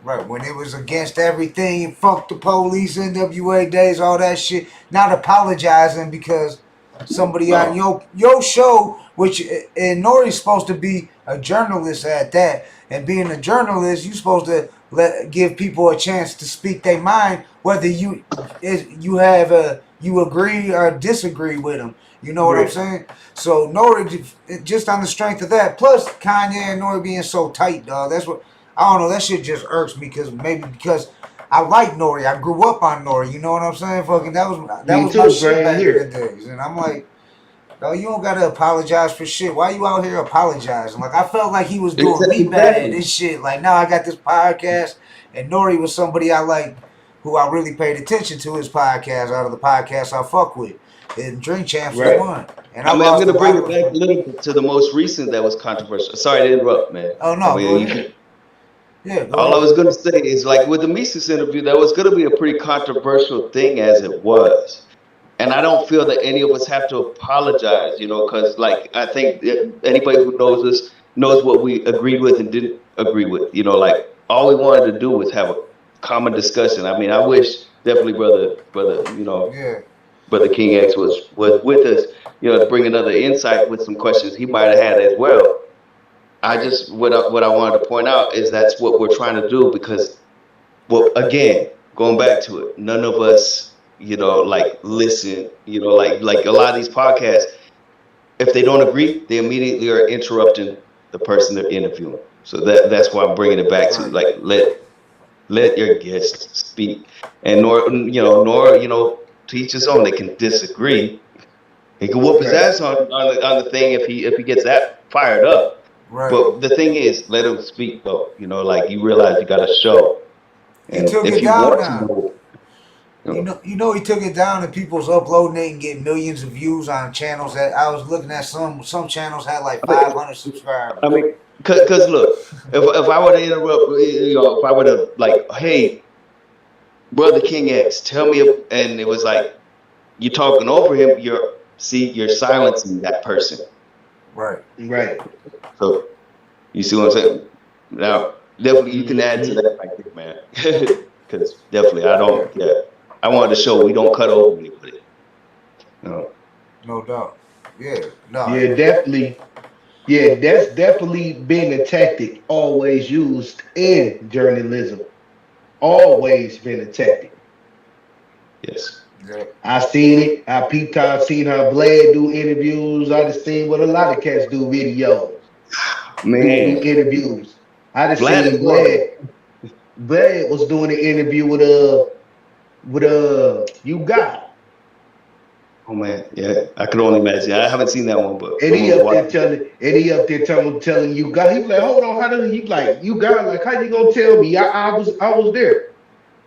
Right, when it was against everything, fuck the police, NWA days, all that shit. Not apologizing because somebody on your show, which and Nori's supposed to be a journalist at that, and being a journalist, you're supposed to give people a chance to speak their mind, whether you agree or disagree with them. You know what I'm saying? So Nori, just on the strength of that, plus Kanye and Nori being so tight, dog. That's what. I don't know. That shit just irks me because I like Nori. I grew up on Nori. You know what I'm saying? Fucking that was my shit back in the days. And I'm like, no, you don't gotta apologize for shit. Why you out here apologizing? Like I felt like he was doing me bad and shit. Like now I got this podcast, and Nori was somebody I like, who I really paid attention to his podcast out of the podcasts I fuck with. And Drink Champs was one. And I'm going to bring it back a little bit to the most recent that was controversial. Sorry to interrupt, man. Oh no, go ahead. Yeah, all I was going to say is like with the Mises interview, that was going to be a pretty controversial thing as it was. And I don't feel that any of us have to apologize, you know, because like I think anybody who knows us knows what we agreed with and didn't agree with. You know, like all we wanted to do was have a common discussion. I mean, I wish definitely brother, you know, Brother King X was with us, you know, to bring another insight with some questions he might have had as well. I just what I wanted to point out is that's what we're trying to do because, well, again, going back to it, none of us, you know, like listen, you know, like a lot of these podcasts, if they don't agree, they immediately are interrupting the person they're interviewing. So that's why I'm bringing it back to like let your guests speak, and nor you know to each his own. They can disagree. He can whoop his ass on the thing if he gets that fired up. Right. But the thing is, let him speak though. You know, like you realize you got a show. And he took if it you down want now. to You know he took it down and people's uploading it and getting millions of views on channels that I was looking at some channels had like 500 subscribers. I mean, cause look, if I were to interrupt, you know, if I were to like, hey, Brother King X, tell me, and it was like you talking over him, you're silencing that person. Right. So you see what I'm saying? Now, definitely you can add to that right there, man. Because definitely I wanted to show we don't cut over anybody. No doubt. Yeah, definitely. Yeah, that's definitely been a tactic always used in journalism. Always been a tactic. Yes. I seen it. I peeped out, seen how Blad do interviews. I just seen what a lot of cats do videos. Man. Do interviews. I just seen Blad was doing an interview with You Got. Oh man, yeah. I could only imagine. I haven't seen that one, but he up there telling You Got. He was like, hold on, how did he like You Got? Like, how you gonna tell me? I was there.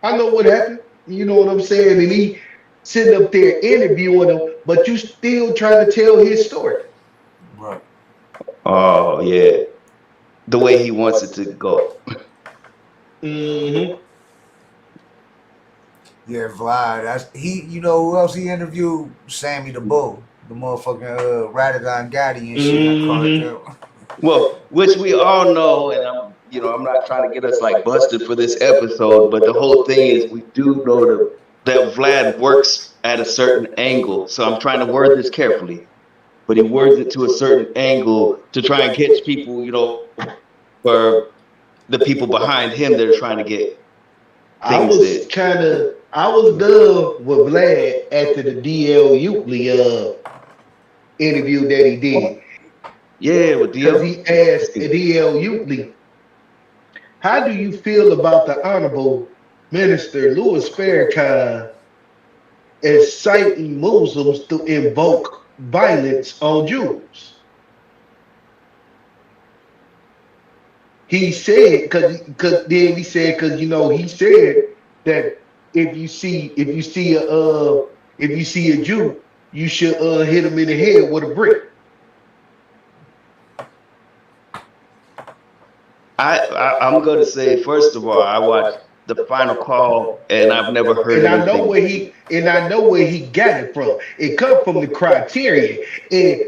I know what happened. You know what I'm saying? And he sitting up there interviewing him, but you still trying to tell his story. Right. Oh yeah. The way he wants it to go. Yeah, Vlad. You know who else he interviewed? Sammy the Bull, the motherfucking Radadon Gotti and shit. Well, which we all know, and I'm not trying to get us like busted for this episode, but the whole thing is we do know that Vlad works at a certain angle. So I'm trying to word this carefully, but he words it to a certain angle to try and catch people, you know, for the people behind him that are trying to get things. I was done with Vlad after the DL Euclid interview that he did. Yeah, with DL. Because he asked DL Euclid, how do you feel about the Honorable Minister Louis Farrakhan inciting Muslims to invoke violence on Jews? He said, because he said that if you see a Jew, you should hit him in the head with a brick. I'm going to say, first of all, I watched The Final Call, and I've never heard And I know anything. where he got it from. It come from the Criterion. And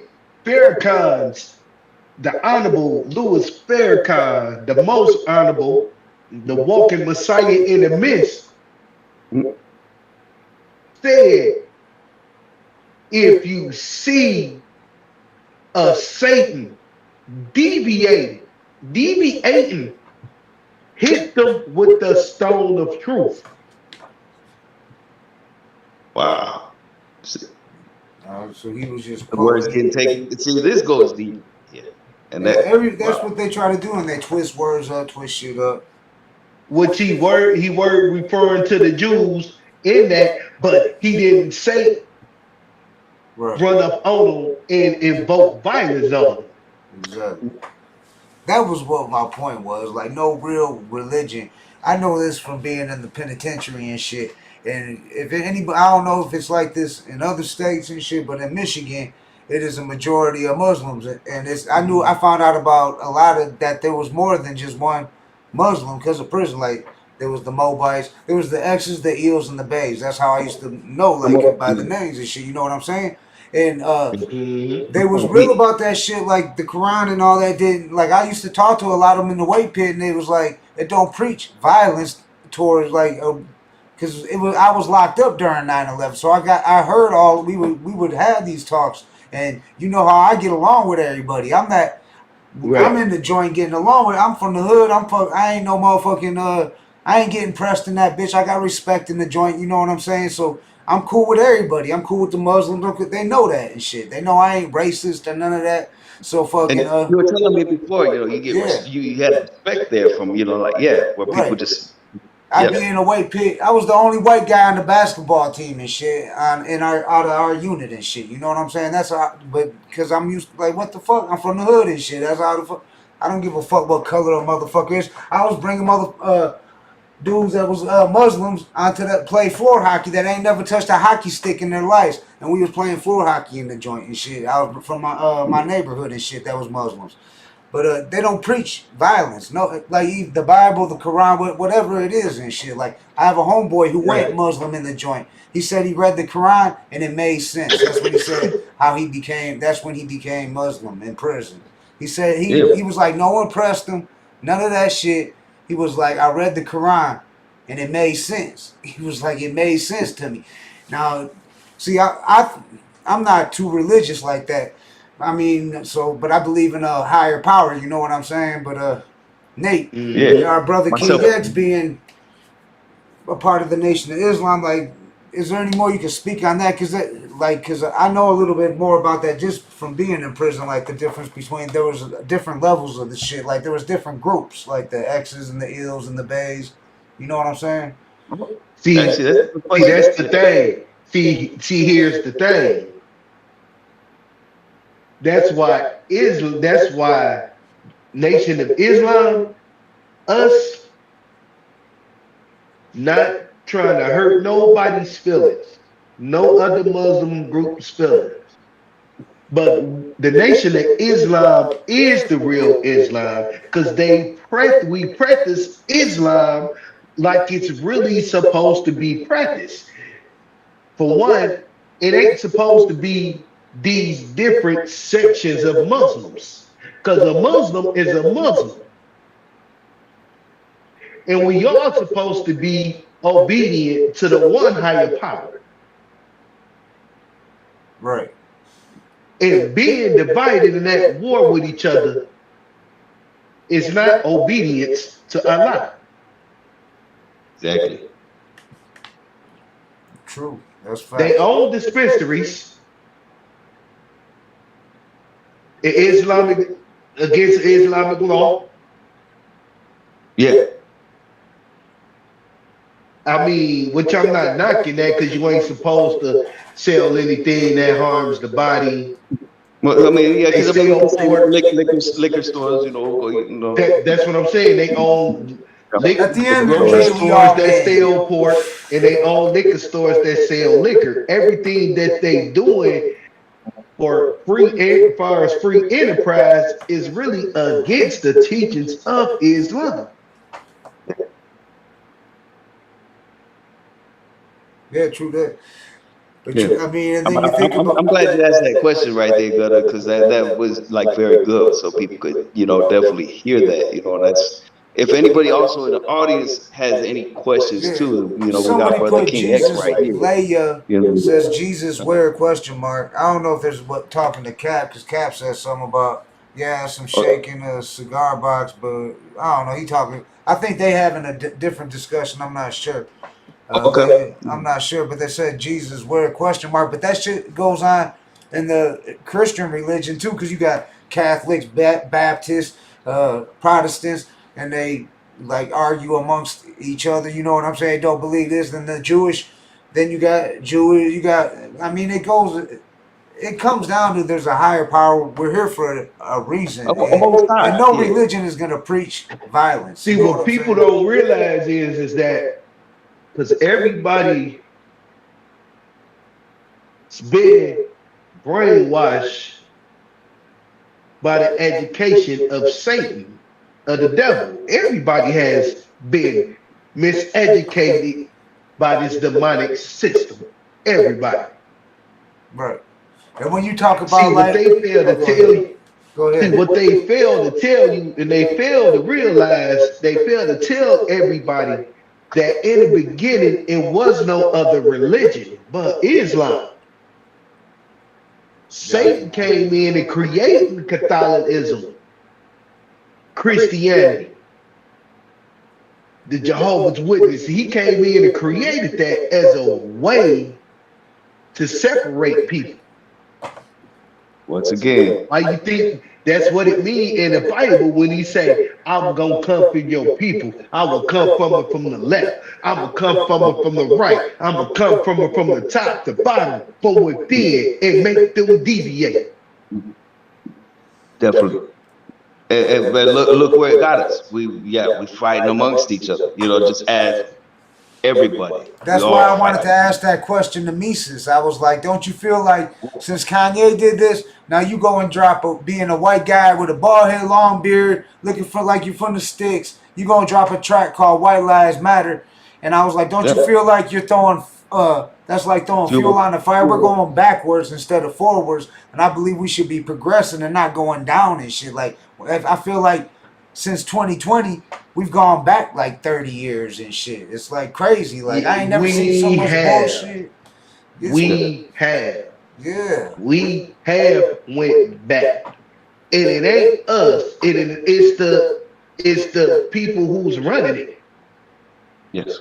Farrakhan's the Honorable Louis Farrakhan, the most honorable, the walking Messiah in the midst, said, if you see a Satan deviating, hit them with the stone of truth. Wow. So he was just The words quoting. getting taken. See, this goes deep. Yeah. And that, That's what they try to do, and they twist words up, twist shit up. Which he word referring to the Jews in that, but he didn't say run up on them and invoke violence on them. Exactly. That was what my point was. Like, no real religion. I know this from being in the penitentiary and shit. And if anybody, I don't know if it's like this in other states and shit, but in Michigan, it is a majority of Muslims. And I found out about a lot of that. There was more than just one Muslim because of prison. Like, there was the Mobites, there was the X's, the Eels, and the Bays. That's how I used to know, like, by the names and shit. You know what I'm saying? And they was real about that shit, like the Quran and all that. Didn't like I used to talk to a lot of them in the weight pit, and they was like, it don't preach violence towards like, because I was locked up during 9/11, so I heard all we would have these talks, and you know how I get along with everybody. I'm in the joint getting along with. I'm from the hood. I ain't no motherfucking I ain't getting pressed in that bitch. I got respect in the joint. You know what I'm saying? So I'm cool with everybody. I'm cool with the Muslims. They know that and shit. They know I ain't racist or none of that. So fucking. and you were telling me before, you get you had respect there from, like, where people just. I be in a weight pit. I was the only white guy on the basketball team and shit, out of our unit and shit. You know what I'm saying? That's how. But because I'm used to, like, what the fuck? I'm from the hood and shit. That's how the fuck. I don't give a fuck what color a motherfucker is. I was bringing dudes that was Muslims onto that play floor hockey that ain't never touched a hockey stick in their lives, and we was playing floor hockey in the joint and shit. I was from my neighborhood and shit that was Muslims, but they don't preach violence. No, like the Bible, the Quran, whatever it is and shit. Like I have a homeboy who went Muslim in the joint. He said he read the Quran and it made sense. That's what he said. That's when he became Muslim in prison. He said he was like, no one pressed him, none of that shit. He was like, I read the Quran, and it made sense. He was like, it made sense to me. Now, see, I'm not too religious like that. I mean, but I believe in a higher power. You know what I'm saying? But Nate, our brother King X being a part of the Nation of Islam, like, is there any more you can speak on that? Because I know a little bit more about that just from being in prison. Like the difference between there was different levels of the shit. Like there was different groups, like the X's and the Eels and the Bays. You know what I'm saying? See, that's the thing. See, here's the thing. That's why Nation of Islam, us not trying to hurt nobody's feelings, no other Muslim group's feelings. But the Nation of Islam is the real Islam because we practice Islam like it's really supposed to be practiced. For one, it ain't supposed to be these different sections of Muslims because a Muslim is a Muslim. And we are supposed to be obedient to the one higher power. Right. And being divided in that war with each other is not obedience to Allah. Exactly. True. That's fact. They own dispensaries. Against Islamic law. Yeah. I mean, which I'm not knocking that because you ain't supposed to sell anything that harms the body. Well, I mean, yeah, because liquor stores, That's what I'm saying. They own At the end of the grocery day, stores that sell pork, and they own liquor stores that sell liquor. Everything that they doing far as free enterprise is really against the teachings of Islam. Yeah, true that. But Yeah. I mean, and then you think I'm about. glad you asked that question right there, Gutter, because that was like very good, so people could definitely hear that. And that's if anybody also in the audience has any questions too. We got Somebody Brother put King X Jesus right here. Leia You says Jesus where question mark. I don't know if there's what talking to Cap because Cap says something about some shaking a cigar box, but I don't know. He talking. I think they having a different discussion. I'm not sure. Okay. I'm not sure, but they said Jesus where question mark. But that shit goes on in the Christian religion too, because you got Catholics, Baptists, Protestants, and they like argue amongst each other. You know what I'm saying? Don't believe this. Then the Jewish, then you got Jewish. You got. I mean, it goes. It comes down to there's a higher power. We're here for a reason, and no religion is gonna preach violence. See, what people don't realize is that because everybody's been brainwashed by the education of Satan, of the devil. Everybody has been miseducated by this demonic system. Everybody. Right. And when you talk about what they fail to tell you, what they fail to tell you, and they fail to realize, they fail to tell everybody that in the beginning it was no other religion but Islam. Satan came in and created Catholicism, Christianity, the Jehovah's Witness. He came in and created that as a way to separate people. Once again, why you think that's what it means in the Bible when he say, I'm gonna come for your people. I will come from it from the left. I will come from it from the right. I'm gonna come from it from the top to bottom, from within, and make them deviate. Definitely. But look where it got us. We fighting amongst each other. Just as everybody. That's why I wanted to ask that question to Mises. I was like, don't you feel like since Kanye did this, now you go and drop being a white guy with a bald head, long beard, looking for like you from the sticks, you gonna drop a track called White Lives Matter. And I was like, don't you feel like you're throwing that's like throwing fuel on the fire? We're going backwards instead of forwards. And I believe we should be progressing and not going down and shit. Like I feel like since 2020, we've gone back like 30 years and shit. It's like crazy. Like I ain't never seen so much bullshit. We have went back. And it ain't us. It's the people who's running it. Yes.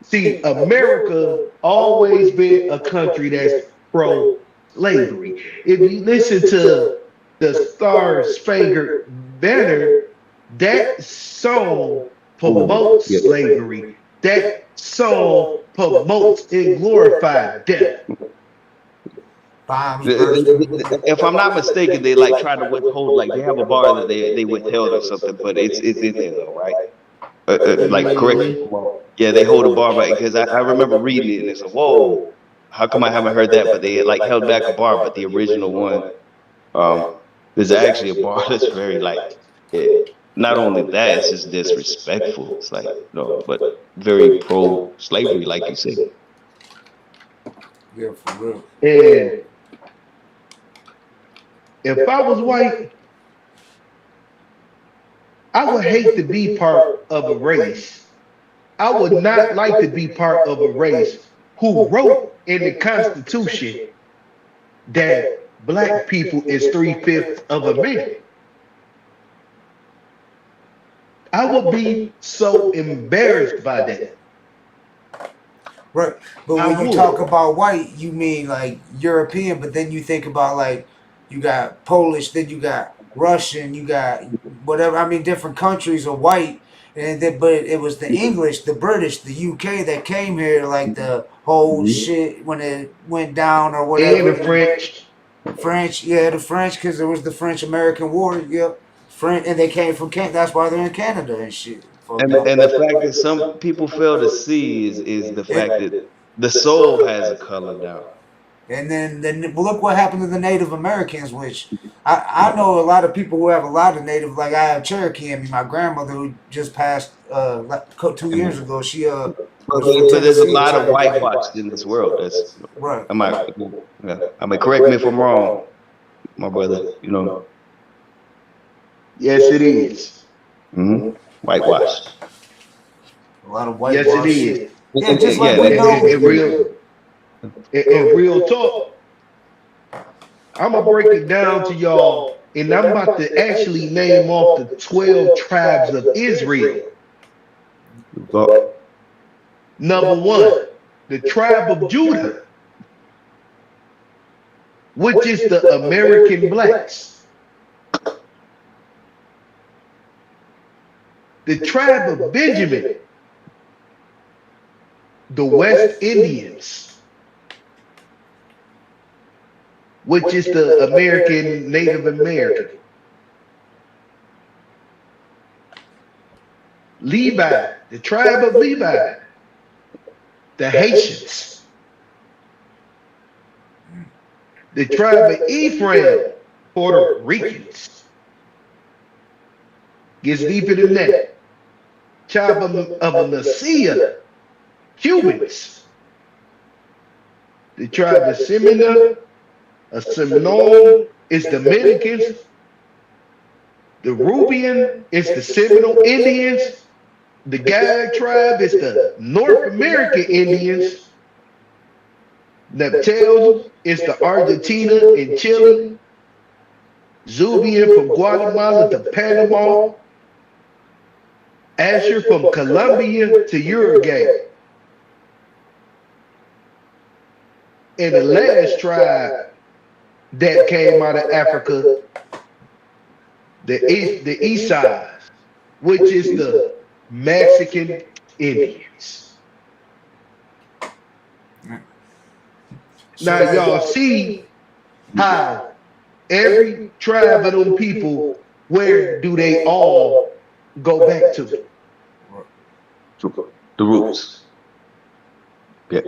See, America always been a country that's pro-slavery. If you listen to the Star Spangled Banner, that song promotes slavery. That song promotes and glorifies death. If I'm not mistaken, they like try to withhold, like they have a bar that they withheld or something, but it's in there though, right? Like correct. Yeah, they hold a bar back because I remember reading it and it's like, whoa, how come I haven't heard that? But they like held back a bar, but the original one, there's actually a bar that's very like, not only that, it's just disrespectful. It's like, but very pro-slavery, like you said. Yeah, for real. And if I was white, I would hate to be part of a race. I would not like to be part of a race who wrote in the Constitution that black people is 3/5 of a man. I would be so embarrassed by that. Right. But when you talk about white, you mean like European, but then you think about like you got Polish, then you got Russian, you got whatever. I mean, different countries are white. And then, but it was the English, the British, the UK that came here, like the whole shit when it went down or whatever. And the French. The French, because there was the French-American War. Yep, French, and they came from Canada. That's why they're in Canada and shit. And the fact that some people fail to see is the fact that the soul has a color now. And then look what happened to the Native Americans, which I know a lot of people who have a lot of Native, like I have Cherokee in me. My grandmother who just passed 2 years ago, she was from But there's a Tennessee, a lot of Cherokee. whitewashed in this world. That's Right. I mean, correct me if I'm wrong, my brother. You know. Yes, it is. Whitewashed. A lot of Yes, it whitewash is. shit. Yeah, just like we And real talk, I'm gonna break it down to y'all, and I'm about to actually name off the 12 tribes of Israel. Number one, the tribe of Judah, which is the American blacks. The tribe of Benjamin, the West Indians, which is the American Native American. Levi, the tribe of Levi, the Haitians. The tribe of Ephraim, Puerto Ricans. Gets deeper than that. Tribe of Messiah, Cubans. The tribe of Semina, Seminole is Dominicans. The Rubian is the Seminole Indians. The Gag tribe is the North American Indians. Neptals is the Argentina and Chile. Zubian from Guatemala to Panama. Asher from Colombia to Uruguay. And the last tribe that came out of Africa, the Isais, which is the Mexican Indians. Now y'all see how every tribe of them people, where do they all go back to? The roots. Yeah.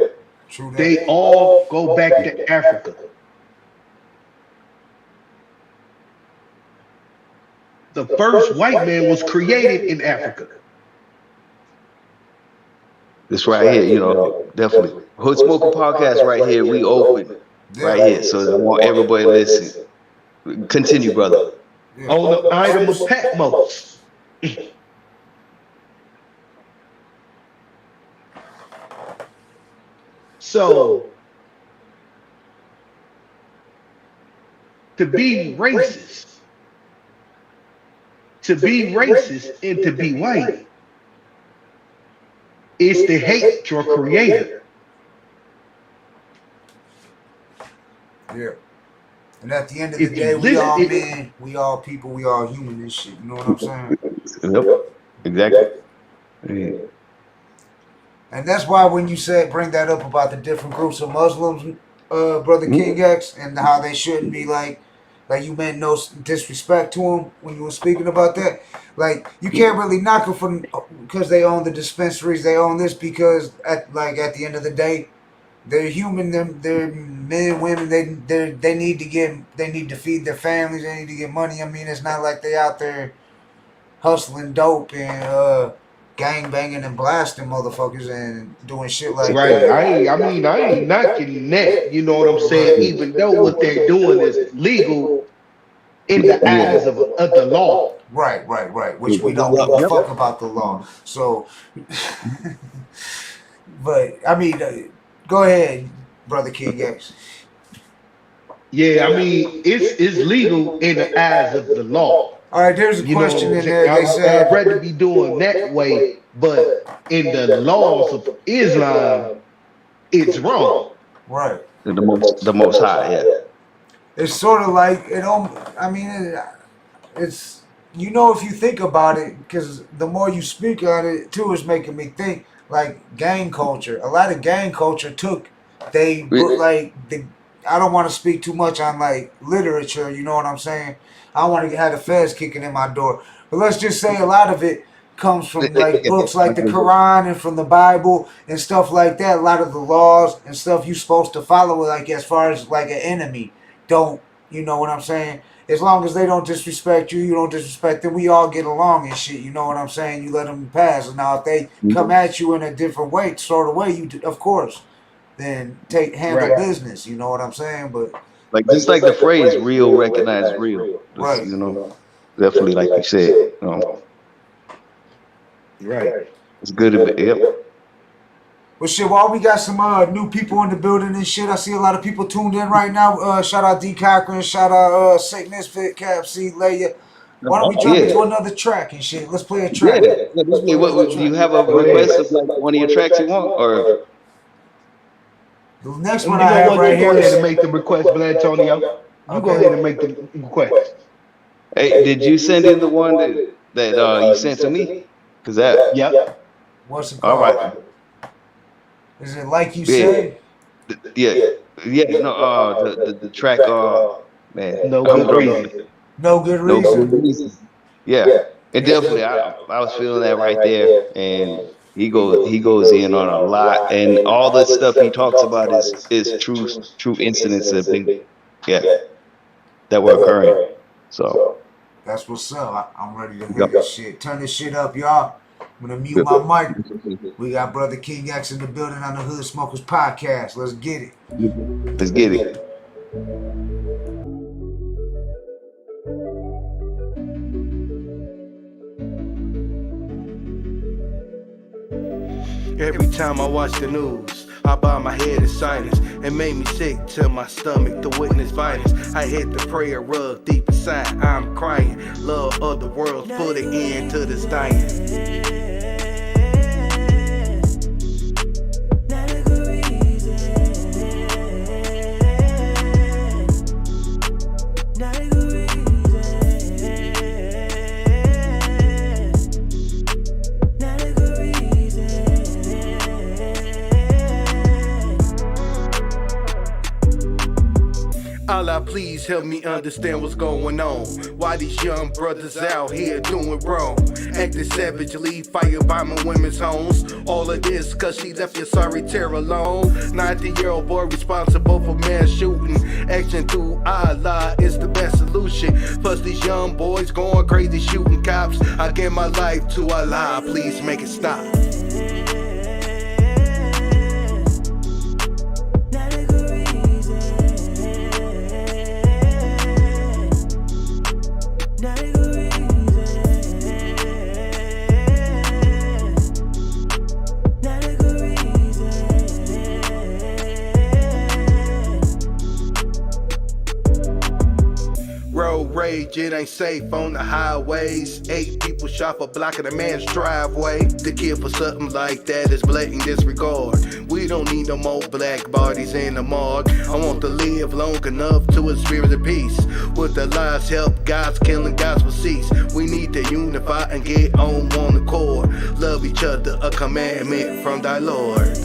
They all go back to Africa. The first white man was created in Africa. This right here, you know, definitely. Hood Smoker Podcast right here. We open right here. So I want everybody to listen. Continue, brother. On the item of Patmos. So, to be racist and to be white is to hate your creator. Yeah. And at the end of the day, we all men, we all people, we all human and shit. You know what I'm saying? Yep. Exactly. Yeah. And that's why when you said bring that up about the different groups of Muslims, Brother King X, and how they shouldn't be like you meant no disrespect to them when you were speaking about that. Like you can't really knock them from because they own the dispensaries, they own this because at the end of the day, they're human. They're men, women. They need to feed their families. They need to get money. I mean, it's not like they out there hustling dope and gang banging and blasting motherfuckers and doing shit like that. Right. I ain't knocking that. You know what I'm saying? Even though what they're doing is legal in the eyes of the law. Right. Which we don't give a fuck about the law. So, but I mean, go ahead, Brother King X. Yeah, I mean, it's legal in the eyes of the law. All right, there's a question in there. They said I'd rather be doing that way, but in the laws of Islam, it's wrong. Right. The most high, yeah. It's sort of like it. I mean, it's if you think about it, because the more you speak on it, too, is making me think like gang culture. A lot of gang culture I don't want to speak too much on like literature. You know what I'm saying? I don't want to have the feds kicking in my door. But let's just say a lot of it comes from like books like the Quran and from the Bible and stuff like that. A lot of the laws and stuff you supposed to follow, like as far as like an enemy. Don't, you know what I'm saying? As long as they don't disrespect you, you don't disrespect them, we all get along and shit, you know what I'm saying? You let them pass. And now if they come at you in a different way, sort of way, you of course, then handle business, you know what I'm saying? But like just like the phrase "real recognize real," right? You know, definitely like you said, right. It's good to be. Yep. Well, shit, while we got some new people in the building and shit, I see a lot of people tuned in right now. Shout out D. Cochran, shout out Satanist Fit, Cap C, Leia. Why don't we jump into another track and shit? Let's play a track. What, do you have a request of like one of your tracks you want, or the next You one know I have what? right You go here ahead and is make the request, Blatonio. You go ahead and make the request. hey, did you send in the one that you sent to me? Cause that. Yep. What's it All called? right. Is it Like You Yeah. Say? Yeah. No. The track. Man, No I'm Good drawing. Reason. No Good No Reason. good reason. Yeah. And definitely, I was feeling that right there, and he goes in on a lot, and all the stuff he talks about is true incidents that been that were occurring. So That's what's up. I'm ready to hear this shit. Turn this shit up, y'all. I'm gonna mute my mic. We got Brother King X in the building on the Hood Smokers Podcast. Let's get it. Let's get it. Every time I watch the news, I bow my head in silence. It made me sick to my stomach to witness violence. I hit the prayer rug deep inside, I'm crying. Love of the world, put an end to this dying. Allah, please help me understand what's going on. Why these young brothers out here doing wrong? Acting savagely, fire bombing women's homes. All of this cause she left your sorry terror alone. 19-year-old boy responsible for mass shooting. Action through Allah is the best solution. Plus these young boys going crazy shooting cops. I give my life to Allah, please make it stop. Rage, it ain't safe on the highways. 8 people shot for blocking a man's driveway. To kill for something like that is blatant disregard. We don't need no more black bodies in the morgue. I want to live long enough to experience the peace. With the lives help, God's killing, God's will cease. We need to unify and get on one accord. Love each other, a commandment from thy Lord.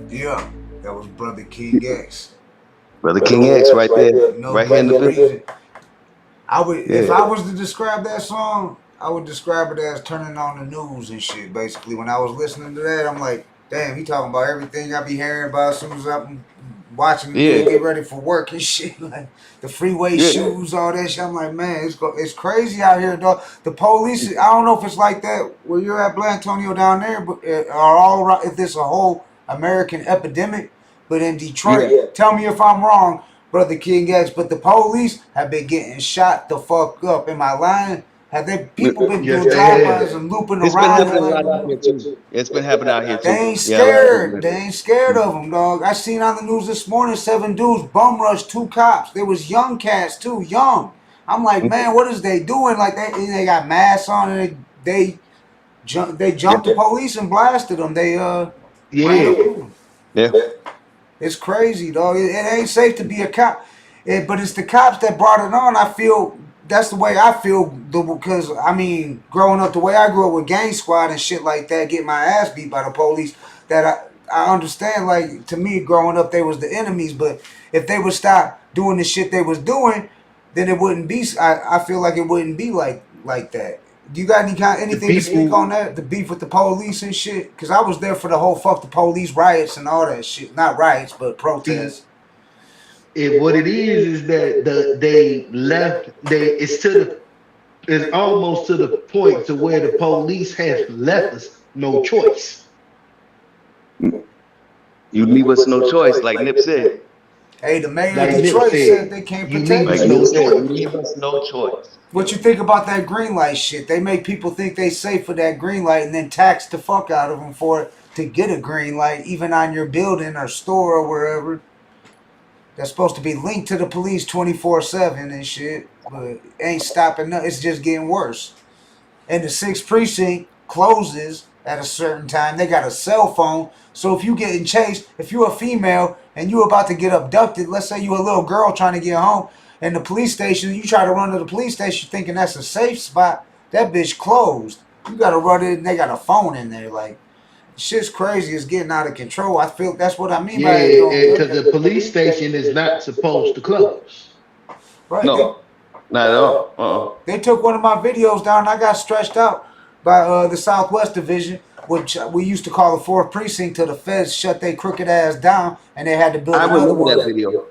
Yeah, that was Brother King X. Brother King X right there, right here in the building. I would, if I was to describe that song, I would describe it as turning on the news and shit. Basically, when I was listening to that, I'm like, damn, he talking about everything I be hearing about as soon as I'm watching the kid get ready for work and shit, like the freeway shoes, all that shit. I'm like, man, it's crazy out here, dog. The police, I don't know if it's like that where you're at, Blatonio, down there, but are all right, if it's a whole American epidemic. But in Detroit, tell me if I'm wrong, Brother King X, but the police have been getting shot the fuck up. Am I lying? Have they people been doing drive-bys and looping It's around? been happening a lot out here too. It's been happening out here too. They ain't scared. They ain't scared of them, dog. I seen on the news this morning 7 dudes bum rushed 2 cops. They was young cats too, young. I'm like, man, what is they doing? Like they got masks on and they They jumped the police and blasted them. They Yeah. It's crazy, dog. It ain't safe to be a cop. But it's the cops that brought it on. I feel that's the way I feel because I mean, growing up the way I grew up with gang squad and shit like that, getting my ass beat by the police. That I understand. Like to me, growing up, they was the enemies. But if they would stop doing the shit they was doing, then it wouldn't be. I feel like it wouldn't be like that. Do you got anything to speak on that? The beef with the police and shit? Because I was there for the whole fuck the police riots and all that shit. Not riots, but protests. What it is that they left. It's almost to the point to where the police has left us no choice. You leave us no choice, like Nip said. Hey, the mayor of Detroit said they can't protect us. You leave us no choice. What you think about that green light shit? They make people think they safe for that green light and then tax the fuck out of them for it to get a green light, even on your building or store or wherever. That's supposed to be linked to the police 24/7 and shit, but ain't stopping. It's just getting worse. And the 6th precinct closes at a certain time. They got a cell phone, so if you getting chased, if you a female and you about to get abducted, let's say you a little girl trying to get home, and the police station, you try to run to the police station thinking that's a safe spot, that bitch closed. You gotta run it, and they got a phone in there. Like, shit's crazy. It's getting out of control. I feel that's what I mean by it. Because the police station is not supposed to close. Right. No, not at all. They took one of my videos down. I got stretched out by the Southwest Division, which we used to call the 4th precinct, till the feds shut their crooked ass down, and they had to build another one. I remember that video.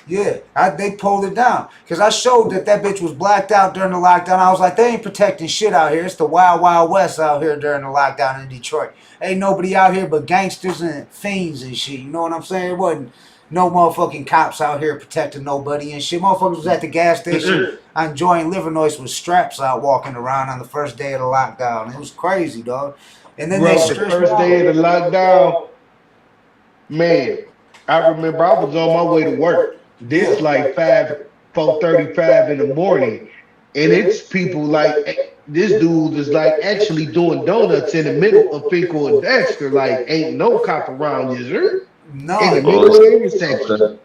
Yeah, they pulled it down because I showed that bitch was blacked out during the lockdown. I was like, they ain't protecting shit out here. It's the wild, wild west out here during the lockdown in Detroit. Ain't nobody out here but gangsters and fiends and shit. You know what I'm saying? It wasn't no motherfucking cops out here protecting nobody and shit. Motherfuckers was at the gas station enjoying Livernois with straps out walking around on the first day of the lockdown. It was crazy, dog. And then the first day of the lockdown, man, I remember I was on my way to work. This like 4:35 in the morning, and it's people like this dude is like actually doing donuts in the middle of Finkel and Dexter. Like, ain't no cop around, is there? No. In the middle of the intersection.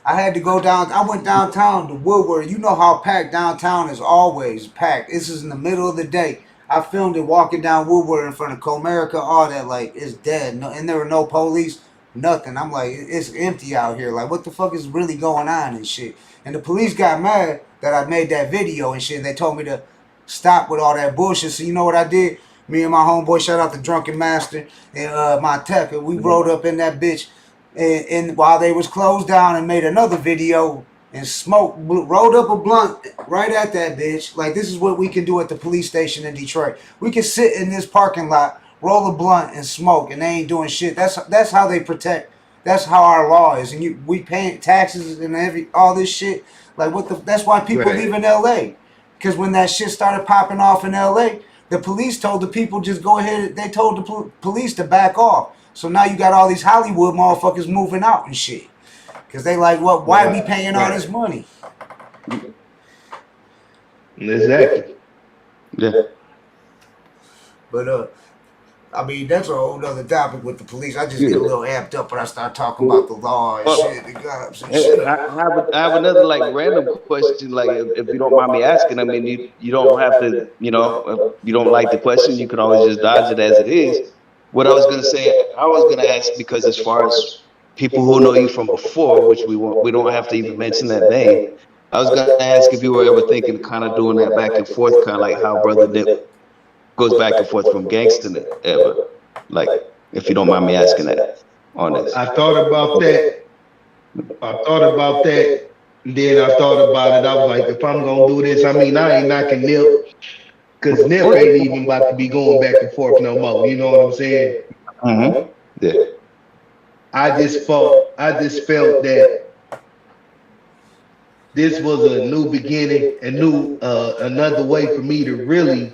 I had to go down. I went downtown to Woodward. You know how packed downtown is always packed. This is in the middle of the day. I filmed it walking down Woodward in front of Comerica, all that. Like, it's dead. No, and there were no police. Nothing. I'm like, it's empty out here. Like, what the fuck is really going on and shit? And the police got mad that I made that video and shit. And they told me to stop with all that bullshit. So you know what I did? Me and my homeboy, shout out to Drunken Master and my tech, we rode up in that bitch and while they was closed down and made another video and rolled up a blunt right at that bitch. Like, this is what we can do at the police station in Detroit. We can sit in this parking lot, roll a blunt and smoke, and they ain't doing shit. That's how they protect. That's how our law is. And we paying taxes and all this shit. Like, that's why people leave in LA. Because when that shit started popping off in LA, the police told the people just go ahead. They told the police to back off. So now you got all these Hollywood motherfuckers moving out and shit. Because they like, well, why be paying all this money? Exactly. Yeah. But I mean, that's a whole other topic with the police. I just get a little amped up when I start talking about the law and shit. And cops and shit. I have another like random question, like if you don't mind me asking. I mean, you don't have to, you know, if you don't like the question, you can always just dodge it as it is. What I was gonna say, I was gonna ask because as far as people who know you from before, which we don't have to even mention that name. I was gonna ask if you were ever thinking of kind of doing that back and forth, kind of like how Brother Nip goes back and forth from gangster ever, like if you don't mind me asking that on this. I thought about that. Then I thought about it. I was like, if I'm gonna do this, I mean, I ain't knocking Nip, because Nip ain't even about to be going back and forth no more. You know what I'm saying? Mm-hmm. Yeah. I just felt that this was a new beginning, another way for me to really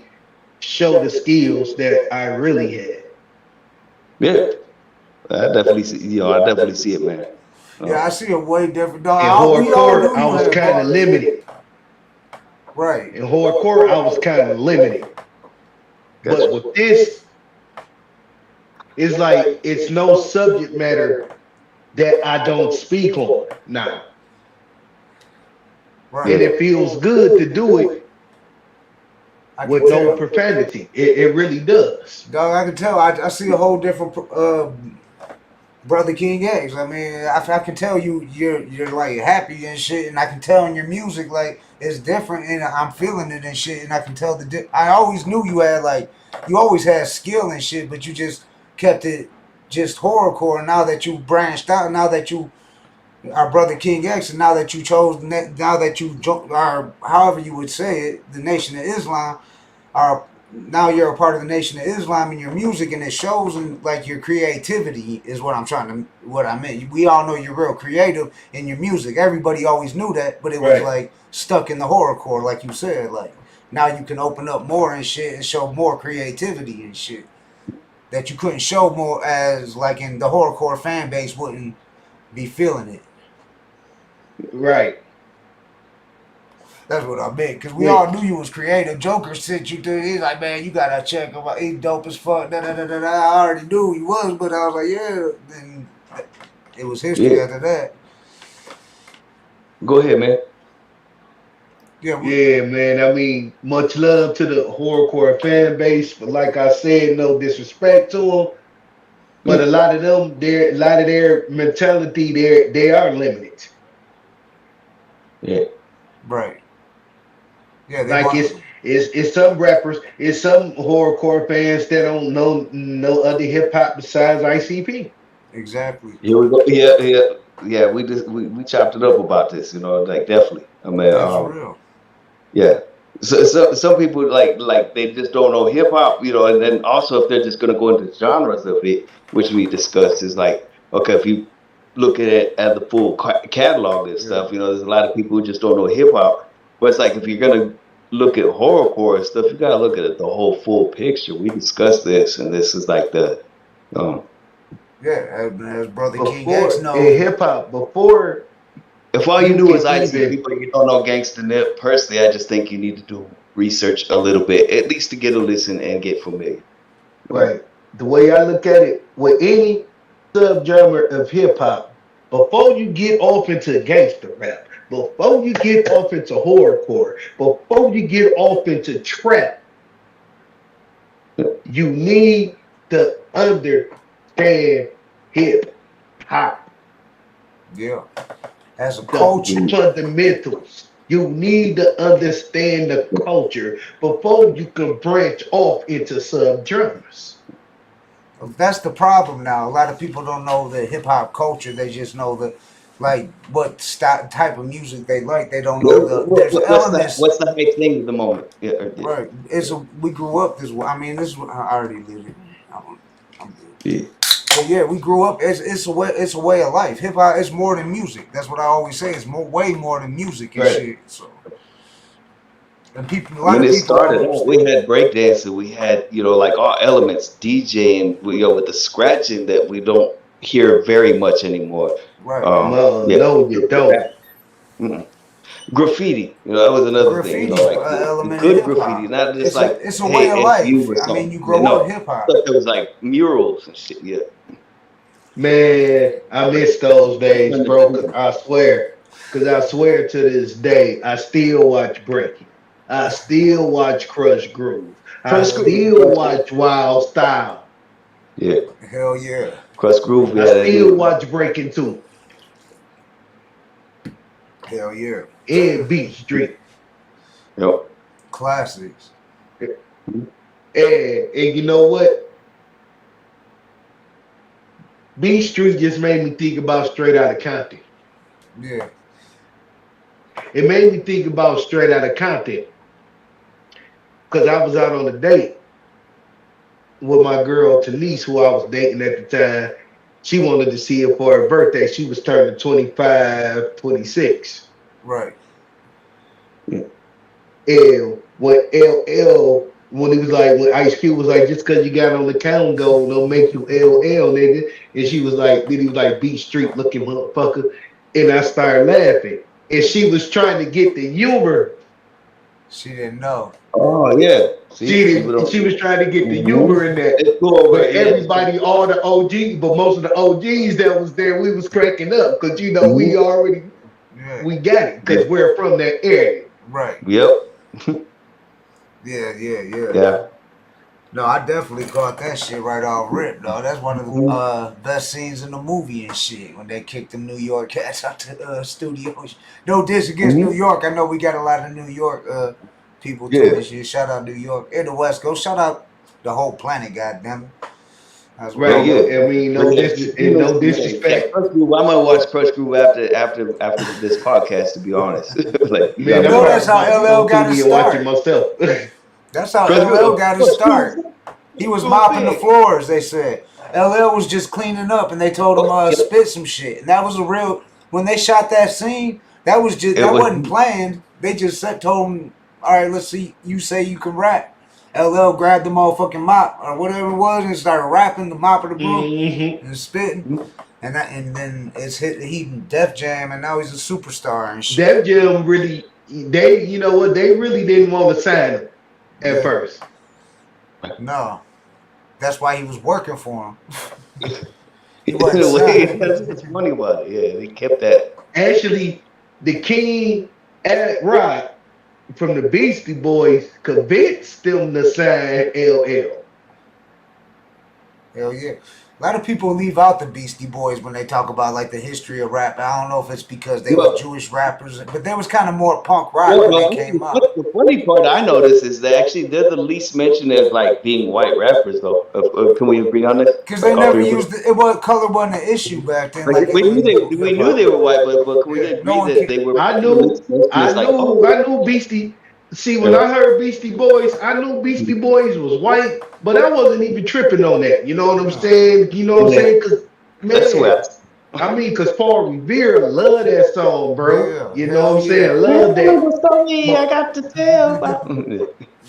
show the skills that I really had. Yeah, I definitely see it, man. Yeah, I see it way different. In hardcore, I was kind of limited. Right. In hardcore, I was kind of limited. But with this, it's like it's no subject matter that I don't speak on now. Right. And it feels good to do it with no profanity. It really does. Dog, I can tell. I see a whole different Brother King X. I mean, I can tell you're like happy and shit, and I can tell in your music like it's different, and I'm feeling it and shit, and I can tell I always knew you had like you always had skill and shit, but you just kept it just horrorcore. And now that you branched out, now that you our brother King X, and now that you chose, now that you are however you would say it, the Nation of Islam, are now you're a part of the Nation of Islam in your music, and it shows in like your creativity is what I meant. We all know you're real creative in your music. Everybody always knew that, but it was like stuck in the horrorcore, like you said. Like now you can open up more and shit and show more creativity and shit that you couldn't show more as like in the horrorcore fan base wouldn't be feeling it. Right. That's what I meant. Because we all knew you was creative. Joker sent you through. He's like, man, you got to check him out. He's dope as fuck. Da, da, da, da, da. I already knew he was, but I was like, yeah. Then it was history after that. Go ahead, man. Yeah, man. I mean, much love to the horrorcore fan base. But like I said, no disrespect to them. But a lot of them, a lot of their mentality, they are limited. Yeah. Right. Yeah, like it's some rappers, it's some horrorcore fans that don't know no other hip hop besides ICP. Exactly. Here we go. Yeah. We chopped it up about this, like definitely. I mean, that's real. Yeah. So some people like they just don't know hip hop, and then also if they're just gonna go into genres of it, which we discussed, is like, okay, if you look at the full catalog and stuff, there's a lot of people who just don't know hip hop. But it's like if you're gonna look at horrorcore and stuff, you gotta look at it the whole full picture. We discussed this, and this is like the as Brother King X knows. In hip hop, before if all you knew was ICP, but you don't know Gangsta Nip, personally, I just think you need to do research a little bit, at least to get a listen and get familiar. Right. The way I look at it, with any subgenre of hip hop, before you get off into gangster rap, before you get off into horrorcore, before you get off into trap, you need to understand hip hop. Yeah. As a culture. Fundamentals. You need to understand the culture before you can branch off into subgenres. That's the problem now. A lot of people don't know the hip hop culture. They just know what type of music they like. They don't know there's elements. What's the big thing at the moment? Right. We grew up this way. I mean, this I already lived it. I'm good. Yeah. But yeah, we grew up. It's a way of life. Hip hop is more than music. That's what I always say. It's way more than music and shit. So, and people. When it started, we had breakdancing. We had like all elements, DJing. With the scratching that we don't hear very much anymore. Right. No, you don't. Graffiti, that was another thing. Like good graffiti, not just it's a way of life. I mean, you grow up hip hop. It was like murals and shit. Yeah. Man, I miss those days, bro. I swear, because I swear to this day, I still watch Breaking. I still watch Crush Groove. I still watch Wild Style. Yeah. Hell yeah. Crush Groove. I still watch Breaking too. Hell yeah. And Beat Street. Yep. Classics. And you know what? Beat Street just made me think about Straight Outta Compton. Yeah. It made me think about Straight Outta Compton. Because I was out on a date with my girl Tanise, who I was dating at the time. She wanted to see her for her birthday. She was turning 25, 26. Right. And when when Ice Cube was like, just because you got on the count gold don't make you LL, nigga. And she was like, then he was like, Beat Street looking motherfucker. And I started laughing. And she was trying to get the humor. She didn't know. Oh, yeah. She was trying to get the humor in that. It's cool, But yeah. everybody, all the OGs, but most of the OGs that was there, we was cracking up because you know we already we got it because we're from that area. Right. Yep. Yeah. No, I definitely caught that shit right off rip, though. That's one of the best scenes in the movie and shit when they kicked them New York cats out the studios. No diss against New York. I know we got a lot of New York people too and shit. Shout out New York and the West Coast. Shout out the whole planet, goddamn it. That's right. Yeah. I mean, no disrespect. I might watch Crush Groove after this podcast. To be honest, like, man, that's how LL got his start. Myself. That's how LL got his start. He was mopping the floors, they said. LL was just cleaning up and they told him spit some shit. And that was a real when they shot that scene, that wasn't planned. They just told him, all right, let's see, you say you can rap. LL grabbed the motherfucking mop or whatever it was and started rapping the mop of the broom and spitting. And then it's he Def Jam and now he's a superstar and shit. Def Jam really they really didn't want to sign him at first. No. That's why he was working for him. That's what's funny about it. Yeah, they kept that. Actually, the king at Rock from the Beastie Boys convinced them to sign LL. Hell yeah. A lot of people leave out the Beastie Boys when they talk about like the history of rap. I don't know if it's because they were Jewish rappers, but there was kind of more punk rock when they came out. The funny part I noticed is that actually they're the least mentioned as like being white rappers though. Can we agree on this? Because they never used it. Color wasn't an issue back then. Like, we knew they were white, but can we agree that they were? I knew Beastie. See, when I heard Beastie Boys, I knew Beastie Boys was white, but I wasn't even tripping on that. You know what I'm saying? You know what I'm saying? Because, man, I mean, because Paul Revere love that song, bro. You know what I'm saying? Love that. I got to tell.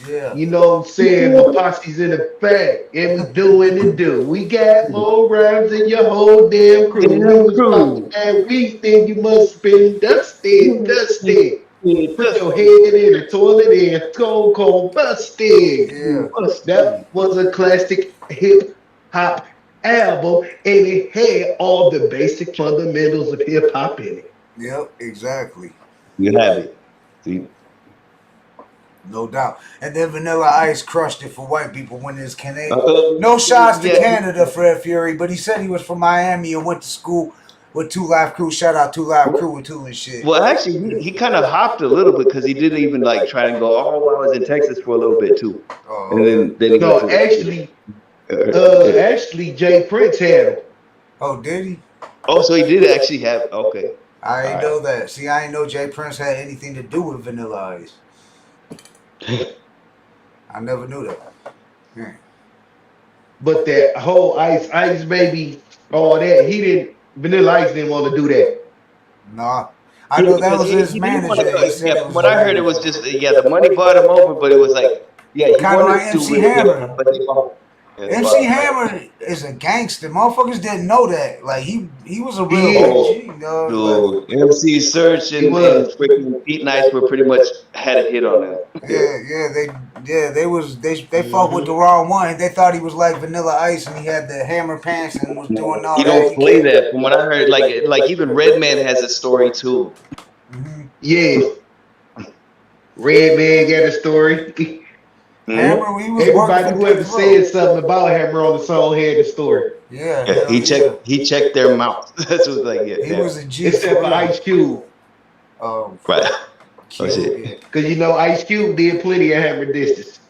Yeah. You know what I'm saying? My posse's in effect, and we doing it do. We got more rhymes than your whole damn crew. And we think you must been dusted. Put your head in the toilet and Stone Cold busted. Yeah. That was a classic hip hop album, and it had all the basic fundamentals of hip hop in it. Yep, exactly. You have it. See? No doubt. And then Vanilla Ice crushed it for white people when it's Canadian. No shots to Canada, Fred Fury, but he said he was from Miami and went to school with 2 Live Crew. Shout out 2 Live Crew with 2 and shit. Well, actually, he kind of hopped a little bit because he didn't even like try and go, I was in Texas for a little bit too. And then he actually, Jay Prince had him. Oh, did he? Oh, so he did actually have, okay. I didn't know that. See, I didn't know Jay Prince had anything to do with Vanilla Ice. I never knew that. Yeah. But that whole Ice Baby, all that, Vanilla Ice didn't want to do that. Nah. I know that was his manager. What I heard it was just, the money bought him over, but it was like, he kind of like MC Hammer. But they bought MC Hammer is a gangster. Motherfuckers didn't know that. Like he was a real OG. Dude, MC Search and freaking Pete Nice were pretty much had a hit on them. They fought with the wrong one. They thought he was like Vanilla Ice and he had the hammer pants and was doing all that. He don't play that. From what I heard, like even Redman has a story too. Mm-hmm. Yeah, Redman got a story. Hammer, everybody who ever said something about Hammer on the song had a story. Yeah, he checked their mouth. That's what like he was a G. Except for Ice Cube. Oh, right. Because Ice Cube did plenty of Hammer disses.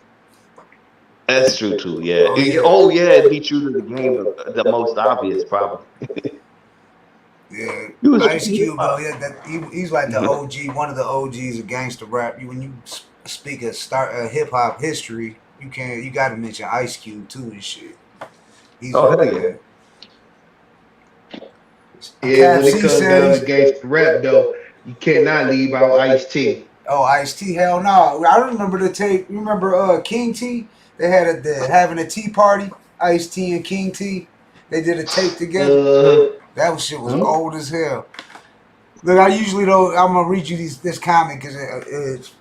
That's true too. Yeah. It'd be true to the game. The most obvious, probably. Yeah, Ice Cube though. Yeah, he's like the OG, one of the OGs of gangster rap. When you speak of hip hop history, you got to mention Ice Cube too and shit. He's hell yeah. Yeah, when it comes down to gangster rap though, you cannot leave out Ice-T. Oh, Ice-T, hell no! I remember the tape. You remember King T? They had having a tea party. Ice-T and King T. They did a tape together. That shit was old as hell. Look, I usually I'm gonna read you this comic because it's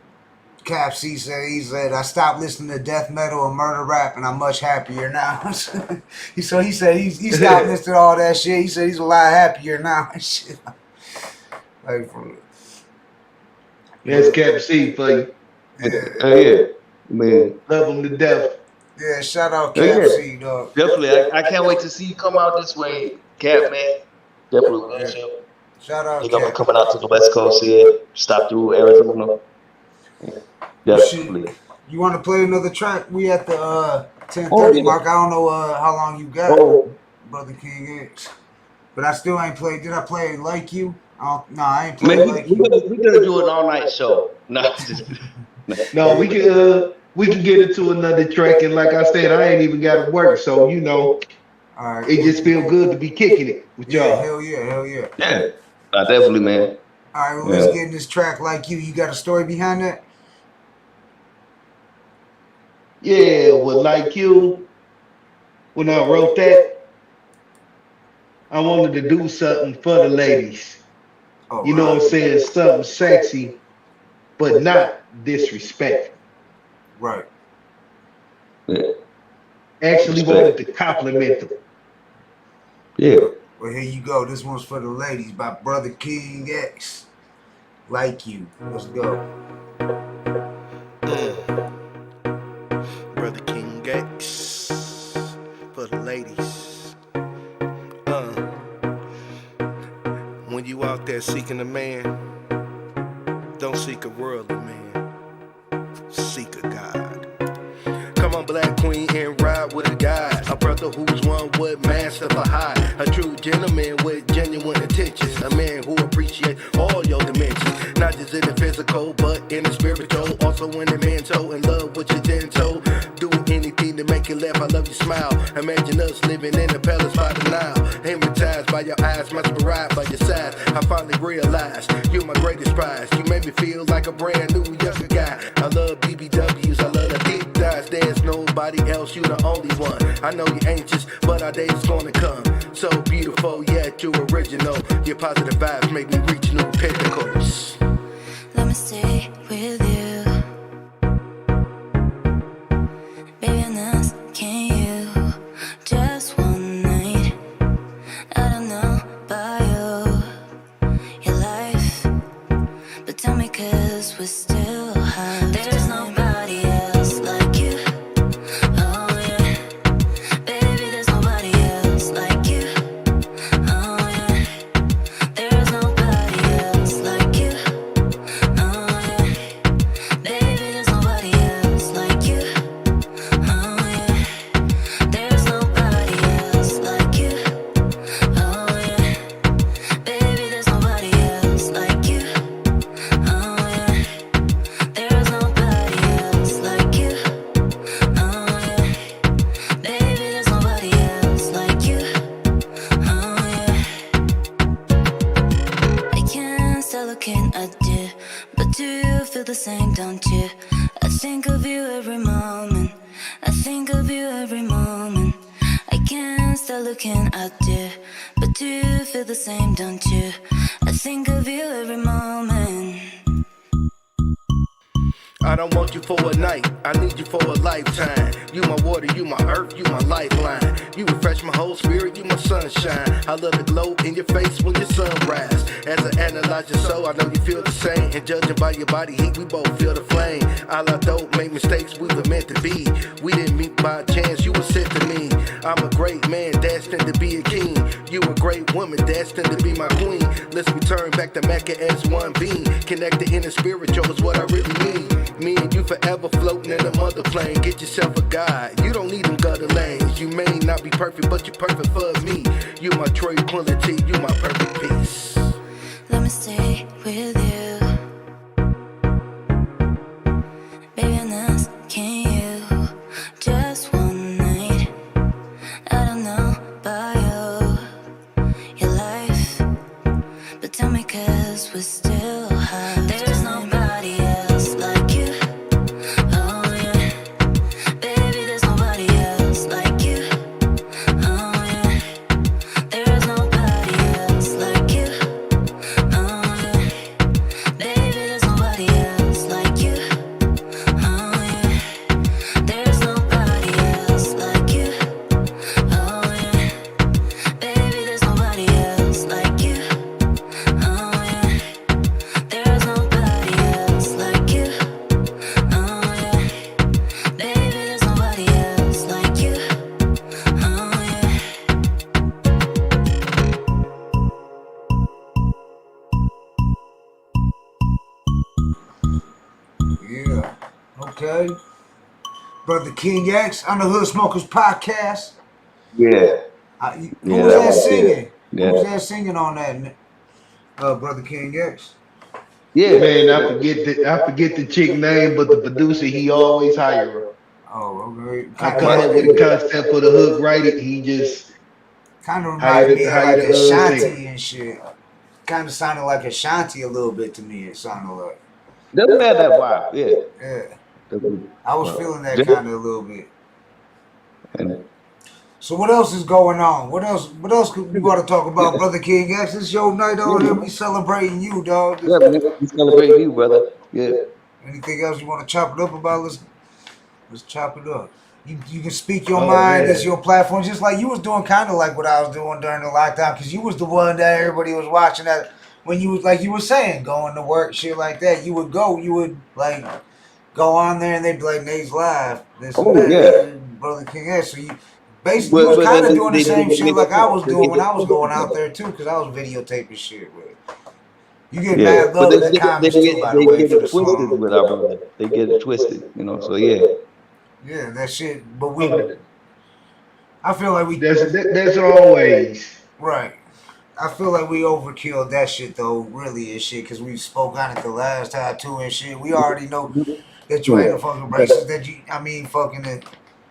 Cap C said, I stopped listening to death metal and murder rap and I'm much happier now. he said he stopped listening to all that shit. He said he's a lot happier now and shit. Like, That's Cap C for you. Yeah, man. Love him to death. Yeah, shout out Cap C, dog. Definitely. I can't wait to see you come out this way, Cap, man. Definitely. Shout out Cap. I'm coming out to the West Coast here. Stop through Arizona. Definitely. You want to play another track? We at the 10:30 mark. I don't know how long you got, Brother King X. But I still ain't played. Did I play Like You? No, I ain't played Like You. We gonna do an all-night show. No, we can get into another track, and like I said, I ain't even got to work, so you know, it just feel good to be kicking it with y'all. Hell yeah. Yeah, definitely, man. All right, well, let's get in this track Like You. You got a story behind that? Yeah, well, Like You, when I wrote that, I wanted to do something for the ladies. You know what I'm saying? Something sexy, but not disrespectful. Right. Yeah. Actually wanted to compliment them. Yeah. Well, here you go. This one's for the ladies by Brother King X. Like You. Let's go. Brother King X for the ladies. When you out there seeking a man, don't seek a worldly man, seek a God. Come on, black queen, and ride with a guy. A brother who's one with master for high. A true gentleman with genuine intentions. A man who appreciates all your dimensions. Not just in the physical, but in the spiritual. Also in the mental, in love with your gentle. Do anything to make you laugh, I love your smile. Imagine us living in the palace by the Nile. Hypnotized by your eyes, mesmerized by your size. I finally realized you're my greatest prize. You made me feel like a brand new younger guy. I love BBWs, I love the deep dives. There's nobody else, you the only one. I know you're anxious, but our day is gonna come. So beautiful, yet you're original. Your positive vibes make me reach new pinnacles. Let me stay with you. Baby, I'm asking you just one night. I don't know about your life, but tell me, 'cause we still have. There's nobody else like you. Oh yeah, baby, there's nobody else like you. Oh yeah, there's nobody else like you. Oh yeah, baby, there's nobody else like you. Oh yeah, there's nobody else like you. Oh yeah, baby, there's nobody else like you. Oh yeah, there's nobody else like you. Oh yeah, baby, there's nobody else like you. Oh yeah, I can't stop looking at you, but do you feel the same, don't you? I think of you every moment. I think of you every moment. I can't stop looking at you, but do you feel the same, don't you? I think of you every moment. I don't want you for a night, I need you for a lifetime. You my water, you my earth, you my lifeline. You refresh my whole spirit, you my sunshine. I love the glow in your face when your sunrise. As I analyze your soul, I know you feel the same. And judging by your body heat, we both feel the flame. All I don't make mistakes, we were meant to be. We didn't meet by chance, you were sent to me. I'm a great man, destined to be a king. You a great woman, destined to be my queen. Let's return back to Mecca as one being. Connected in the spiritual is what I really mean. Me and you forever floating in a mother plane. Get yourself a guide. You don't need them gutter lanes. You may not be perfect, but you're perfect for me. You my tranquility, you my perfect peace. Let me stay with you. Baby, I'm asking you just one night. I don't know about your life, but tell me, 'cause we still have. There's nobody else like you. Oh yeah, baby, there's nobody else like you. Oh yeah, there's nobody else like you. Oh yeah, baby, there's nobody else like you. Okay. Brother King X on the Hood Smokers Podcast. Yeah. Who was that singing? Who was that singing on that? Brother King X. Yeah. Man, I forget the chick name, but the producer he always hire her. Oh, okay. I come up with a concept for the hook, write it. He just kind of reminded me of like singer. Ashanti and shit. Kind of sounded like Ashanti a little bit to me. It sounded like. Doesn't have that vibe. Yeah. Yeah. I was feeling that kind of a little bit. So what else is going on? What else could we want to talk about, Brother King X? This your night on here. We celebrating you, dog. Yeah, man. We celebrating you, brother. Yeah. Anything else you want to chop it up about? Let's chop it up. You can speak your mind. It's your platform, just like you was doing, kind of like what I was doing during the lockdown, because you was the one that everybody was watching. That when you was like you were saying, going to work, shit like that. You would like go on there and they'd be like, Nate's live. This and that. Brother King X. So you basically you was kind of doing the same shit like I was doing when I was going out there too, because I was videotaping shit with. You get mad love in the comments too, by the way, for the song. With our brother. They get it twisted, you know. So yeah. Yeah, that shit. But I feel like we. That's always right. I feel like we overkilled that shit though, really and shit, because we spoke on it the last time too and shit. We already know that you ain't a fucking racist.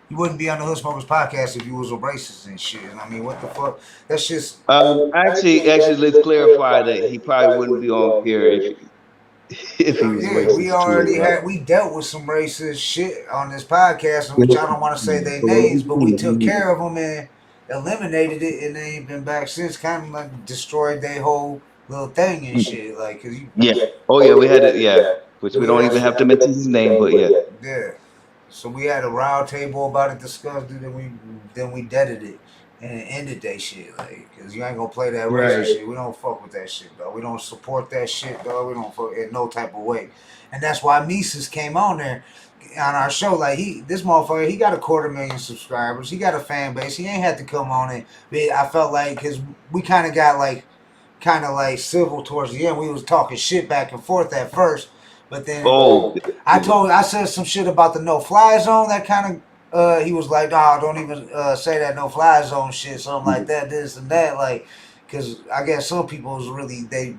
You wouldn't be on the Hood Smokers Podcast if you was a racist and shit. I mean, what the fuck? That's just. Actually, let's clarify that he probably wouldn't be on here if he was racist. We dealt with some racist shit on this podcast, which I don't want to say their names, but we took care of them and eliminated it, and they ain't been back since. Kind of like destroyed their whole little thing and shit. Like, cause we had it. Yeah, which we don't even have to mention his name, but yeah. Yeah. So we had a round table about it, discussed it, and then we deaded it and ended that shit, like, cause you ain't gonna play that racist shit. We don't fuck with that shit, dog. We don't support that shit, dog. We don't fuck in no type of way, and that's why Mises came on there on our show. Like this motherfucker, he got 250,000 subscribers. He got a fan base. He ain't had to come on it. But I felt like, cause we kind of got like civil towards the end. We was talking shit back and forth at first. But then I said some shit about the no-fly zone. That kind of he was like, "Oh, don't even say that no-fly zone shit, something like that, this and that." Like, because I guess some people is really they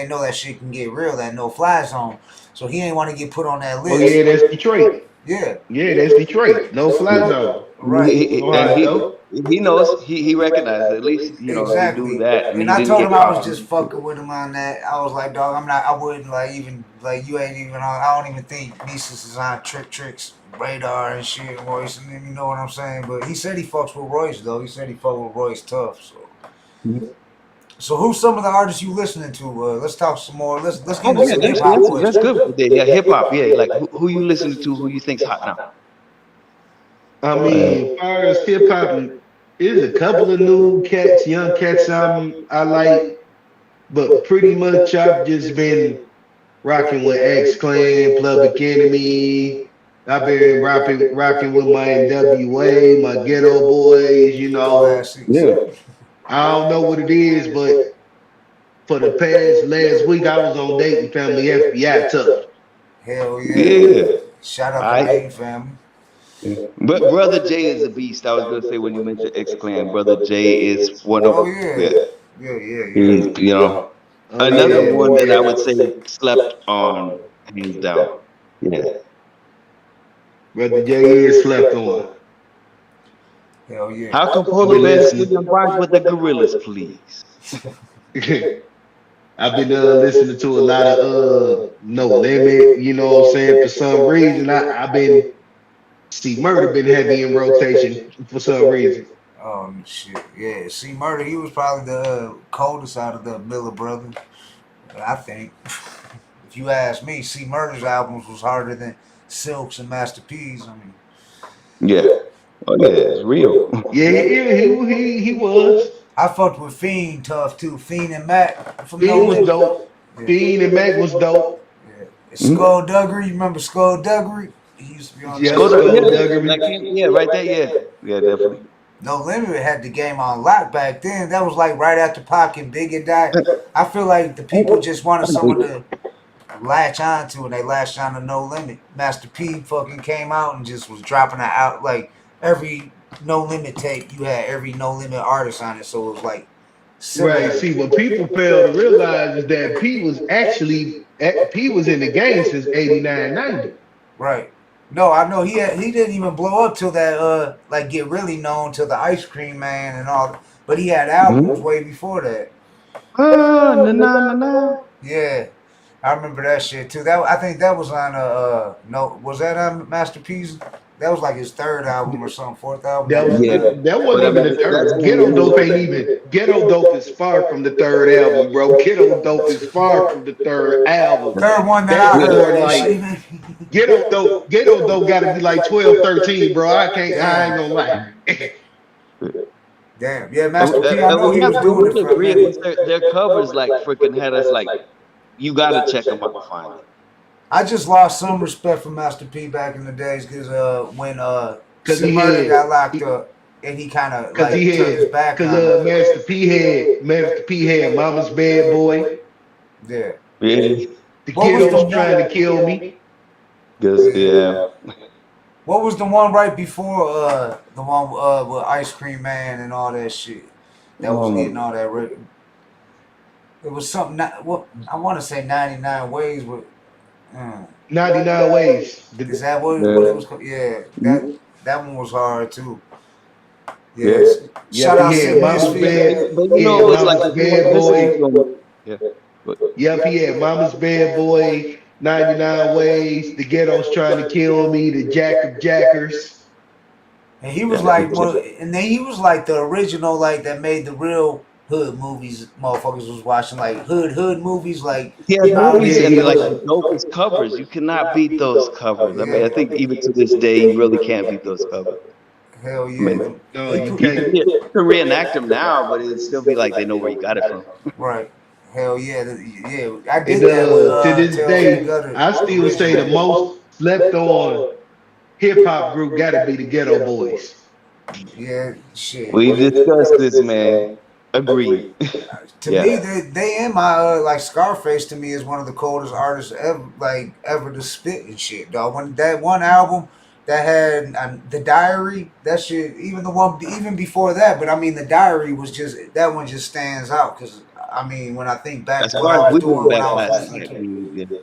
know that shit can get real, that no-fly zone. So he ain't want to get put on that list. Oh yeah, that's Detroit. Yeah, that's Detroit. No-fly zone. Right. He knows. He recognized it. At least he do that. And I told him I was just fucking with him on that. I was like, dog, I wouldn't you ain't even on. I don't even think Nieces is on Tricks radar and shit, Royce, and you know what I'm saying. But he said he fucks with Royce though. He said he fucks with Royce tough. So. So who's some of the artists you listening to? Let's talk some more. Let's get into some hip hop. That's good. Yeah, hip hop. Yeah, like who you listening to? Who you think's hot now? I mean, as far as hip hop, there's a couple of new cats, young cats I like, but pretty much I've just been rocking with X Clan, Public Enemy. I've been rocking with my NWA, my Ghetto Boys. You know, I don't know what it is, but for the last week I was on Dayton Family FBI tough. Hell yeah! Shout out to Dayton Family. Yeah. But Brother J is a beast. I was gonna say when you mentioned X Clan, Brother J is one of them. Yeah. You know, another one that I would say slept on, hands down. Yeah. Brother J is slept on. Hell yeah. How come Polar Bear still rocks with the gorillas, please? I've been listening to a lot of No Limit, you know what I'm saying? For some reason, I've been C Murder been heavy in rotation for some reason. Oh shit, yeah. C Murder, he was probably the coldest out of the Miller brothers. I think, if you ask me, C Murder's albums was harder than Silk's and Master P's. I mean, yeah, oh yeah, it's real. Yeah, he was. I fucked with Fiend tough too. Fiend and Mac. Fiend was dope. Yeah. Fiend and Mac was dope. Yeah. Skullduggery, you remember Skullduggery? He used to be on Skullduggery. Yeah, right there. Yeah, definitely. No Limit had the game on lock back then. That was like right after Pac and Biggie died. I feel like the people just wanted some of the latch on to, and they latched on to No Limit. Master P fucking came out and just was dropping it out like every No Limit tape. You had every No Limit artist on it, so it was like similar. Right. See, what people fail to realize is that P was in the game since 89, 90. Right. No, I know he didn't even blow up till that like get really known till the Ice Cream Man and all, but he had albums way before that. Yeah, I remember that shit too. That I think that was on no, was that on Master P's? That was like his third album or something, fourth album. That wasn't even the third. Ghetto Dope ain't even. Ghetto Dope is far from the third album, bro. Ghetto Dope is far from the third album. Third one that I heard. Like Ghetto Dope got to be like 12, 13, bro. I ain't gonna lie. Damn, yeah, Master P. I know he was doing it for a minute. Their covers like freaking had us like, you gotta check them out finally. I just lost some respect for Master P back in the days because when Murder got locked up and he kind of like turned his back on Master P had Mama's Bad Boy. Yeah. The kiddos trying to kill me. Yeah. What was the one right before the one with Ice Cream Man and all that shit? That was getting all that. It was something. What I want to say 99 Ways with. 99 Ways. Is that what it was called? Yeah, that one was hard too. Yes. Shout out to Mama's Bad. But you know, it was like Bad Boy. Yep, he had Mama's Bad Boy, 99 Ways, The Ghetto's Trying to Kill Me, The Jack of Jackers. And he was like, and then he was like the original, like that made the real hood movies. Motherfuckers was watching like hood movies, like movies and like the dopest covers. You cannot beat those covers. I mean, I think even to this day, you really can't beat those covers. Hell yeah! I mean, you can reenact them now, but it'd still be like they know where you got it from. Right. Hell yeah, yeah. I did that with, to this day. I still say the most slept on hip hop group got to be the Ghetto Boys. Yeah, shit. We discussed this, man. Agreed. To me, they in my like Scarface to me is one of the coldest artists ever to spit and shit, dog. When that one album that had the Diary, that shit, even before that, but I mean the Diary was just that one just stands out because. I mean, when I think back to what I was doing when I was like,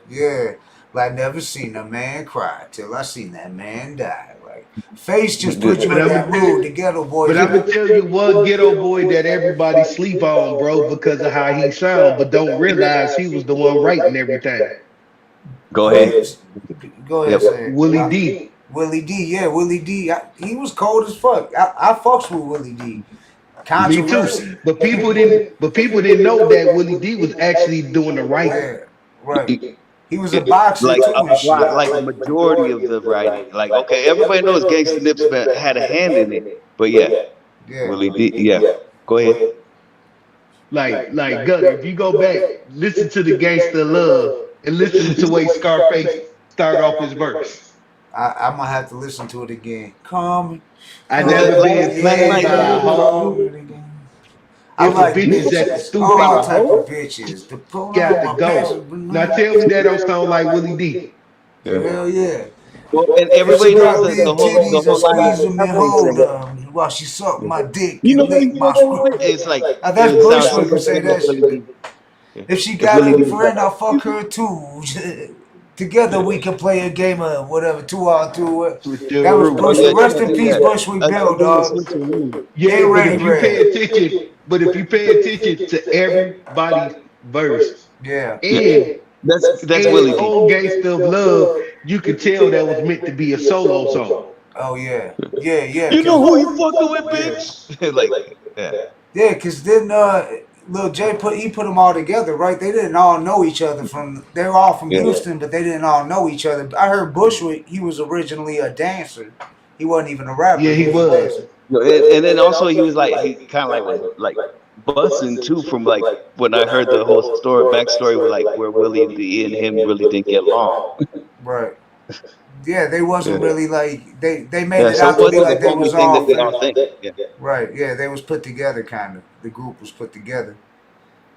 yeah, like never seen a man cry till I seen that man die. Like Face just put you in that mood, the Ghetto Boy. But I'm gonna tell you one Ghetto Boy that everybody sleep on, bro, because of how he sound, but don't realize he was the one writing everything. Go ahead. Go ahead, say Willie D. Willie D, yeah, Willie D. He was cold as fuck. I fucks with Willie D. Me too. But people didn't know that Willie D was actually doing the writing. Yeah, right. He was a boxer like too. Like the majority of the writing. Like, okay, everybody knows Gangsta Nips had a hand in it. But yeah. Willie D, yeah. Go ahead. Like Gunner, if you go back, listen to the Gangsta Love and listen to the way Scarface started off his verse. I'm gonna have to listen to it again. Come. I never been played by a hoe. I like bitches at the studio. All type of bitches. Got to go. Now tell me that don't sound like Willie D. Hell yeah. Well, and everybody knows that the whole squeeze them and hold them while she suck my dick. You know, it's like that's Bushwick would say that shit. If she got a friend, I'll fuck her too. Together we can play a game of whatever, 2-on-2. That was Bushwick. Rest in peace, Bushwick Bill, dog. Yeah, but if you pay attention to everybody's verse, yeah, and that's Willie D. Old Gangsta of Love, you could tell that was meant to be a solo song. Oh yeah, yeah. You know who you fucking with, bitch? Like, yeah, because then Lil J put them all together, right? They didn't all know each other they were all from Houston, but they didn't all know each other. I heard Bushwick, he was originally a dancer. He wasn't even a rapper. Yeah, he was. And then also he was like, he kind of like busting too from like when I heard the whole backstory with like where Willie D and him really didn't get along. Right. Yeah, they wasn't really like they made it out to be like they was all right. Yeah, they was put together kind of. The group was put together.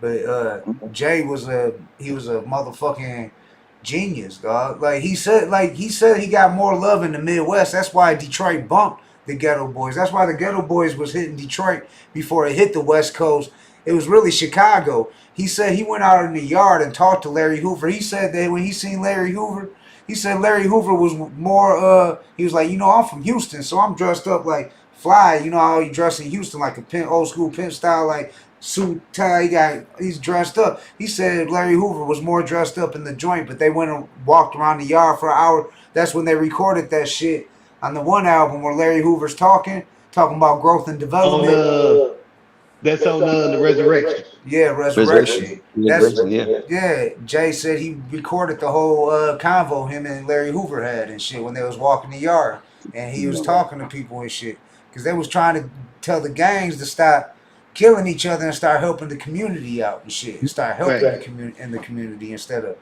But Jay was a motherfucking genius, dog. Like he said he got more love in the Midwest. That's why Detroit bumped the Ghetto Boys. That's why the Ghetto Boys was hitting Detroit before it hit the West Coast. It was really Chicago. He said he went out in the yard and talked to Larry Hoover. He said that when he seen Larry Hoover, he said Larry Hoover was more, he was like, I'm from Houston, so I'm dressed up like fly. You know how you dress in Houston, like a pimp, old school pimp style, like suit, tie, he's dressed up. He said Larry Hoover was more dressed up in the joint, but they went and walked around the yard for an hour. That's when they recorded that shit on the one album where Larry Hoover's talking about growth and development. That's on the Resurrection. Yeah, Resurrection. Yeah. Yeah, Jay said he recorded the whole convo him and Larry Hoover had and shit when they was walking the yard, and he was talking to people and shit because they was trying to tell the gangs to stop killing each other and start helping the community out and shit, and start helping the community instead of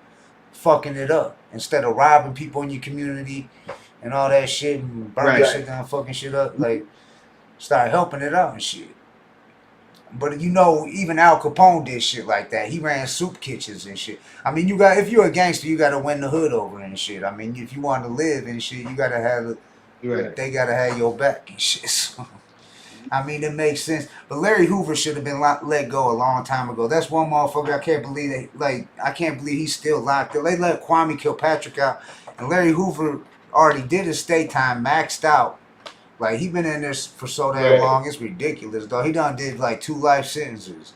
fucking it up, instead of robbing people in your community and all that shit and burning shit down, fucking shit up, like start helping it out and shit. But even Al Capone did shit like that. He ran soup kitchens and shit. I mean, if you're a gangster, you gotta win the hood over and shit. I mean, if you want to live and shit, you gotta have they gotta have your back and shit. So, I mean, it makes sense. But Larry Hoover should have been let go a long time ago. That's one motherfucker I can't believe I can't believe he's still locked up. They let Kwame Kilpatrick out, and Larry Hoover already did his state time, maxed out. Like, he been in there for so damn long, it's ridiculous, though. He done did, 2 life sentences,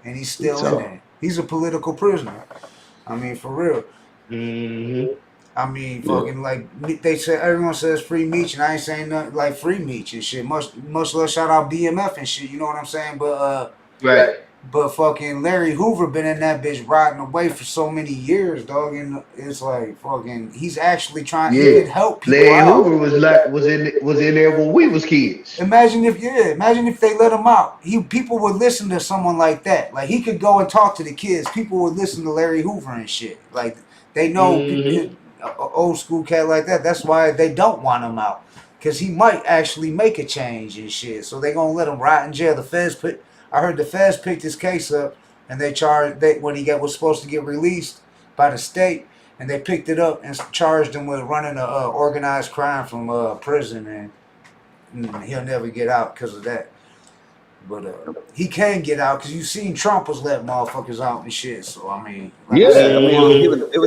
and he's still in there. He's a political prisoner. I mean, for real. Mm-hmm. I mean, fucking, they say, everyone says free Meech, and I ain't saying nothing like free Meech and shit. Much less shout out BMF and shit, you know what I'm saying? But, But fucking Larry Hoover been in that bitch rotting away for so many years, dog. And it's like fucking, he's actually trying to help people Larry out. Hoover was in there when we was kids. Imagine if they let him out. People would listen to someone like that. Like, he could go and talk to the kids. People would listen to Larry Hoover and shit. Like, they know an old school cat like that. That's why they don't want him out, because he might actually make a change and shit. So they gonna let him rot in jail. I heard the feds picked his case up, and they charged when he was supposed to get released by the state, and they picked it up and charged him with running a organized crime from prison, and he'll never get out because of that. But he can get out because you seen Trump was letting motherfuckers out and shit. So I mean, it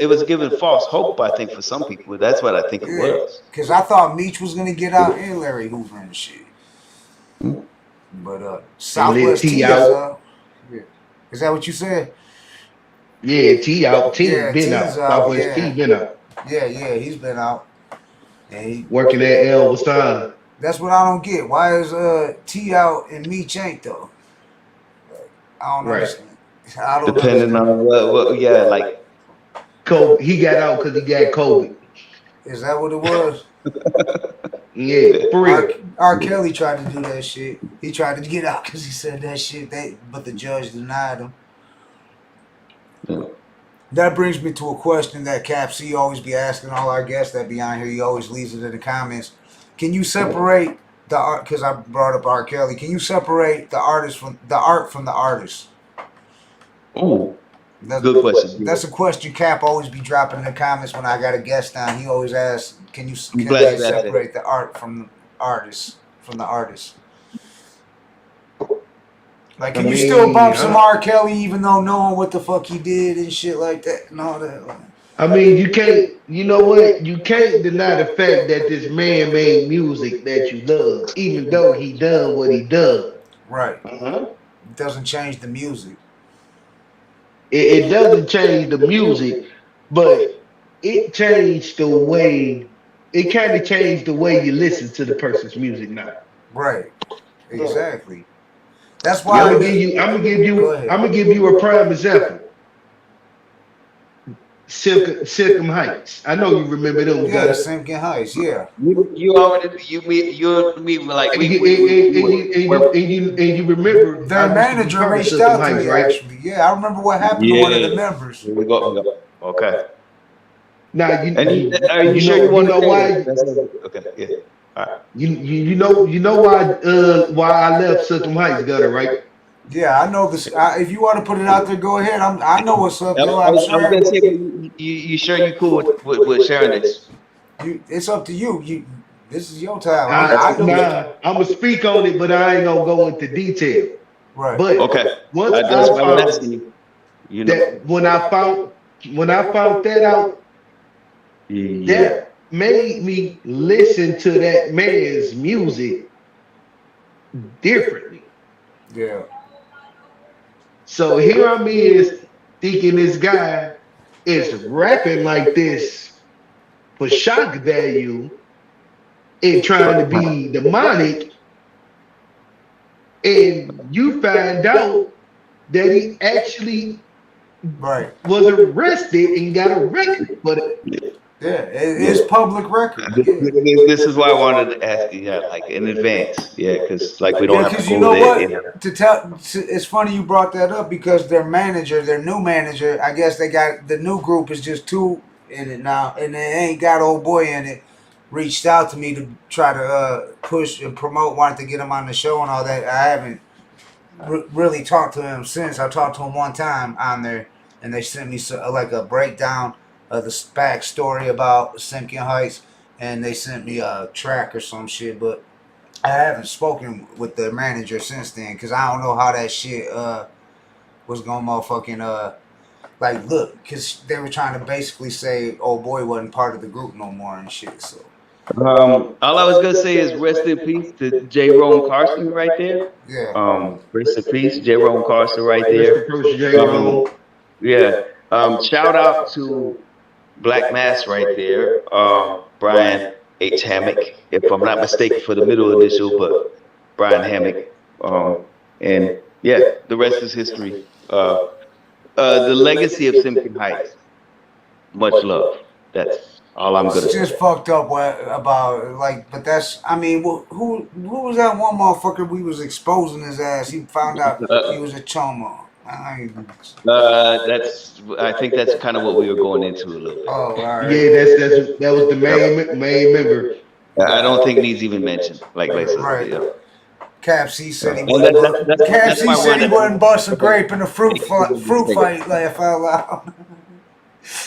was given false hope, I think, for some people. That's what I think it was. Because I thought Meech was gonna get out and Larry Hoover and shit. But Southwest T out. Is that what you said? Yeah, T out. T been out. Southwest T been out. Yeah, he's been out. And he working at Elvis. That's what I don't get. Why is T out and Meech ain't though? I don't understand. Depending on what COVID. He got out because he got COVID. Is that what it was? Yeah, for real. R. Kelly tried to do that shit. He tried to get out because he said that shit, but the judge denied him. Yeah. That brings me to a question that Cap C always be asking all our guests that be on here. He always leaves it in the comments. Can you separate the art? Because I brought up R. Kelly. Can you separate the art from the artist? Oh, good question. That's a question Cap always be dropping in the comments when I got a guest on. He always asks, can they separate the art from the artist? Like, can you still bump some R. Kelly even though knowing what the fuck he did and shit like that and all that? I mean, you can't. You know what? You can't deny the fact that this man made music that you love, even though he done what he done. Right. It doesn't change the music. It doesn't change the music, but it changed the way. It kind of changed the way you listen to the person's music now. Right. Exactly. That's why I'm gonna give you a prime example. Silkham Heights. I know you remember those guys. Silkham Heights. Yeah. You remember their manager reached out to me, right? Actually. Yeah, I remember what happened to one of the members. We go. Okay. Now are you sure you want to know why? Okay. Yeah. All right. You know why I left Silkham Heights gutter, right? Yeah, I know this. If you want to put it out there, go ahead. I know what's up, though. I'm I was sure. gonna say, but you sure you cool with sharing this? It's up to you. This is your time. I, I know. nah, I'm gonna speak on it, but I ain't gonna go into detail. Right. But Okay, once that's I why I was found asking you. You know, that, when I found that out, yeah. that made me listen to that man's music differently. Yeah. So here I'm is thinking this guy is rapping like this for shock value and trying to be demonic, and you find out that he actually Right. was arrested and got a record for that. Yeah. Yeah. It's public record. This, Yeah. this is why I wanted to ask you, yeah, like in advance, yeah, because like we don't Yeah, have to because you go know there. You know. what? It's funny you brought that up because their manager, their new manager, I guess they got the new group is just two in it now, and they ain't got old boy in it. Reached out to me to try to push and promote, wanted to get him on the show and all that. I haven't really talked to him since. I talked to him one time on there, and they sent me like a breakdown of the backstory about Simkin Heights, and they sent me a track or some shit, but I haven't spoken with the manager since then because I don't know how that shit was gonna motherfucking like look, because they were trying to basically say old boy wasn't part of the group no more and shit. So All I was gonna say is rest in peace to J. Rome Carson right there. yeah, Rest in peace, J. Rome Carson right Rest there. in peace, J. Rome. Yeah. Shout out to Black Mass right there. Brian H. Hammock, if I'm not mistaken for the middle initial, but Brian Hammock. And yeah, the rest is history. The legacy of Simpkin Heights. Much love. That's all I'm gonna it's say. just fucked up about like, but that's I mean, who was that one motherfucker we was exposing his ass? He found out he was a choma. I think that's kind of what we were going into a little bit. Oh, all right. Yeah, that was the main member. I don't think needs even mentioned. Like I said, Right. yeah. Cap C said he And wasn't. Cap C why I said he wanted- wasn't busting grape in a fruit fight. Laugh out loud.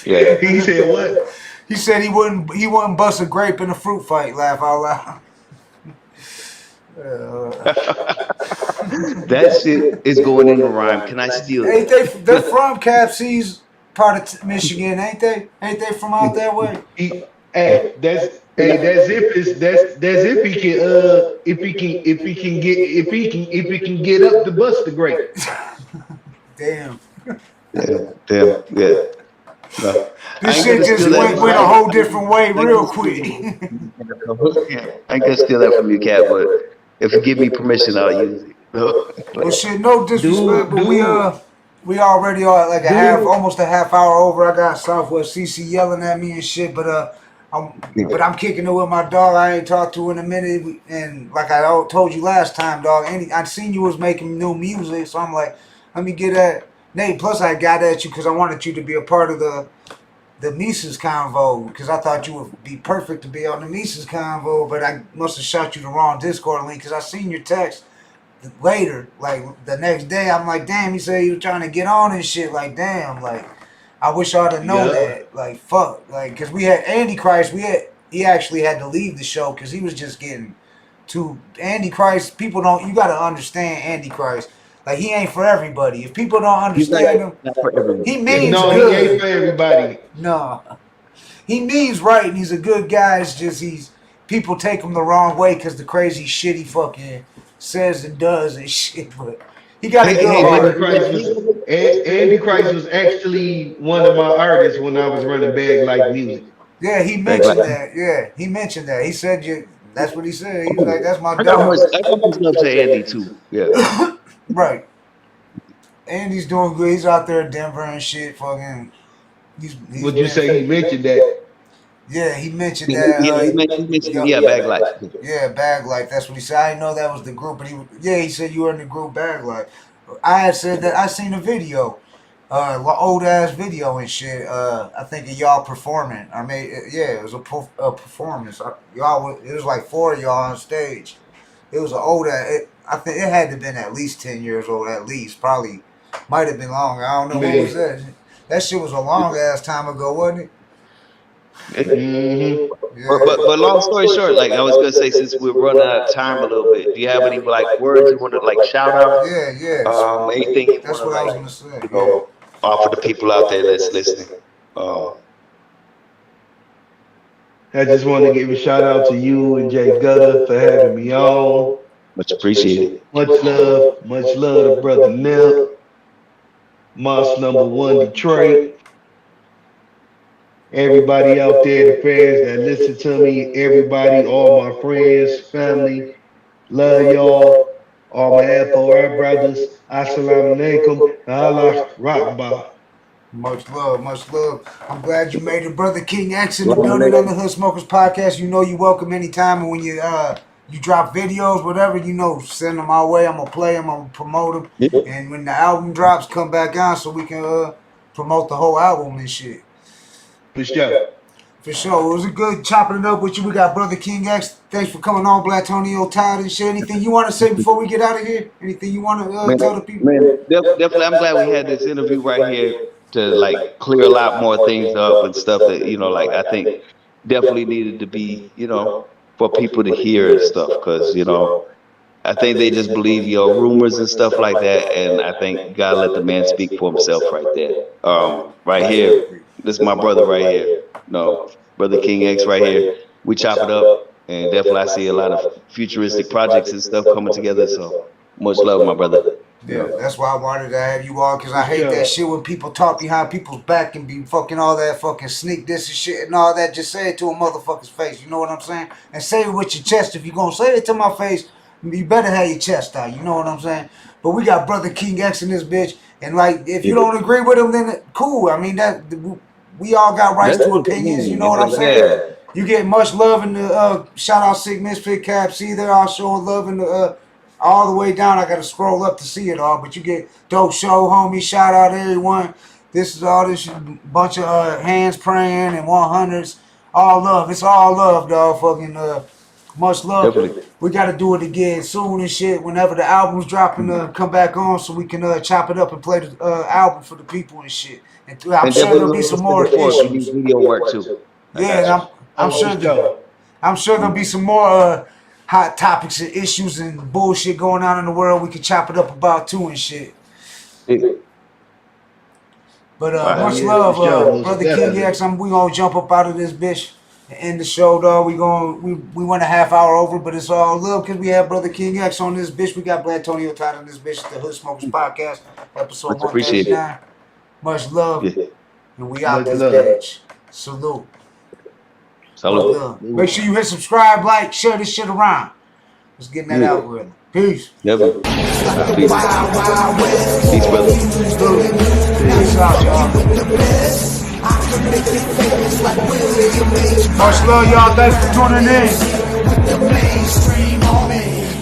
Yeah. He said what? He said he wouldn't bust a grape in a fruit fight. Laugh out loud. That shit is going in the rhyme. Can I steal Ain't it? they're from Cap C's part of Michigan, ain't they? Ain't they from out that way? That's if he can if he can get up to bust the grape. Damn. Damn. Yeah. No. This shit just went a whole different way real quick. I can steal that from you, Cat, but if you give me permission, I'll use it. Well, shit, no disrespect, but we already are like almost a half hour over. I got Southwest CC yelling at me and shit, but I'm kicking it with my dog. I ain't talked to in a minute, and like I told you last time, dog. I seen you was making new music, so I'm like, let me get at Nate. Plus, I got at you because I wanted you to be a part of the Mises convo because I thought you would be perfect to be on the Mises convo, but I must have shot you the wrong Discord link because I seen your text later, like the next day. I'm like, damn, he said he was trying to get on and shit. Like, damn, like I wish I'd have known that. Like, fuck, like because we had Andy Christ. He actually had to leave the show because he was just getting too Andy Christ. People don't. You got to understand Andy Christ. Like he ain't for everybody. If people don't understand him, he means good. He ain't for everybody. No, he means right, and he's a good guy. It's just people take him the wrong way because the crazy shit he fucking says and does and shit. But he got a good heart. Andy Christ was actually one of my artists when I was running Bag Life Music. Yeah, he mentioned that. Yeah, he mentioned that. He said that's what he said. He was like, "That's my dog." I got much love to Andy too. Yeah. Right. Andy's doing good. He's out there in Denver and shit. Fucking. Would you say he mentioned that? Yeah, he mentioned that. He mentioned Bag Life. Yeah, Bag Life. That's what he said. I didn't know that was the group, but he said you were in the group Bag Life. I had said that I seen a video, old ass video and shit. I think of y'all performing. I mean, it was a performance. It was like 4 of y'all on stage. It was an old ass. I think it had to have been at least 10 years old, at least. Probably might have been longer. I don't know. Man. What was that? That shit was a long ass time ago, wasn't it? But long story short, like I was gonna say, since we're running out of time a little bit, do you have any like words you want to like shout out? Yeah. Anything you That's want what I was to gonna say. like, you know, offer the people out there that's listening. I just want to give a shout out to you and Jay Gutter for having me on. Much appreciated. Much love to brother Nip, Moss #1 Detroit. Everybody out there, the fans that listen to me, everybody, all my friends, family, love y'all. All my FOR brothers, assalamu alaikum, Allah Rakba. Much love, much love. I'm glad you made it, brother King X in the building on the Hood Smokers Podcast. You know you welcome anytime, and when you drop videos, whatever, you know, send them our way. I'm gonna play them, I'm gonna promote them, and when the album drops, come back on so we can promote the whole album and shit. For sure. For sure. It was a good chopping it up with you. We got brother King X. Thanks for coming on, Blatonio Todd and shit. Anything you want to say before we get out of here? Anything you want to tell the people? Definitely. I'm glad we had this interview right here to like clear a lot more things up and stuff that, you know, like I think definitely needed to be, you know, for people to hear and stuff, because, you know, I think they just believe your rumors and stuff like that, and I think God let the man speak for himself right there. Right here, this is my brother right here. No, brother King X right here. We chop it up, and definitely I see a lot of futuristic projects and stuff coming together. So much love, my brother. Yeah, that's why I wanted to have you on, because I hate that shit when people talk behind people's back and be fucking all that fucking sneak this and shit and all that. Just say it to a motherfucker's face, you know what I'm saying? And say it with your chest. If you're going to say it to my face, you better have your chest out, you know what I'm saying? But we got brother King X in this bitch, and like, if you don't agree with him, then cool. I mean, that we all got rights to opinions, you know what I'm saying? You get much love in the shout out Sick Misfit Cap. See there, I'll show love in the all the way down. I gotta scroll up to see it all, but you get dope show, homie. Shout out everyone. This is all this bunch of hands praying and 100s. All love. It's all love, dog. Fucking much love. Definitely. We gotta do it again soon and shit. Whenever the album's dropping, come back on so we can chop it up and play the album for the people and shit. And I'm sure there'll be some more issues. Video work too. Yeah, and I'm sure there'll be some more hot topics and issues and bullshit going on in the world we can chop it up about too and shit. But much love, brother King X. We gonna jump up out of this bitch and end the show, dog. We went a half hour over, but it's all love because we have brother King X on this bitch. We got Blatonio Todd on this bitch. The Hood Smokers Podcast, episode 139. Much love, and we out this bitch. Salute. Salute. Make sure you hit subscribe, like, share this shit around. Let's get in that algorithm. Peace. Never. Peace, brother. Peace out, y'all. Much love, y'all. Thanks for tuning in.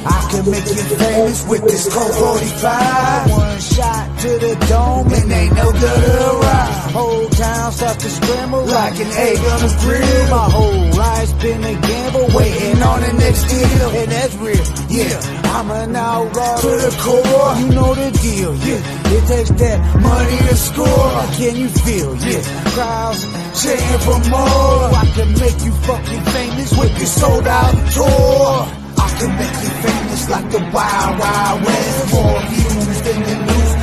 I can make you famous with this Colt 45. One shot to the dome and ain't no good around. Whole town starts to scramble like an egg on a grill. My whole life's been a gamble, waiting on the next deal. And that's real, yeah. I'm an outlaw to the core. You know the deal, yeah. It takes that money to score. Can you feel, yeah? Crowds cheering for more. I can make you fucking famous with this sold out tour. I can make you famous like the Wild Wild West. More views than the news.